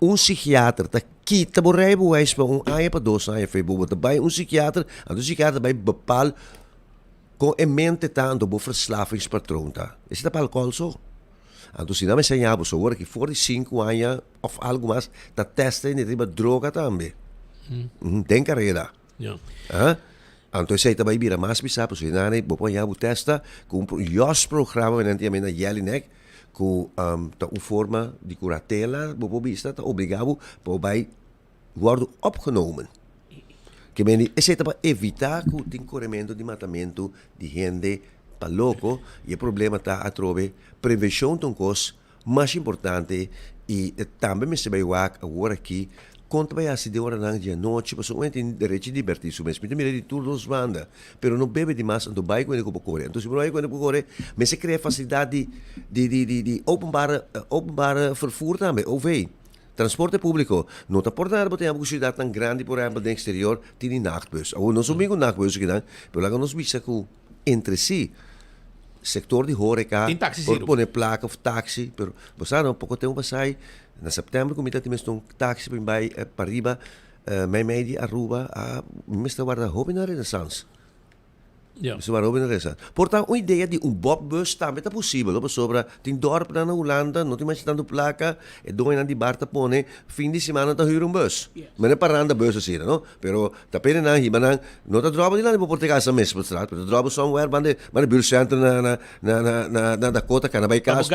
psiquiatra, tá quita borrebo wijs para ano para 2 anos, febo bij psiquiatra, en de psiquiatra vai bepaal com em mente tanto o verslavingspatroon tá. Esse tá para álcool só. Então, se não me ensinava, só agora que for de 5 anos ou algo mais, tá testa e riba droga também. Tem carreira. Então, sei também vira mais bizarro, se não é, vou já testa com um programa na Jelinek, com uma forma de curatela, vou vista, tá obrigado para worden opgenomen. Que men esse para evitar que o corrimento de matamento de gente para louco e o problema está a trover prevenção de coisa mais importante e também me se vai agora aqui quando vai assistir hora na noite para somente tem direito de divertir-se mesmo então mira de tudo os banda pero não bebe demais então vai quando eu correr então se não vai quando eu correr mas se cria facilidade de openbare vervoer também ou vem transporte público não está por nada porque temos cidade tão grande por exemplo do exterior tem nachtbus ou não somos com nachtbus que não pero lá nós visa que entre si sector de horeca por poner placa of taxi pero você não pouco tempo sai na setembro comigo temos taxi para riba meio de Aruba a Mr. Guarda Hobby na Renaissance Portanto, a ideia de bobbus também é possível. Sobre tem dorp na Holanda, não tem mais tanto placa, e dois anos de barta pone, fim de semana tá huur bus. Mas não é parando bus assim, não? Pero tá pena não, hiba não tá drobo de lá para Portugal essa mesma estrada, pero drobo somewhere bande bull center na Dakota kana by casa,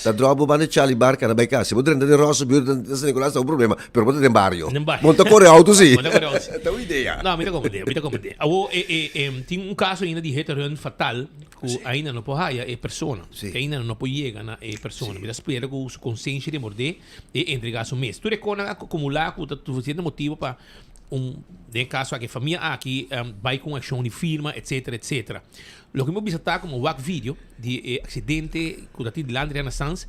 tá drobo bande Charlie Bar kana by casa. Se você de Rosso buur de San Nicolás é um problema, pero você tem barrio. Monta corre auto sim. Então ideia. Não, me dá como ideia. Tem caso caso ainda de retorno fatal, que ainda não pode haya é persona, que ainda não pode chegar na persona. Mas espera que a consciência de morder e entregar o mês. Tu recona acumular que tu fazendo motivo para em caso que a família aqui vai com ação de firma, etc, etc. O que eu vi está como um vídeo de acidente que tem de Land Renaissance,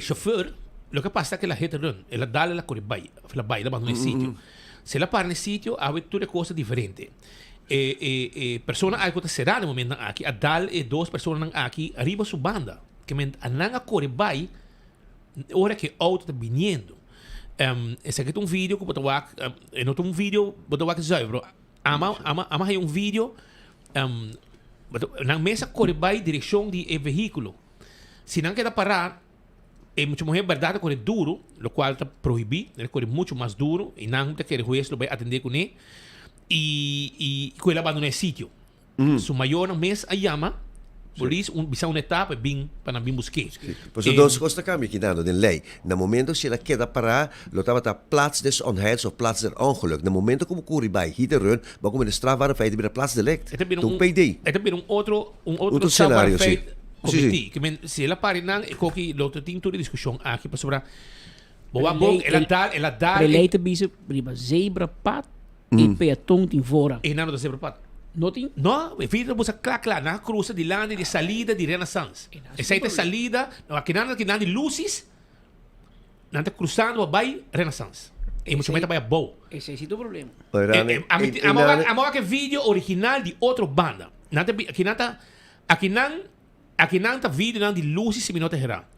chauffeur, o que passa é que ela retorna, ela dá ela corre vai, ela vai, ela abandona o sítio. Se ela para no sítio, há tudo coisa diferente. Persona aí que será no momento aqui, a dal e duas pessoas aqui arriba sua banda, que a nanga corre vai, hora que auto está vindo. Esse aqui é vídeo que eu vou um vídeo, vou dizer, bro, ama é vídeo, na mesa corre vai direção de veículo. Se não quer parar, é muito mais verdade corre duro, o qual está proibido, ele corre muito mais duro, e não quer o juiz vai atender com ele, e com ele abandona o sítio. Su maior mês a chama, por isso, uma etapa bem para bem buscar. Pois duas coisas que me dando de lei. No momento se ela quer parar, lo estava a plaats des onheids of plaats der ongeluk. No momento como corre bij hitterun, maar como de strafbare feiten bij de plaats delect. Toen PD. Het is outro cenário, sim. Committee. Que se ela para não, é que lo tem toda discussão aqui para sobre. Boa bom, ela dá. Preleite bisa riba zebra pad e peatão tem fora. E não da zebra pad. Nothing? No, vidro busa claro, na cruza de lande de salida de Renaissance. Essa é a salida, aqui não de luzes, não está cruzando vai Renaissance. E muito mais vai bom. Esse é o problema. Amo que vídeo original de outra banda. Aqui não tá vídeo não de luzes se minutos errar.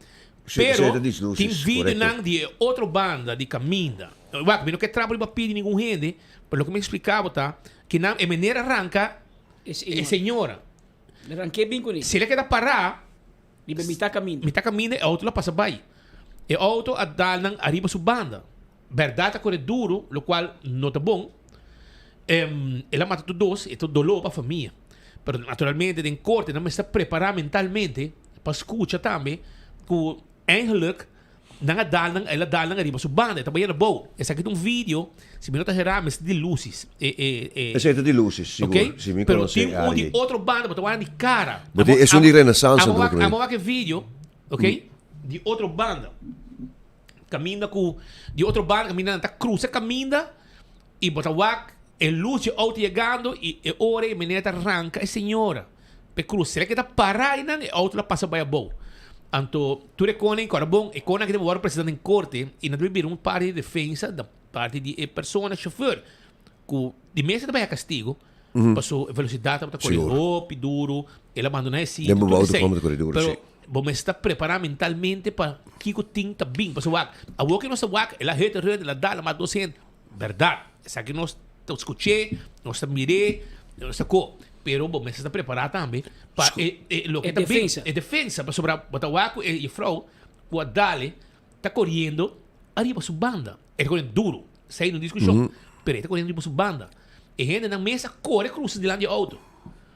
Pero tem vídeo não de outra banda de Caminda. Eu não quero trabalhar para pedir nenhum rende, pelo que me explicava tá. Que não é maneira arranca é senhora. Arranquei bem com isso. Se ele quer parar, me está caminhando. Me está caminhando, é auto lá passa bem. É auto a dar não arriba sua banda. Verdade é que é duro, o qual não tá bom. Ela mata tudo dois, é tudo dolor para a família. Mas naturalmente, em corte, não está preparado mentalmente para escutar também que eigenlijk ela dá arriba sua banda, está bem bom. Esse aqui é vídeo, se me não está gerando, mas de luzes. Esse é de luzes, seguro. Ok? Se me pero tem de outra banda, mas de cara. É um de Renaissance. Amo aquele vídeo, ok? De outra banda. Caminha com... De outra banda, caminha na cruz, caminha e bota o luz de auto chegando e hora e menina arranca, é senhora. Pe cruz, será que está parada e a auto lá passa bem bom. Anto, tu reconhece que é bom, e quando a gente vai precisar em corte, e não deve vir parte de defesa da parte de pessoa, chauffeur, que de mês também é castigo, passou a velocidade para correr rápido, duro, ele abandona esse sítio, tudo isso. Pero, vamos estar preparado mentalmente para que o ting está bem, para a boca não se wak, ela rede, ela dá, ela mata 200, verdade, essa aqui nós escutei, nós mirei, nós sacou. Pero bom, mas está preparado também para defesa para sobre Botawaco e Frau, o Adale está correndo arriba sua banda. Ele correndo duro, saindo discussão, pero ele está correndo arriba sua banda. E gente na mesa corre cruza de lá de auto.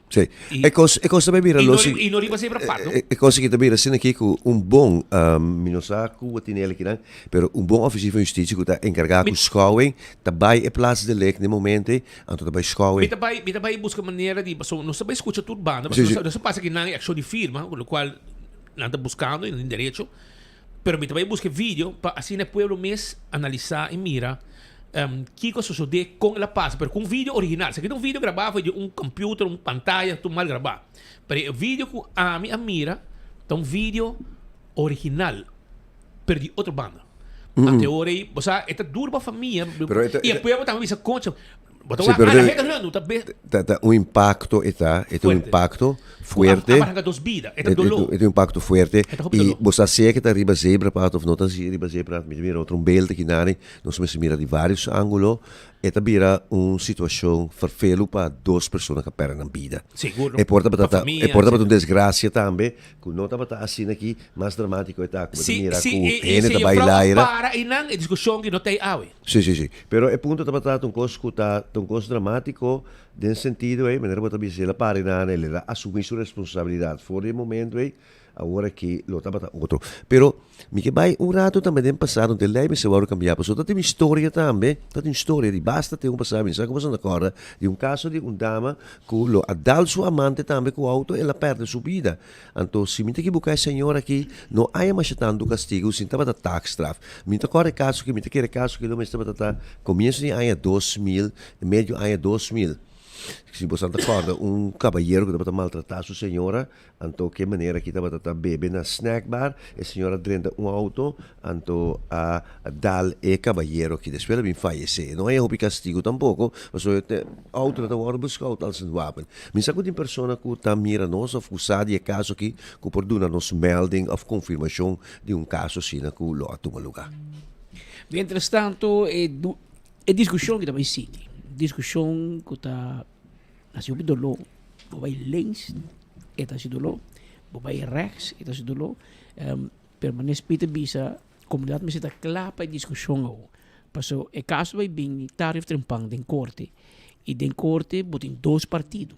Sì, e cosa mi mira lo e non arriva sempre a parte. E cosa che mi sembra che un buon minosaku wat in hele kinan, pero un buon officier van justitie que tá encarregado com schouwing, daarbij in plaats de lek no momento, anto daarbij schouwing. Daarbij busca maneira de, não se vai escutar tudo banda, não se passa que não é ação de firma, com o qual não está buscando em direito, pero daarbij busca vídeo para assim o povo mês analisar e mira que sucede com a paz, pero com vídeo original. Se aqui um vídeo gravado de um computer, pantalla, tudo mal gravado. Pero o vídeo que a minha mira, é um vídeo original, pero de outra banda. A teoria, você é duro para a família. E depois eu também me conta. Un impacto un impacto fuerte. Un impacto fuerte. E você sabe que está riba zebra para of notas riba zebra, me mira outro beeld que nari, nós me mira de vários ângulos. Eta vira situação vervelho para duas pessoas que perdem a vida. Seguro. E porta para uma desgraça também, que não está para assim aqui mais dramático eta, como mira com ele da bailaira. Para e não é discussão que não tem awe. Sim. Pero é ponto para um coisa dramático, nesse sentido, maneira para dizer a para não, ele assumir sua responsabilidade. For o momento, agora que lo estava outro. Pero me que vai rato também tem passado de lei me se vai cambiar, so tem história também, tem história de basta ter passado, me sabe como se acorda de caso de dama que lo adal sua amante também com o auto ela perde sua vida. Então se me tem que buscar senhora aqui, não há mais tanto castigo, sem tava da tax straf. Me tem agora caso que me tem que caso que lo me estava da começo de ano 2000, meio ano 2000. Se você não acorda, caballeiro que estava maltratar a sua senhora, então que maneira que estava bebe na snack bar, a senhora dentro auto, então a dal e caballeiro que depois ele falece. Não é o castigo tampouco, mas o auto não estava buscando als wapen. Mas há uma pessoa que está mira nós, ou que sabe caso que por dar nos melding of confirmação de caso assim que lo atuma lugar. Mientras tanto, é discussão que também existe. Discussão que está nasceu do lo, vai links, está se do lo, vai rechts, está se do lo, permanece pita bisa, comunidade me está clara para discussão ao. Passou é caso vai bem tarif trempang den corte e den corte botem dois partidos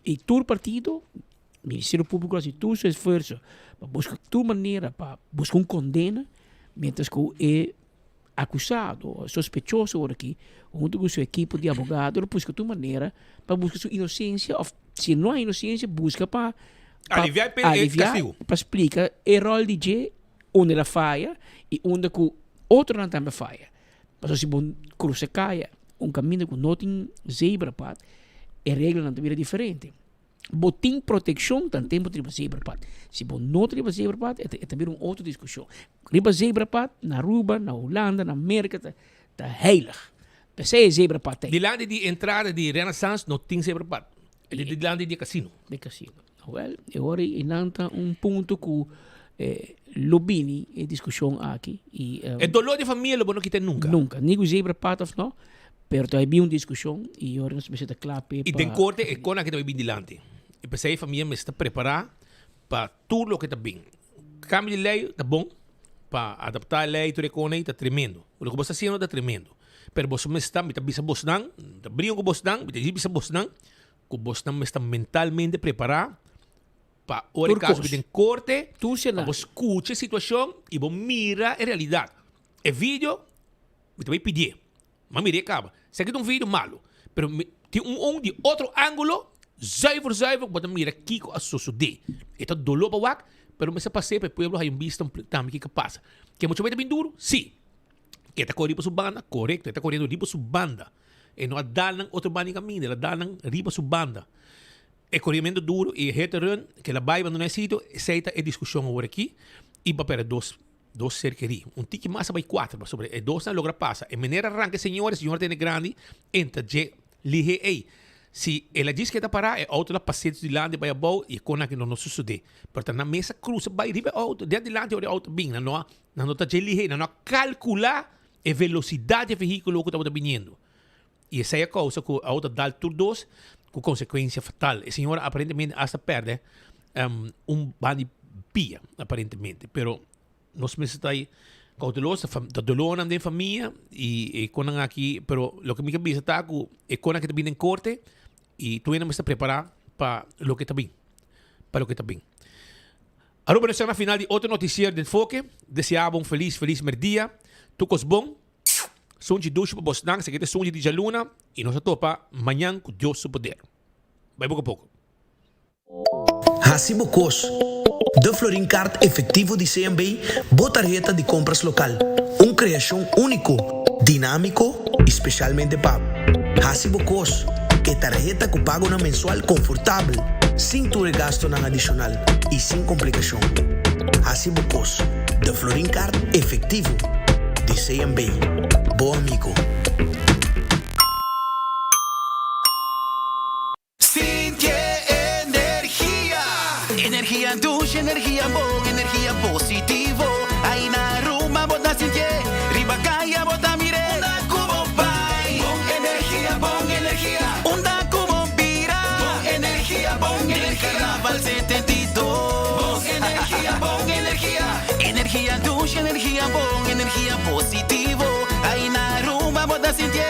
e tur partido Ministério Público assim tu seu esforço para buscar tu maneira para buscar condena, mientras que é acusado, sospechoso por aqui, junto com sua equipe de advogado, ele busca de maneira para buscar sua inocência, ou se não há inocência, busca para aliviar castigo. Para explicar o rol de J, onde ela falha e onde o outro não também falha. Mas se você cruza caia, caminho que não tem zebra, a regra não é diferente. Botim proteção também tem zebra pat. Se você não tem zebra pat, é também uma outra discussão. Riba zebra pat na Aruba, na Holanda, na América, tá heilig. Você é zebra pat. De lado de entrada de Renaissance não tem zebra pat. É de lado de casino. De casino. Well, agora inanta ponto que Lobini é discussão aqui. É dolor de família, não quita nunca. Nunca. Nem zebra pat of não. Pero havia uma discussão e agora nós precisamos claro. E tem corte é com a que está bem dilante. E pensei a família me está preparada para tudo o que está bem. Cambio de lei está bom. Para adaptar a lei, tudo está tremendo. O que você está fazendo está tremendo. Pero você me está bisa bosnan, está brilhando com bosnan, bisa bosnan, que bosnan me está mentalmente preparado para o caso que tem corte, você escuta a situação e você mira a realidade. É vídeo, você vai pedir. Mas mire acaba. Sei que é um vídeo malo, pero tem de outro ângulo, zuiver, você mira aqui com a suceder. Então dolor para o pero me se passei para o povo hay visto também que passa. Que muito bem duro? Sim. Que está correndo para sua banda? Correto, está correndo riba sua banda. E não adalam outro banda em caminho, ela adalam riba sua banda. É corrimento duro e retorno que ela vai abandonar esse sítio, aceita a discussão agora aqui e para dois cerqueria. Tique mais vai quatro, sobre e dois não logra passar. E maneira arranca senhora tem grande, entra de lihe ei. Se ela diz que está parada, é outra paciente de lá de Baiabou e com a que não sucede. Portanto, na mesa cruza, vai riba auto, de adiante ou auto bem, não está de lihe, não calcular a velocidade do veículo que está vindo. E essa é a causa que a outra dá tudo dois, com consequência fatal. A senhora aparentemente hasta perde bandi pia, aparentemente. Pero nós precisamos cautelosos, da dolor na família e com aqui, pero lo que me avisa está que é com a que está vindo em corte e tu ainda me está preparado para o que está bem. Para o que está bem. Agora nós estamos na final de outro noticiário de Enfoque. Desejamos um feliz merdia. Tucos bom. Sonde ducho para Boston, se quer sonde de Jaluna e nós topa amanhã com Deus seu poder. Vai pouco a pouco. Hasibo Cos, de Florin Card efetivo de CMB, boa tarjeta de compras local. Criação único, dinâmico, especialmente pago. Hasibo Cos, que tarjeta que paga na mensual confortável, sem tu gasto na adicional e sem complicação. Hasibo Cos, de Florin Card efetivo de CMB. Bom amigo. Energia dulce, energia bom, energia positivo. Aí na Roma bota sentir, riba caia bota mire. Onda como pai, bom energia. Onda como pira, bom energia. Del Carnaval 72, bom energia. Energia dulce, energia bom, energia positivo. Aí na Roma bota sentir,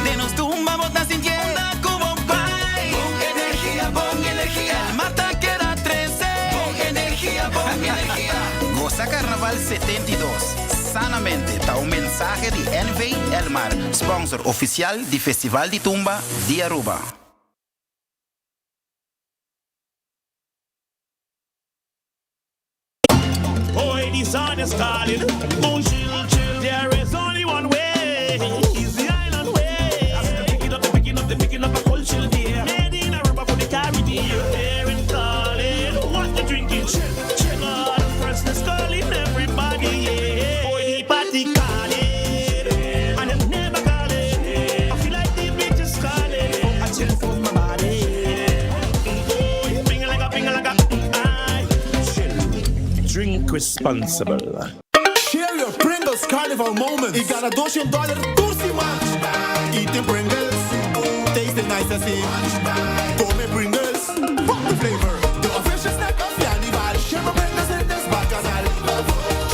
de nos tumba bota sentir. Onda como pai, bom energia. El mata queda 13, bom energia. Carnaval 72. Sanamente, está un mensaje de NV Elmar, sponsor oficial del Festival de Tumba de Aruba. Boy, the sun is calling. Oh, chill, chill. There is only one way. It's the island way. They're picking up a cold chill there. Made in Aruba for the Caribbean. Hearing calling. What they drinking? Chill, chill. God, freshness calling everybody. Yeah. Boy, the party calling. And it never calling. I feel like the beach is calling. I chill for my body. Boy, ping like a. Drink responsible. Share your Pringles Carnival moments. Ik ga naar $200 toersie man. Eat in Pringles. Taste it nice as it. Come in Pringles. Pop the flavor. The official snack of Carnival. Share my Pringles in this bacchanal.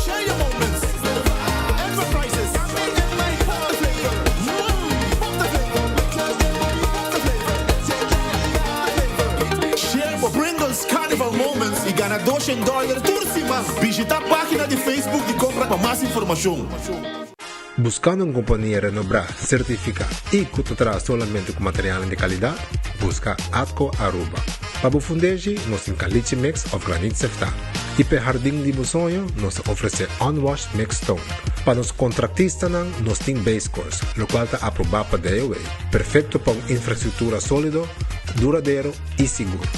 Share your moments. And for prices. Pop the flavor. Pop the flavor. Share my Pringles Carnival moments. Ik ga naar $200 toersie man. Visita a página de Facebook y compra para más información. Buscando una compañía renombrada, certificada y que te trae solamente con materiales de calidad, busca Atco Aruba. Para fundeji, nos encalite mix of granite sefta. Y para jardín de sonho, nos ofrece unwashed mixed stone. Para los contratistas, nos tiene base course, lo cual está aprobado para DOA. Perfecto para una infraestructura sólido, duradero y seguro.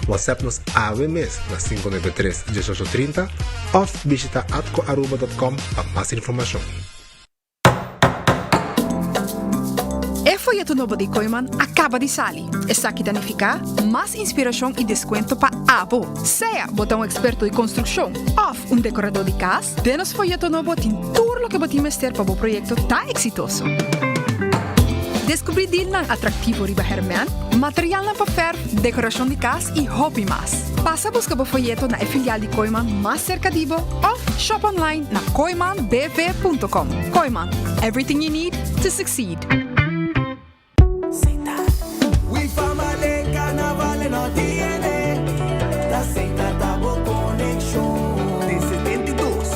WhatsApp nos AWMS na 593-1830 ou visita atcoaruba.com para mais informação. O folheto novo de Koiman acaba de sair. Está aqui danificar mais inspiração e desconto para abo. Seja botar um experto de construção ou um decorador de casa, denos folheto novo tem tudo o que você mestre para o projeto tá exitoso. Descobrir deal ng atractivo riba herman, material na papel, decoração de casa e hobby mas. Passa busca o folheto na filial de Koiman mais cerca de você ou shop online na koimanbv.com. Koiman, everything you need to succeed. We family carnaval no tiene. La seita tabo connection. De 72.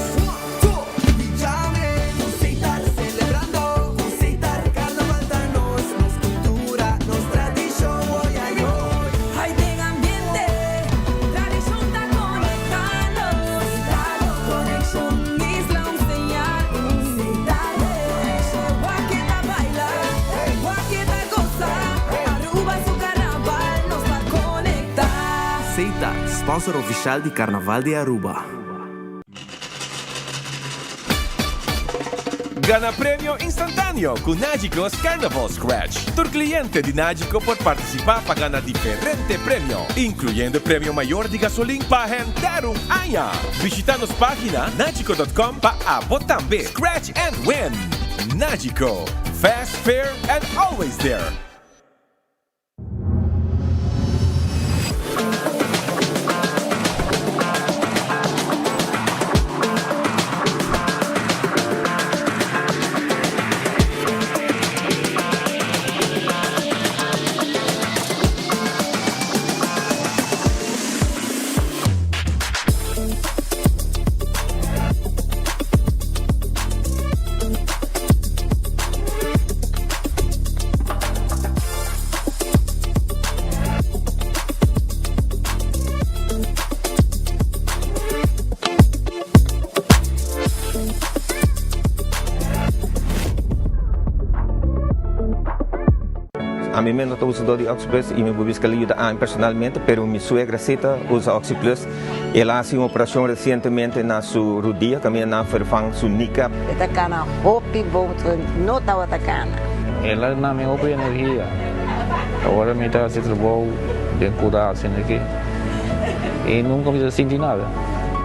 Sponsor oficial de Carnaval de Aruba. Gana premio instantáneo con Nagico's Carnival Scratch. Tu cliente de Nagico por participar para ganar diferente premio, incluyendo premio mayor de gasolina para rentar un año. Visita nuestra página nagico.com para votar también. Scratch and win. Nagico. Fast, fair, and always there. A mí me no uso de OxyPlus y me busca ayuda personalmente, pero mi suegra cita usa OxyPlus. Ela hace una operación recientemente en su rodilla, camina a su nica. Esta cana hopi no estaba atacando. Ela na minha outra energia. Agora me está se trabalhou de cuidar assim aqui. E nunca me senti nada.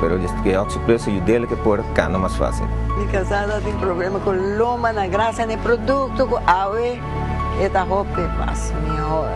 Pero desde que OxyPlus ayuda que por cana más fácil. Mi casada tem problema com loma na graça, no produto com ave. Esta roupa passa melhor.